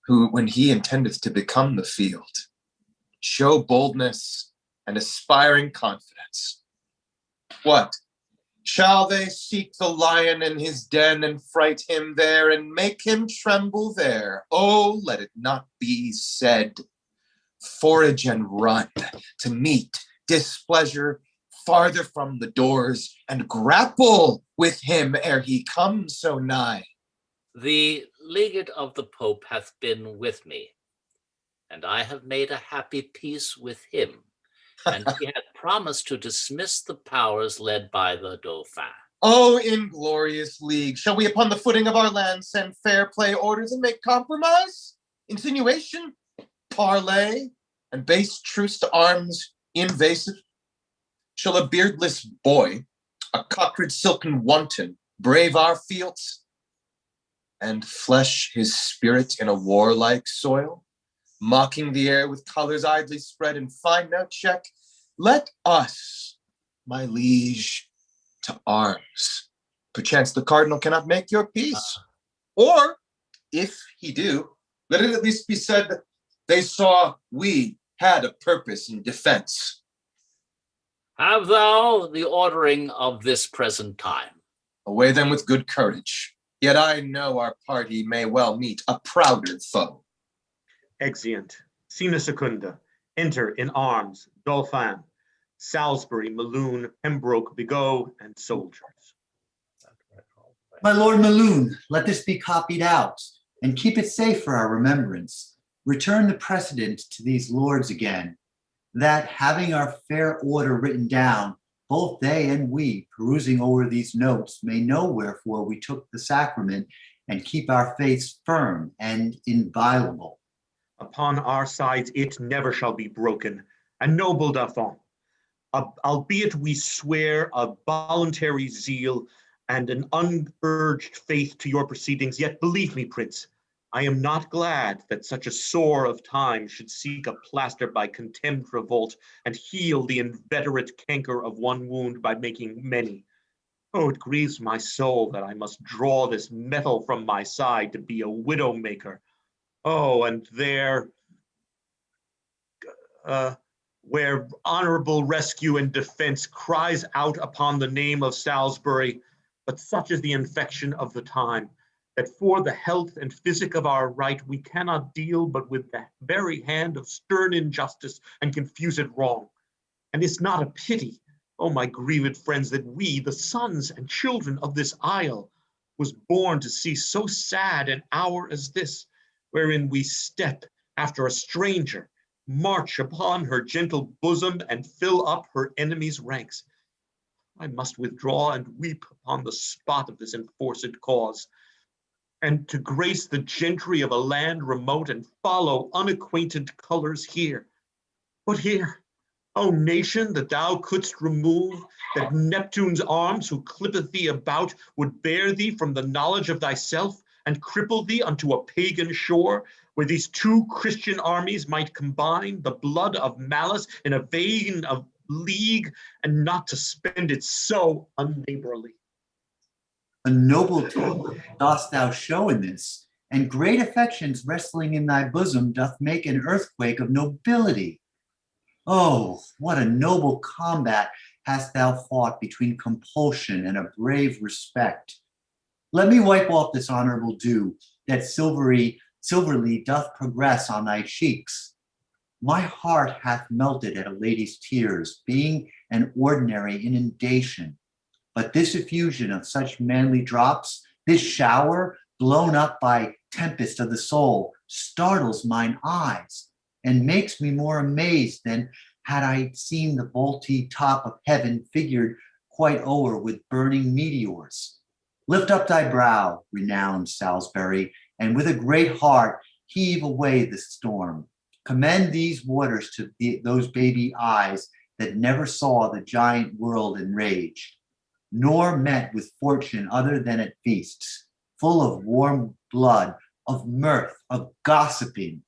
who, when he intendeth to become the field, show boldness and aspiring confidence. What? Shall they seek the lion in his den and fright him there and make him tremble there? Oh, let it not be said. Forage and run to meet displeasure farther from the doors, and grapple with him ere he come so nigh. The legate of the Pope hath been with me, and I have made a happy peace with him. And he had promised to dismiss the powers led by the Dauphin. Oh, inglorious league, shall we upon the footing of our land send fair play orders and make compromise? Insinuation, parley, and base truce to arms invasive? Shall a beardless boy, a cockred silken wanton, brave our fields, and flesh his spirit in a warlike soil? Mocking the air with colors idly spread and find no check. Let us, my liege, to arms. Perchance the cardinal cannot make your peace. Or, if he do, let it at least be said that they saw we had a purpose in defense. Have thou the ordering of this present time. Away then with good courage. Yet I know our party may well meet a prouder foe. Exeunt. Scena secunda. Enter in arms Daulphin, Salisbury, Maloon, Pembroke, Bigot, and soldiers. My Lord Maloon, let this be copied out, and keep it safe for our remembrance. Return the precedent to these lords again, that having our fair order written down, both they and we, perusing over these notes, may know wherefore we took the sacrament and keep our faiths firm and inviolable. Upon our sides it never shall be broken. And noble Dauphin, albeit we swear a voluntary zeal and an unurged faith to your proceedings, yet believe me, Prince, I am not glad that such a sore of time should seek a plaster by contemned revolt and heal the inveterate canker of one wound by making many. Oh, it grieves my soul that I must draw this metal from my side to be a widow maker. Oh, and there, where honorable rescue and defense cries out upon the name of Salisbury, but such is the infection of the time, that for the health and physic of our right, we cannot deal but with the very hand of stern injustice and confused wrong. And it's not a pity, oh my grieved friends, that we, the sons and children of this isle, was born to see so sad an hour as this, wherein we step after a stranger, march upon her gentle bosom, and fill up her enemies' ranks. I must withdraw and weep upon the spot of this enforced cause, and to grace the gentry of a land remote and follow unacquainted colors here. But here, O nation, that thou couldst remove, that Neptune's arms who clippeth thee about would bear thee from the knowledge of thyself and cripple thee unto a pagan shore, where these two Christian armies might combine the blood of malice in a vein of league, and not to spend it so unneighborly. A noble taste dost thou show in this, and great affections wrestling in thy bosom doth make an earthquake of nobility. Oh, what a noble combat hast thou fought between compulsion and a brave respect. Let me wipe off this honorable dew that silverly doth progress on thy cheeks. My heart hath melted at a lady's tears, being an ordinary inundation. But this effusion of such manly drops, this shower blown up by tempest of the soul, startles mine eyes and makes me more amazed than had I seen the vaulty top of heaven figured quite o'er with burning meteors. Lift up thy brow, renowned Salisbury, and with a great heart heave away the storm. Commend these waters to those baby eyes that never saw the giant world enraged, nor met with fortune other than at feasts, full of warm blood, of mirth, of gossiping.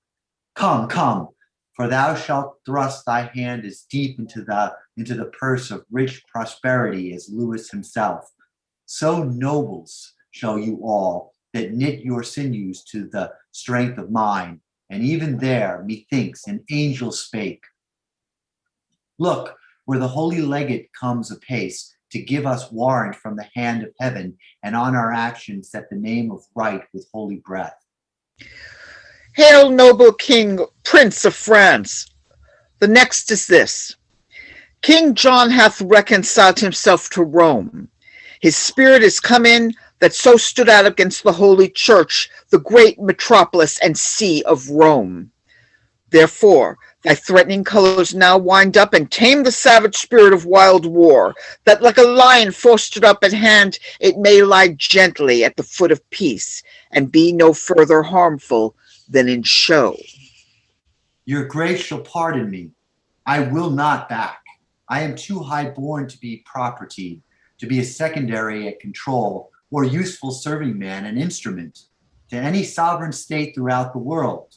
Come, come, for thou shalt thrust thy hand as deep into the purse of rich prosperity as Lewis himself. So nobles shall you all, that knit your sinews to the strength of mine, and even there, methinks, an angel spake. Look, where the holy legate comes apace to give us warrant from the hand of heaven, and on our actions set the name of right with holy breath. Hail, noble King, Prince of France. The next is this. King John hath reconciled himself to Rome. His spirit is come in, that so stood out against the holy church, the great metropolis and see of Rome. Therefore, thy threatening colors now wind up and tame the savage spirit of wild war, that like a lion fostered up at hand, it may lie gently at the foot of peace, and be no further harmful than in show. Your grace shall pardon me. I will not back. I am too high born to be property, to be a secondary at control, or useful serving man and instrument to any sovereign state throughout the world.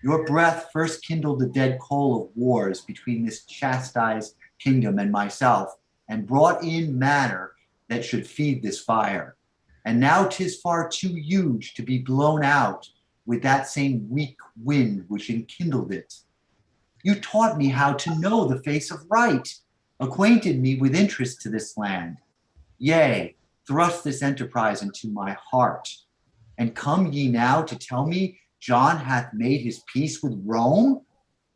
Your breath first kindled the dead coal of wars between this chastised kingdom and myself, and brought in matter that should feed this fire. And now 'tis far too huge to be blown out with that same weak wind which enkindled it. You taught me how to know the face of right, acquainted me with interest to this land. Yea, thrust this enterprise into my heart. And come ye now to tell me John hath made his peace with Rome?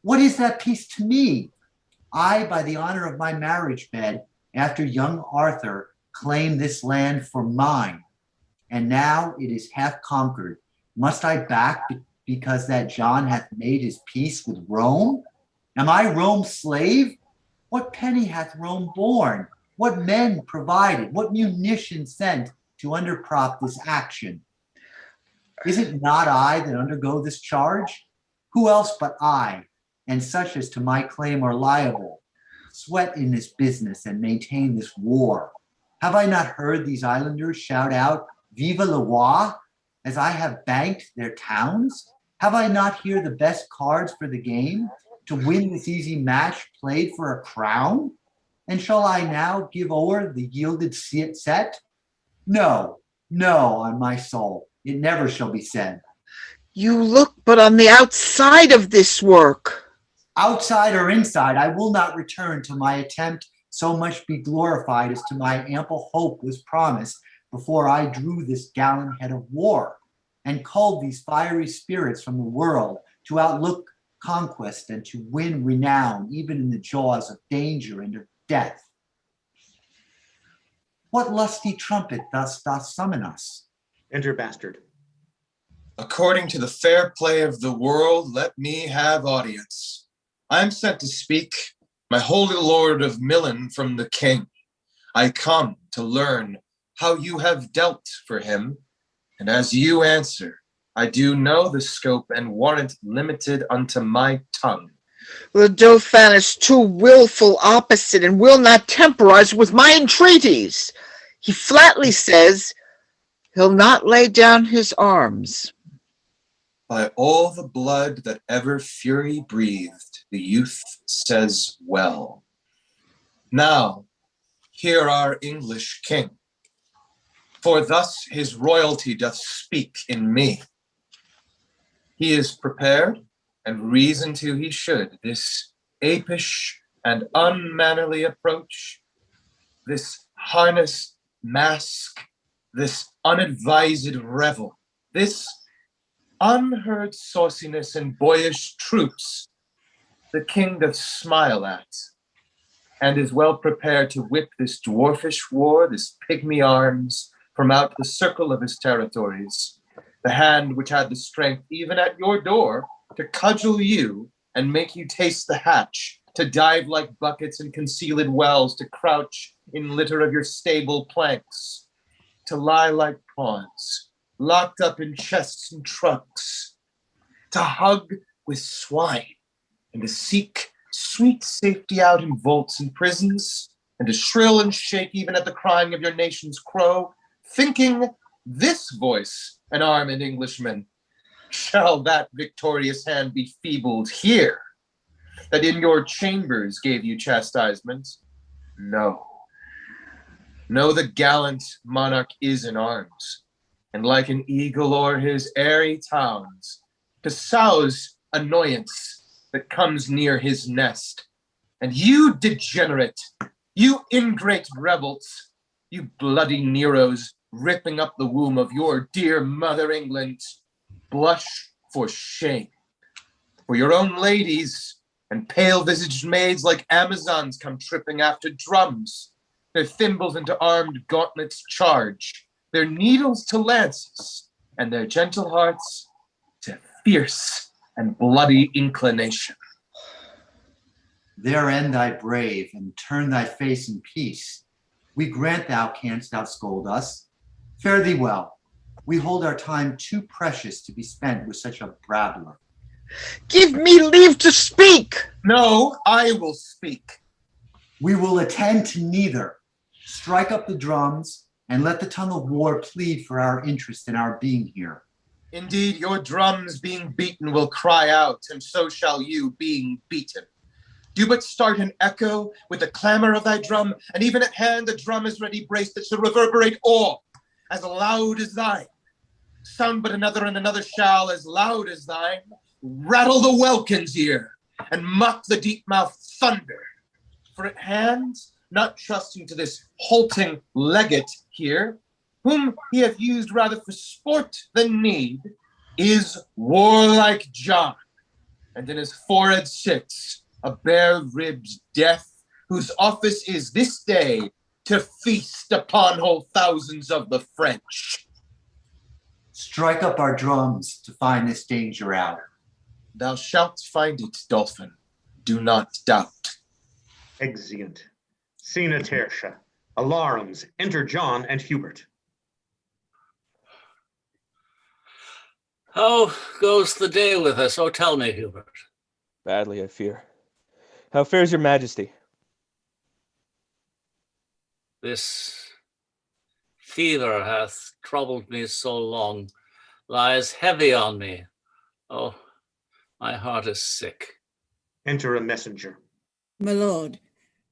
What is that peace to me? I, by the honor of my marriage bed, after young Arthur, claim this land for mine. And now it is half conquered. Must I back because that John hath made his peace with Rome? Am I Rome's slave? What penny hath Rome borne? What men provided? What munitions sent to underprop this action? Is it not I that undergo this charge? Who else but I, and such as to my claim are liable, sweat in this business and maintain this war? Have I not heard these islanders shout out, Vive le roi, as I have banked their towns? Have I not here the best cards for the game, to win this easy match played for a crown? And shall I now give o'er the yielded set? No, no, on my soul, it never shall be said. You look but on the outside of this work. Outside or inside, I will not return till my attempt so much be glorified as to my ample hope was promised before I drew this gallant head of war, and culled these fiery spirits from the world to outlook conquest and to win renown even in the jaws of danger and of death. What lusty trumpet thus doth summon us? Enter Bastard. According to the fair play of the world, let me have audience. I am sent to speak, my holy lord of Milan, from the king. I come to learn how you have dealt for him, and as you answer, I do know the scope and warrant limited unto my tongue. The Dauphin is too willful opposite and will not temporize with my entreaties. He flatly says he'll not lay down his arms. By all the blood that ever fury breathed, the youth says well. Now, hear our English king, for thus his royalty doth speak in me. He is prepared, and reason to he should, this apish and unmannerly approach, this harness mask, this unadvised revel, this unheard sauciness and boyish troops, the king doth smile at, and is well prepared to whip this dwarfish war, this pygmy arms, from out the circle of his territories, the hand which had the strength even at your door to cudgel you and make you taste the hatch, to dive like buckets in concealed wells, to crouch in litter of your stable planks, to lie like pawns, locked up in chests and trunks, to hug with swine, and to seek sweet safety out in vaults and prisons, and to shrill and shake even at the crying of your nation's crow, thinking this voice an armed Englishman, shall that victorious hand be feebled here, that in your chambers gave you chastisement? No. No, the gallant monarch is in arms, and like an eagle o'er his airy towns, to souse annoyance that comes near his nest. And you degenerate, you ingrate rebels, you bloody Neros, ripping up the womb of your dear mother England, blush for shame. For your own ladies and pale-visaged maids like Amazons come tripping after drums, their thimbles into armed gauntlets charge, their needles to lances, and their gentle hearts to fierce and bloody inclination. There end thy brave, and turn thy face in peace. We grant thou canst outscold us. Fare thee well. We hold our time too precious to be spent with such a brabbler. Give me leave to speak. No, I will speak. We will attend to neither. Strike up the drums, and let the tongue of war plead for our interest in our being here. Indeed, your drums being beaten will cry out, and so shall you being beaten. Do but start an echo with the clamor of thy drum, and even at hand the drum is ready braced that shall reverberate all as loud as thine. Sound but another, and another shall as loud as thine rattle the welkin's ear and mock the deep-mouthed thunder. For at hand, not trusting to this halting legate here, whom he hath used rather for sport than need, is warlike John, and in his forehead sits a bare-ribbed death, whose office is this day to feast upon whole thousands of the French. Strike up our drums to find this danger out. Thou shalt find it, Daulphin. Do not doubt. Exeunt. Scena tertia. Alarums. Enter John and Hubert. How goes the day with us? Oh, tell me, Hubert. Badly, I fear. How fares your majesty? This fever hath troubled me so long, lies heavy on me. Oh, my heart is sick. Enter a messenger. My lord,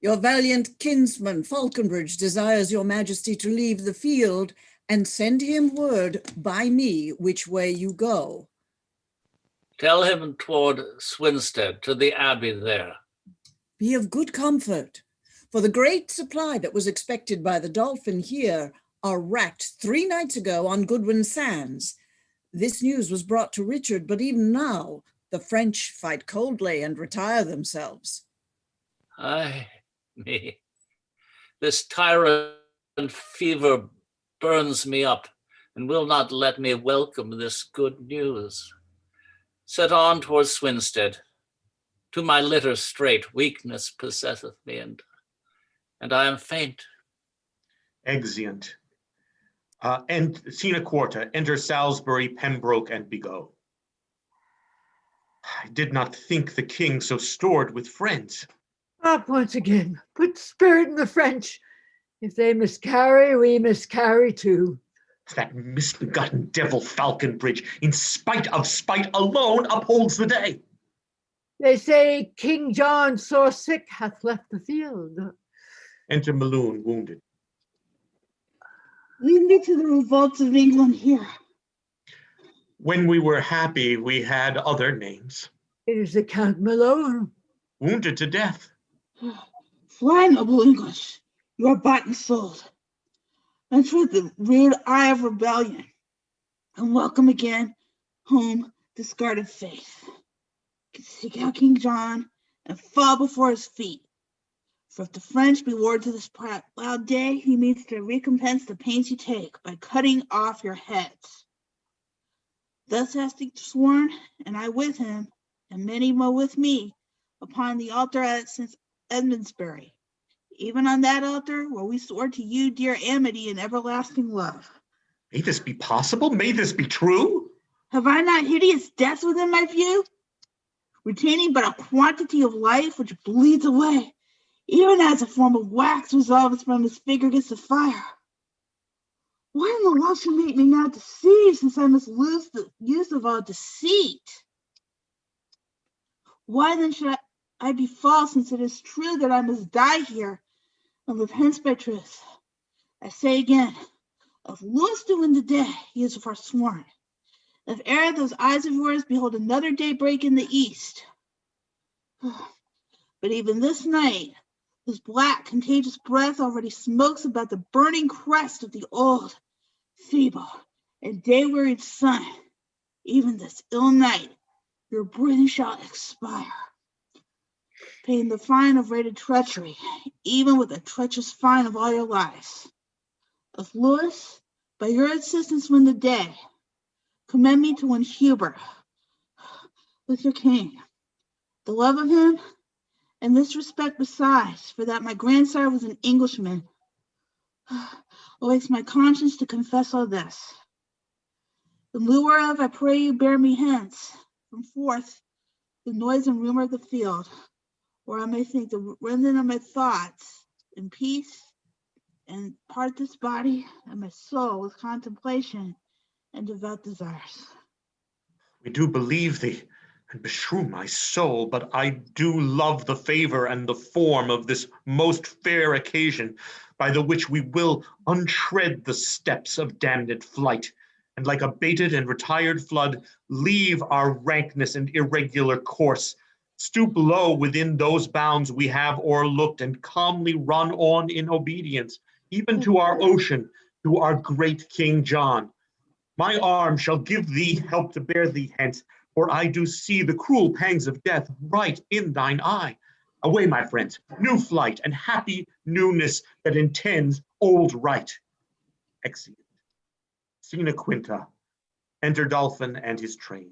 your valiant kinsman Faulconbridge desires your majesty to leave the field and send him word by me which way you go. Tell him toward Swinstead, to the abbey there. Be of good comfort, for the great supply that was expected by the Daulphin here are wrecked 3 nights ago on Goodwin Sands. This news was brought to Richard, but even now the French fight coldly and retire themselves. Ay, me. This tyrant fever burns me up and will not let me welcome this good news. Set on towards Swinstead. To my litter straight, weakness possesseth me, and I am faint. Exeunt. And Scena quarta. Enter Salisbury, Pembroke, and Bigot. I did not think the king so stored with friends. Up once again, put spirit in the French. If they miscarry, we miscarry too. That misbegotten devil Faulconbridge, in spite of spite alone, upholds the day. They say King John, sore sick, hath left the field. Enter Maloon, wounded. Lead me to the revolts of England here. When we were happy, we had other names. It is the Count Malone. Wounded to death. Fly, noble English. You are bought and sold. Enter the rude eye of rebellion, and welcome again home discarded faith. Seek out King John and fall before his feet. For if the French be ward to this proud day, he means to recompense the pains you take by cutting off your heads. Thus hast he sworn, and I with him, and many more with me, upon the altar at St. Edmundsbury, even on that altar where we swore to you dear amity and everlasting love. May this be possible? May this be true? Have I not hideous deaths within my view, retaining but a quantity of life which bleeds away, even as a form of wax resolves from his figure against the fire? Why in the world should make me now deceive, since I must lose the use of all deceit? Why then should I be false, since it is true that I must die here and live hence by truth? I say again, if Louis do win the day, he is forsworn. If ere those eyes of yours behold another day break in the east. But even this night, whose black, contagious breath already smokes about the burning crest of the old, feeble, and day-wearied sun, even this ill night, your breathing shall expire, paying the fine of rated treachery, even with the treacherous fine of all your lives. If Louis, by your assistance win the day, commend me to one Hubert, with your king, the love of him, and this respect besides, for that my grandsire was an Englishman, awaits my conscience to confess all this. In lieu whereof, I pray you bear me hence, from forth the noise and rumor of the field, where I may think the remnant of my thoughts in peace, and part this body and my soul with contemplation and devout desires. We do believe thee, and beshrew my soul, but I do love the favor and the form of this most fair occasion, by the which we will untread the steps of damned flight, and like a baited and retired flood, leave our rankness and irregular course, stoop low within those bounds we have o'erlooked, and calmly run on in obedience, even to our ocean, to our great King John. My arm shall give thee help to bear thee hence, for I do see the cruel pangs of death right in thine eye. Away, my friends, new flight and happy newness that intends old right. Exeunt. Scena Quinta. Enter Daulphin and his train.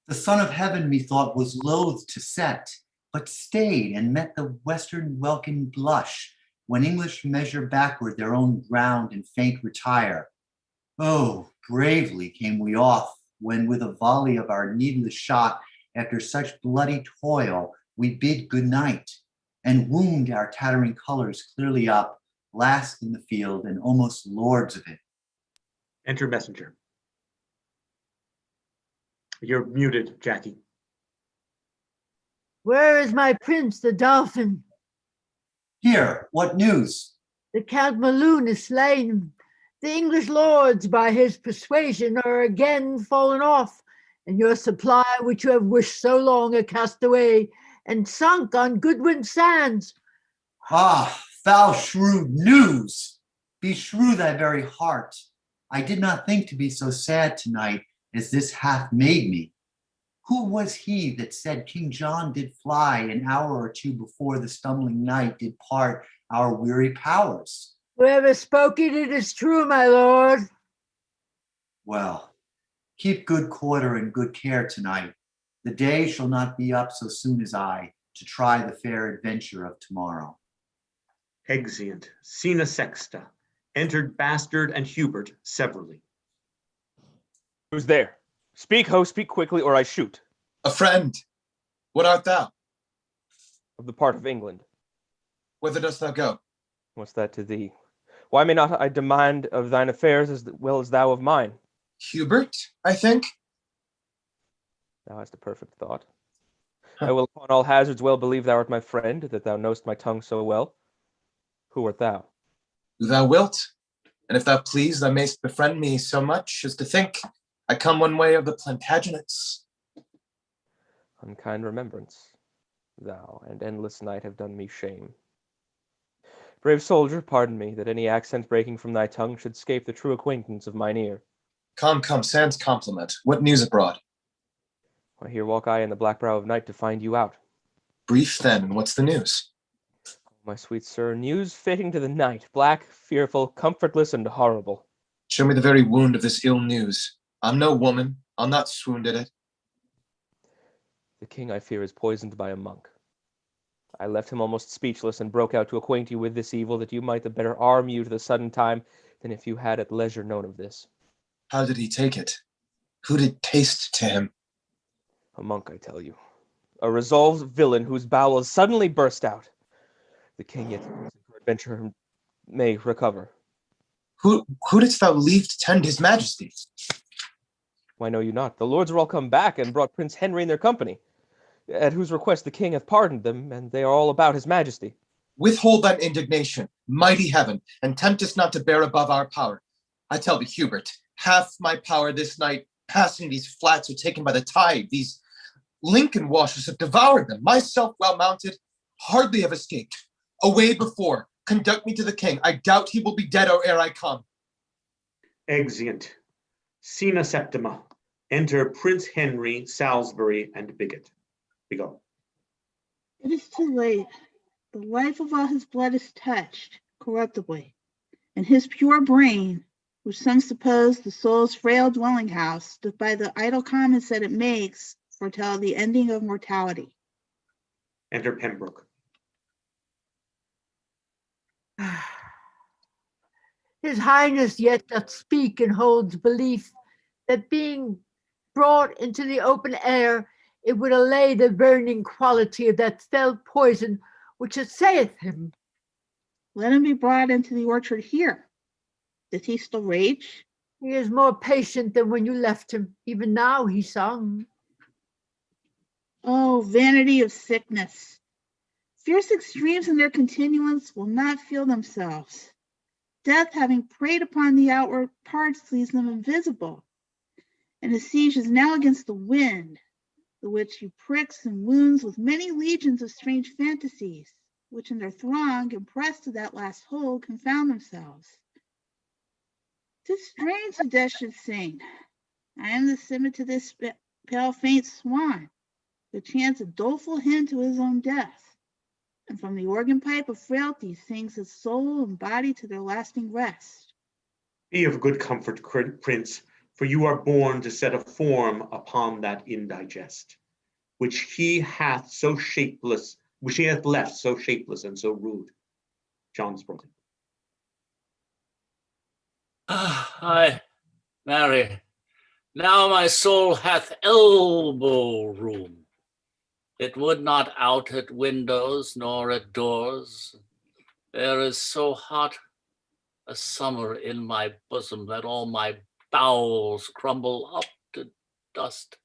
The sun of heaven, methought, was loath to set, but stayed and met the western welkin blush, when English measure backward their own ground and faint retire. Oh, bravely came we off, when with a volley of our needless shot, after such bloody toil, we bid good night, and wound our tattering colors clearly up, last in the field and almost lords of it. Enter messenger. You're muted, Jackie. Where is my prince, the Dauphin? Here, what news? The Count Maloon is slain. The English lords, by his persuasion, are again fallen off, and your supply, which you have wished so long, are cast away and sunk on Goodwin sands. Ah, foul shrewd news! Beshrew thy very heart. I did not think to be so sad tonight as this hath made me. Who was he that said King John did fly an hour or two before the stumbling night did part our weary powers? Whoever spoke it, it is true, my lord. Well, keep good quarter and good care tonight. The day shall not be up so soon as I, to try the fair adventure of tomorrow. Exeunt. Scena sexta. Entered Bastard and Hubert severally. Who's there? Speak, ho, speak quickly, or I shoot. A friend. What art thou? Of the part of England. Whither dost thou go? What's that to thee? Why may not I demand of thine affairs as well as thou of mine? Hubert, I think. Thou hast a perfect thought. I will upon all hazards well believe thou art my friend, that thou knowest my tongue so well. Who art thou? Who thou wilt, and if thou please, thou mayst befriend me so much as to think I come one way of the Plantagenets. Unkind remembrance. Thou and endless night have done me shame. Brave soldier, pardon me, that any accent breaking from thy tongue should scape the true acquaintance of mine ear. Come, sans compliment. What news abroad? Why, here walk I in the black brow of night to find you out. Brief then, and what's the news? My sweet sir, news fitting to the night, black, fearful, comfortless, and horrible. Show me the very wound of this ill news. I'm no woman. I'll not swoon at it. The king, I fear, is poisoned by a monk. I left him almost speechless and broke out to acquaint you with this evil, that you might the better arm you to the sudden time than if you had at leisure known of this. How did he take it? Who did taste to him? A monk, I tell you. A resolved villain whose bowels suddenly burst out. The king yet adventure may recover. Who didst thou leave to tend his majesty? Why know you not? The lords are all come back and brought Prince Henry in their company, at whose request the king hath pardoned them, and they are all about his majesty. Withhold thine indignation, mighty heaven, and tempt us not to bear above our power. I tell thee, Hubert, half my power this night passing these flats are taken by the tide. These Lincoln washers have devoured them. Myself, well mounted, hardly have escaped. Away before, conduct me to the king. I doubt he will be dead ere I come. Exeunt. Scena septima. Enter Prince Henry, Salisbury, and Bigot. Bigot. It is too late. The life of all his blood is touched corruptibly, and his pure brain, which some suppose the soul's frail dwelling house, doth by the idle comments that it makes foretell the ending of mortality. Enter Pembroke. His Highness yet doth speak and holds belief that being brought into the open air, it would allay the burning quality of that fell poison which assaileth him. Let him be brought into the orchard here. Does he still rage? He is more patient than when you left him. Even now he sung. Oh, vanity of sickness. Fierce extremes in their continuance will not feel themselves. Death, having preyed upon the outward parts, leaves them invisible. And his siege is now against the wind, the which he pricks and wounds with many legions of strange fantasies. which in their throng, impressed to that last hold, confound themselves. 'Tis strange the death should sing. I am the simmer to this pale faint swan, who chants a doleful hymn to his own death, and from the organ pipe of frailty sings his soul and body to their lasting rest. Be of good comfort, Prince, for you are born to set a form upon that indigest, which he hath left so shapeless and so rude. John's brother. Ay, marry, now my soul hath elbow room. It would not out at windows nor at doors. There is so hot a summer in my bosom that all my bowels crumble up to dust.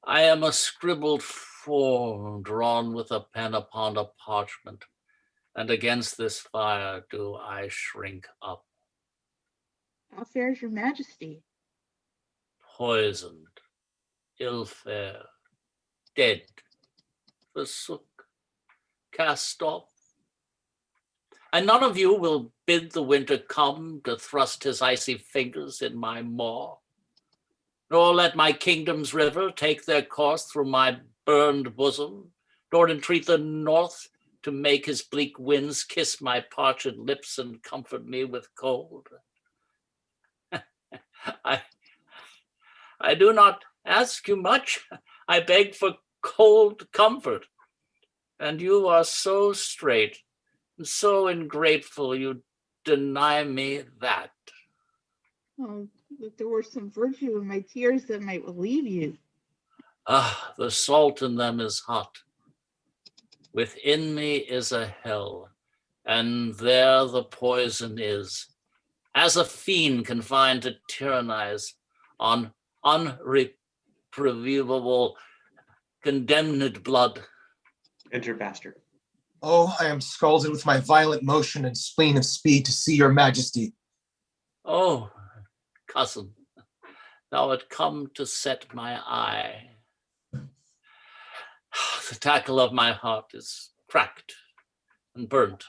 I am a scribbled form drawn with a pen upon a parchment, and against this fire do I shrink up. How fares your majesty? Poisoned, ill-fared, dead, forsook, cast off. And none of you will bid the winter come to thrust his icy fingers in my maw, nor let my kingdom's river take their course through my burned bosom, nor entreat the north to make his bleak winds kiss my parched lips and comfort me with cold. I do not ask you much. I beg for cold comfort. And you are so straight and so ungrateful, you deny me that. Oh, that there were some virtue in my tears that might relieve you. Ah, the salt in them is hot. Within me is a hell, and there the poison is, as a fiend confined to tyrannize on unretrievable condemned blood. Enter Bastard. Oh, I am scalded with my violent motion and spleen of speed to see your majesty. Oh, cousin, thou art come to set my eye. The tackle of my heart is cracked and burnt,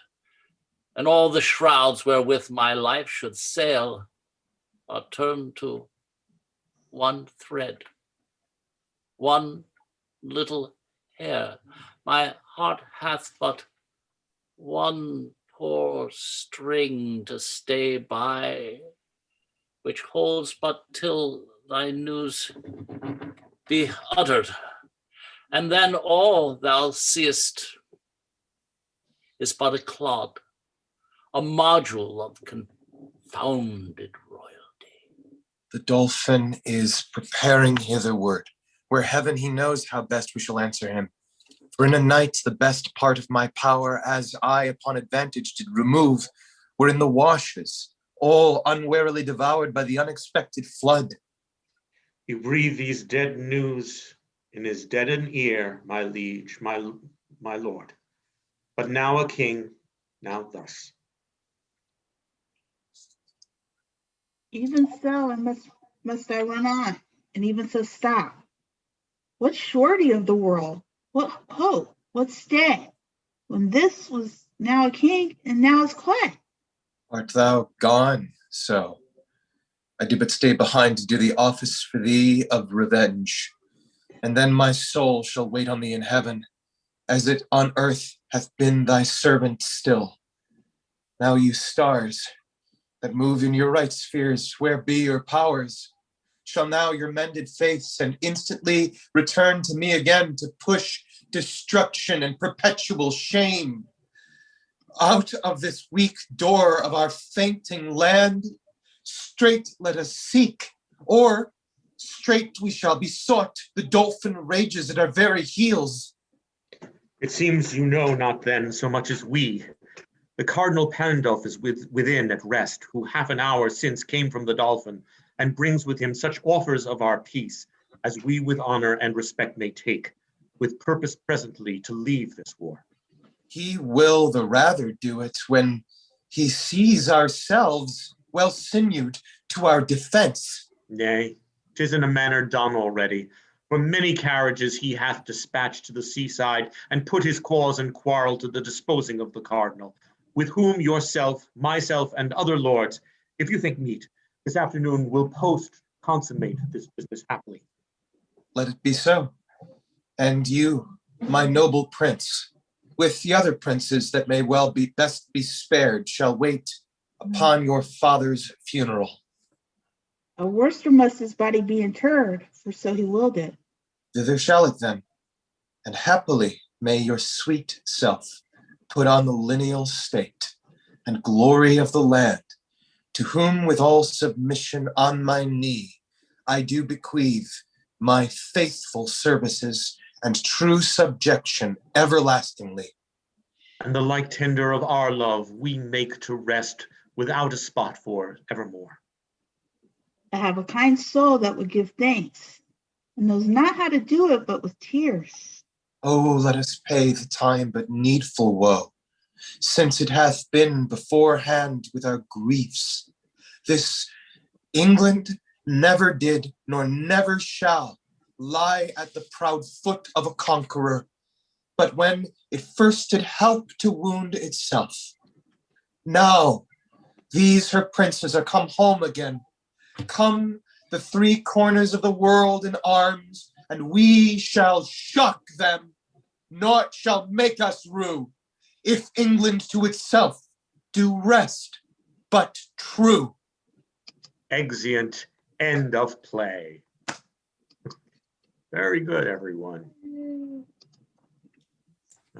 and all the shrouds wherewith my life should sail are turned to one thread, one little hair. My heart hath but one poor string to stay by, which holds but till thy news be uttered, and then all thou seest is but a clod, a module of confounded royalty. The Daulphin is preparing hitherward, where heaven he knows how best we shall answer him. For in a night the best part of my power, as I upon advantage did remove, were in the washes, all unwarily devoured by the unexpected flood. You breathe these dead news in his deadened ear, my liege, my lord. But now a king, now thus. Even so, must I run on, and even so stop. What surety of the world? What hope? What stay? When this was now a king, and now is clay. Art thou gone so? I do but stay behind to do the office for thee of revenge. And then my soul shall wait on thee in heaven, as it on earth hath been thy servant still. Now you stars, that move in your right spheres, where be your powers, shall now your mended faiths and instantly return to me again to push destruction and perpetual shame. Out of this weak door of our fainting land, straight let us seek, or straight we shall be sought. The Daulphin rages at our very heels. It seems you know not then so much as we. The Cardinal Pandulph is within at rest, who half an hour since came from the Daulphin, and brings with him such offers of our peace as we with honor and respect may take, with purpose presently to leave this war. He will the rather do it when he sees ourselves well sinewed to our defense. Nay, 'tis in a manner done already, For many carriages he hath dispatched to the seaside, and put his cause and quarrel to the disposing of the cardinal, with whom yourself, myself, and other lords, if you think meet, this afternoon will post consummate this business happily. Let it be so. And you, my noble prince, with the other princes that may well be best be spared, shall wait upon your father's funeral. A Worcester must his body be interred, for so he willed it. Thither shall it then, and happily may your sweet self put on the lineal state and glory of the land, to whom with all submission on my knee I do bequeath my faithful services and true subjection everlastingly. And the like tender of our love we make to rest without a spot for evermore. I have a kind soul that would give thanks, and knows not how to do it but with tears. Oh, let us pay the time but needful woe, since it hath been beforehand with our griefs. This England never did, nor never shall, lie at the proud foot of a conqueror, but when it first did help to wound itself. Now, these her princes are come home again, come the three corners of the world in arms, and we shall shock them, naught shall make us rue, if England to itself do rest, but true. Exeunt. End of play. Very good, everyone.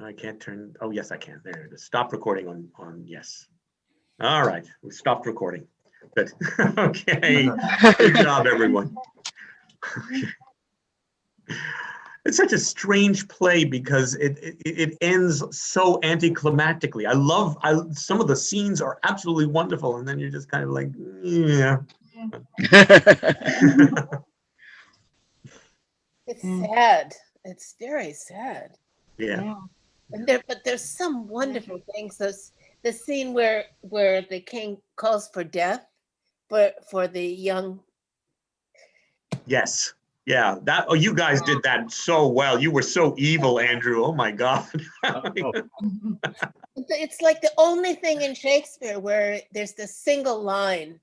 I can't turn, oh yes, I can. There it is. Stop recording on yes. All right, we stopped recording. Good. Okay, good job, everyone. It's such a strange play because it ends so anticlimactically. Some of the scenes are absolutely wonderful, and then you're just kind of like, yeah. It's sad. It's very sad. Yeah. And but there's some wonderful things. The scene where the king calls for death for the young. Yes. Yeah. That. Oh, you guys did that so well. You were so evil, Andrew. Oh my God. It's like the only thing in Shakespeare where there's this single line.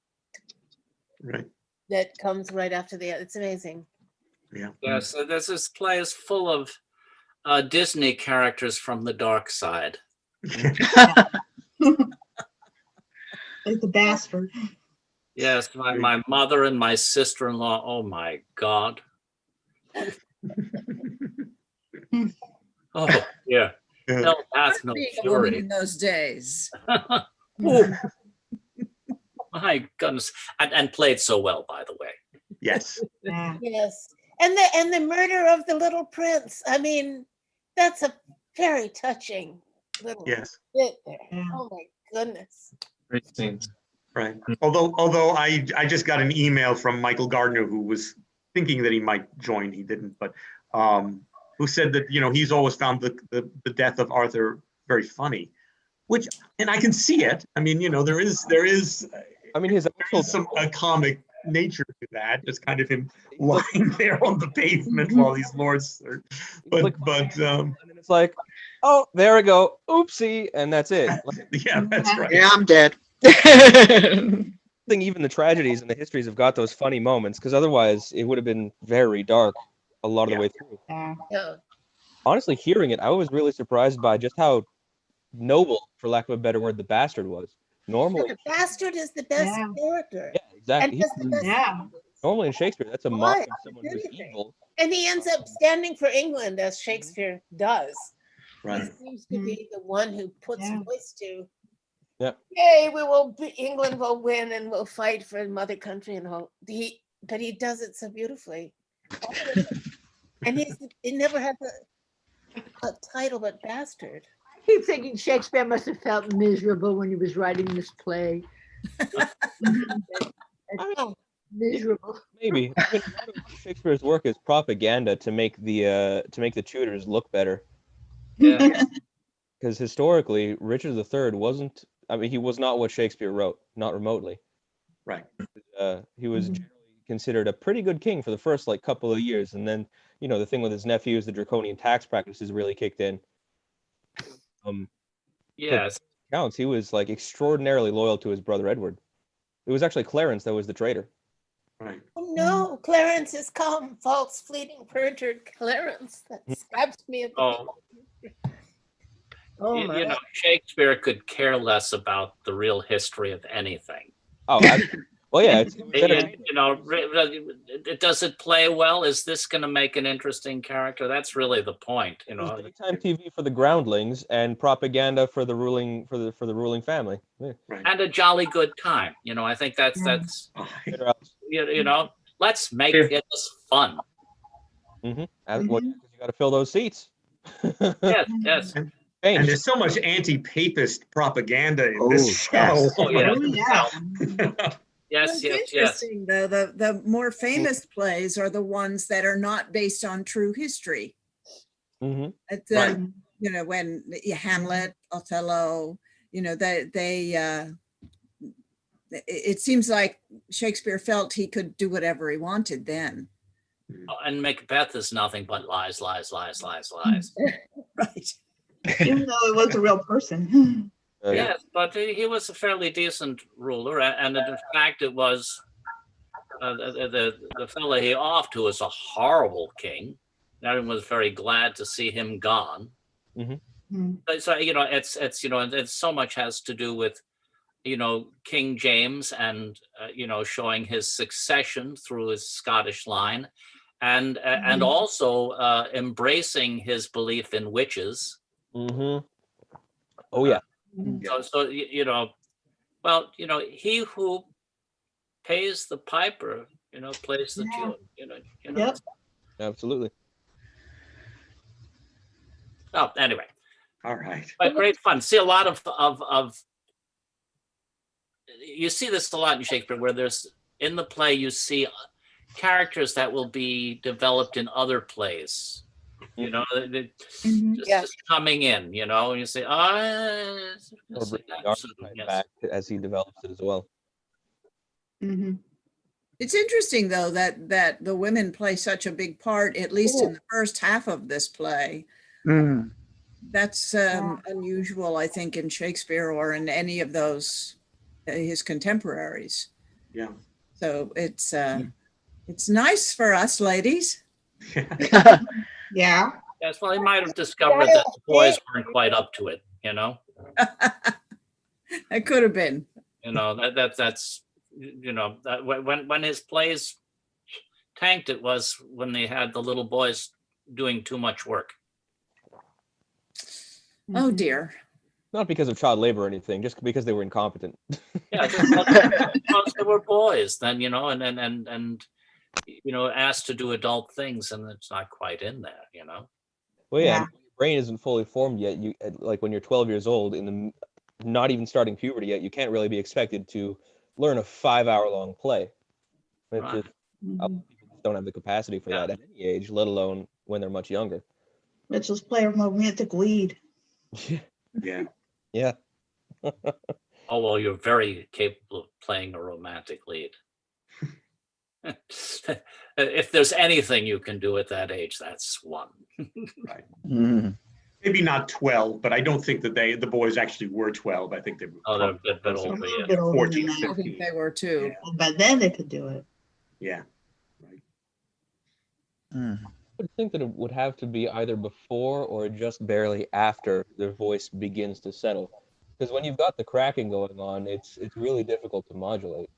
Right. That comes right after the other. It's amazing. Yeah. Yeah. So this play is full of Disney characters from the dark side. Like the bastard. Yes, my mother and my sister-in-law. Oh my God. Oh yeah. No path, no Being a woman fury. in those days. Oh, my goodness, and played so well, by the way. Yes. Yes, and the murder of the little prince. I mean, that's a very touching little bit there. Oh my goodness. Great scenes. Right. Although I just got an email from Michael Gardner, who was thinking that he might join. He didn't, but who said that, you know, he's always found the death of Arthur very funny, which, and I can see it. I mean, you know, there is. I mean, his a comic nature to that, just kind of him lying there on the pavement while these lords are, but and then it's like, oh, there we go, oopsie, and that's it. Yeah, that's right. Yeah, I'm dead. I think even the tragedies and the histories have got those funny moments, because otherwise it would have been very dark a lot of the way through. Yeah. Honestly, hearing it, I was really surprised by just how noble, for lack of a better word, the bastard was. Normally, The bastard is the best character. yeah, exactly. And does the best Normally in Shakespeare, that's a mark Why? of someone who's evil. And he ends up standing for England, as Shakespeare does. Right. He seems to be the one who puts voice to, Yeah. yay, England will win and we'll fight for mother country and all. But he does it so beautifully. And he never had a title but bastard. I keep thinking Shakespeare must have felt miserable when he was writing this play. Miserable. Maybe. I mean, a lot of Shakespeare's work is propaganda to make the Tudors look better. Yeah. Because historically, Richard III wasn't. I mean, he was not what Shakespeare wrote, not remotely. Right. He was generally considered a pretty good king for the first like couple of years, and then the thing with his nephews, the draconian tax practices really kicked in. Yes. Counts, he was like extraordinarily loyal to his brother Edward. It was actually Clarence that was the traitor. Right. Oh no, Clarence has come, false, fleeting, perjured Clarence that stabs me at the Oh, you know, Shakespeare could care less about the real history of anything. Oh, well, yeah. Does it play well? Is this going to make an interesting character? That's really the point. Daytime TV for the groundlings and propaganda for the ruling family. Yeah. Right. And a jolly good time. I think that's let's make it fun. Mm-hmm. Well, you got to fill those seats. Yes. And there's so much anti-papist propaganda in this show. Yes. Interesting, though. The more famous plays are the ones that are not based on true history. Mm-hmm. When Hamlet, Othello, it seems like Shakespeare felt he could do whatever he wanted then. And Macbeth is nothing but lies. Right. Even though it was a real person. Yes, but he was a fairly decent ruler, and in fact, it was the fellow he offed who was a horrible king. Everyone was very glad to see him gone. Mm-hmm. So it's so much has to do with King James and showing his succession through his Scottish line, and also embracing his belief in witches. Mm-hmm. Oh yeah. So he who pays the piper, plays the tune. Yep. Absolutely. Oh, anyway. All right. But great fun. See a lot of you see this a lot in Shakespeare, where there's in the play you see characters that will be developed in other plays. Just coming in, and you say, Or bring the archetype back as he develops it as well. Mm-hmm. It's interesting, though, that the women play such a big part, at least in the first half of this play. Mm. That's unusual, I think, in Shakespeare or in any of those his contemporaries. Yeah. So it's nice for us ladies. Yeah. Yes, well, he might have discovered that the boys weren't quite up to it, It could have been. That's when his plays tanked, it was when they had the little boys doing too much work. Oh dear. Not because of child labor or anything, just because they were incompetent. Yeah, because they were boys then, and asked to do adult things, and it's not quite in there, Well, yeah. Your brain isn't fully formed yet. You like when you're 12 years old, not even starting puberty yet, you can't really be expected to learn a 5-hour-long play. Right. People don't have the capacity for that at any age, let alone when they're much younger. Let's just play a romantic lead. Yeah. Yeah. Oh, well, you're very capable of playing a romantic lead. If there's anything you can do at that age, that's one. Right. Mm. Maybe not 12, but I don't think that the boys actually were 12. I think they were. They're a bit older. A bit older 14, than that. I think they were too. But then they could do it. Yeah. Right. Mm. I would think that it would have to be either before or just barely after their voice begins to settle. Because when you've got the cracking going on, it's really difficult to modulate.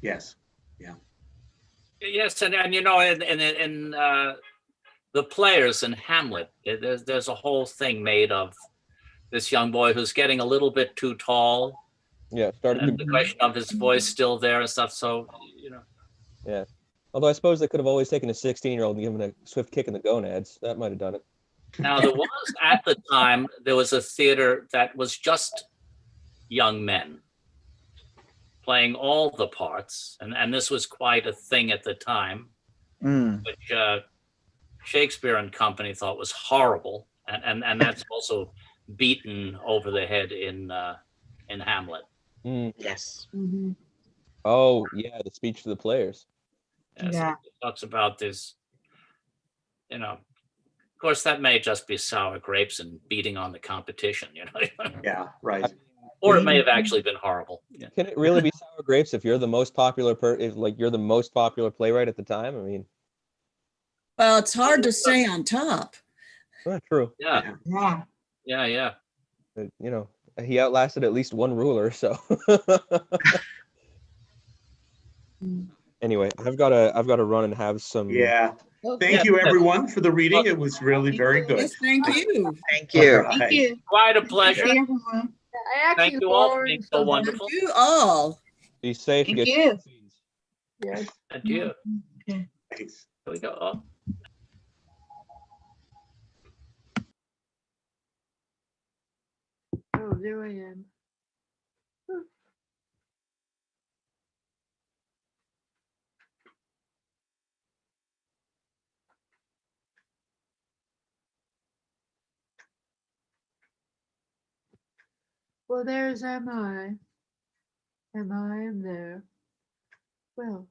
Yes. Yeah. Yes, and in the players in Hamlet, there's a whole thing made of this young boy who's getting a little bit too tall. Yeah, and the question of his voice still there and stuff. So Yeah. Although I suppose they could have always taken a 16-year-old and given him a swift kick in the gonads. That might have done it. Now there was at the time there was a theater that was just young men playing all the parts, and this was quite a thing at the time, which Shakespeare and company thought was horrible, and that's also beaten over the head in Hamlet. Yes. Mm-hmm. Oh yeah, the speech to the players. Yes, Yeah. it talks about this, you know, of course, that may just be sour grapes and beating on the competition, you know. Yeah, right. Or it may have actually been horrible. Yeah. Can it really be sour grapes if you're the most popular if like you're the most popular playwright at the time? I mean, Well, it's hard to stay on top. true. Yeah. Yeah. Yeah. Yeah. You know, he outlasted at least one ruler, so. Anyway, I've got to run and have some. Yeah. Okay. Thank you, everyone, for the reading. It was really very good. Yes, thank you. Thank you. All right. Thank you. Quite a pleasure. Thank you, everyone. I actually Thank you all for learned being so something. wonderful. You all. Be safe. Thank Get you. Yes. Thank you. Okay. Thanks. Here we go. Oh. Oh, there I am. Well, there's am I. Am I am there. Well,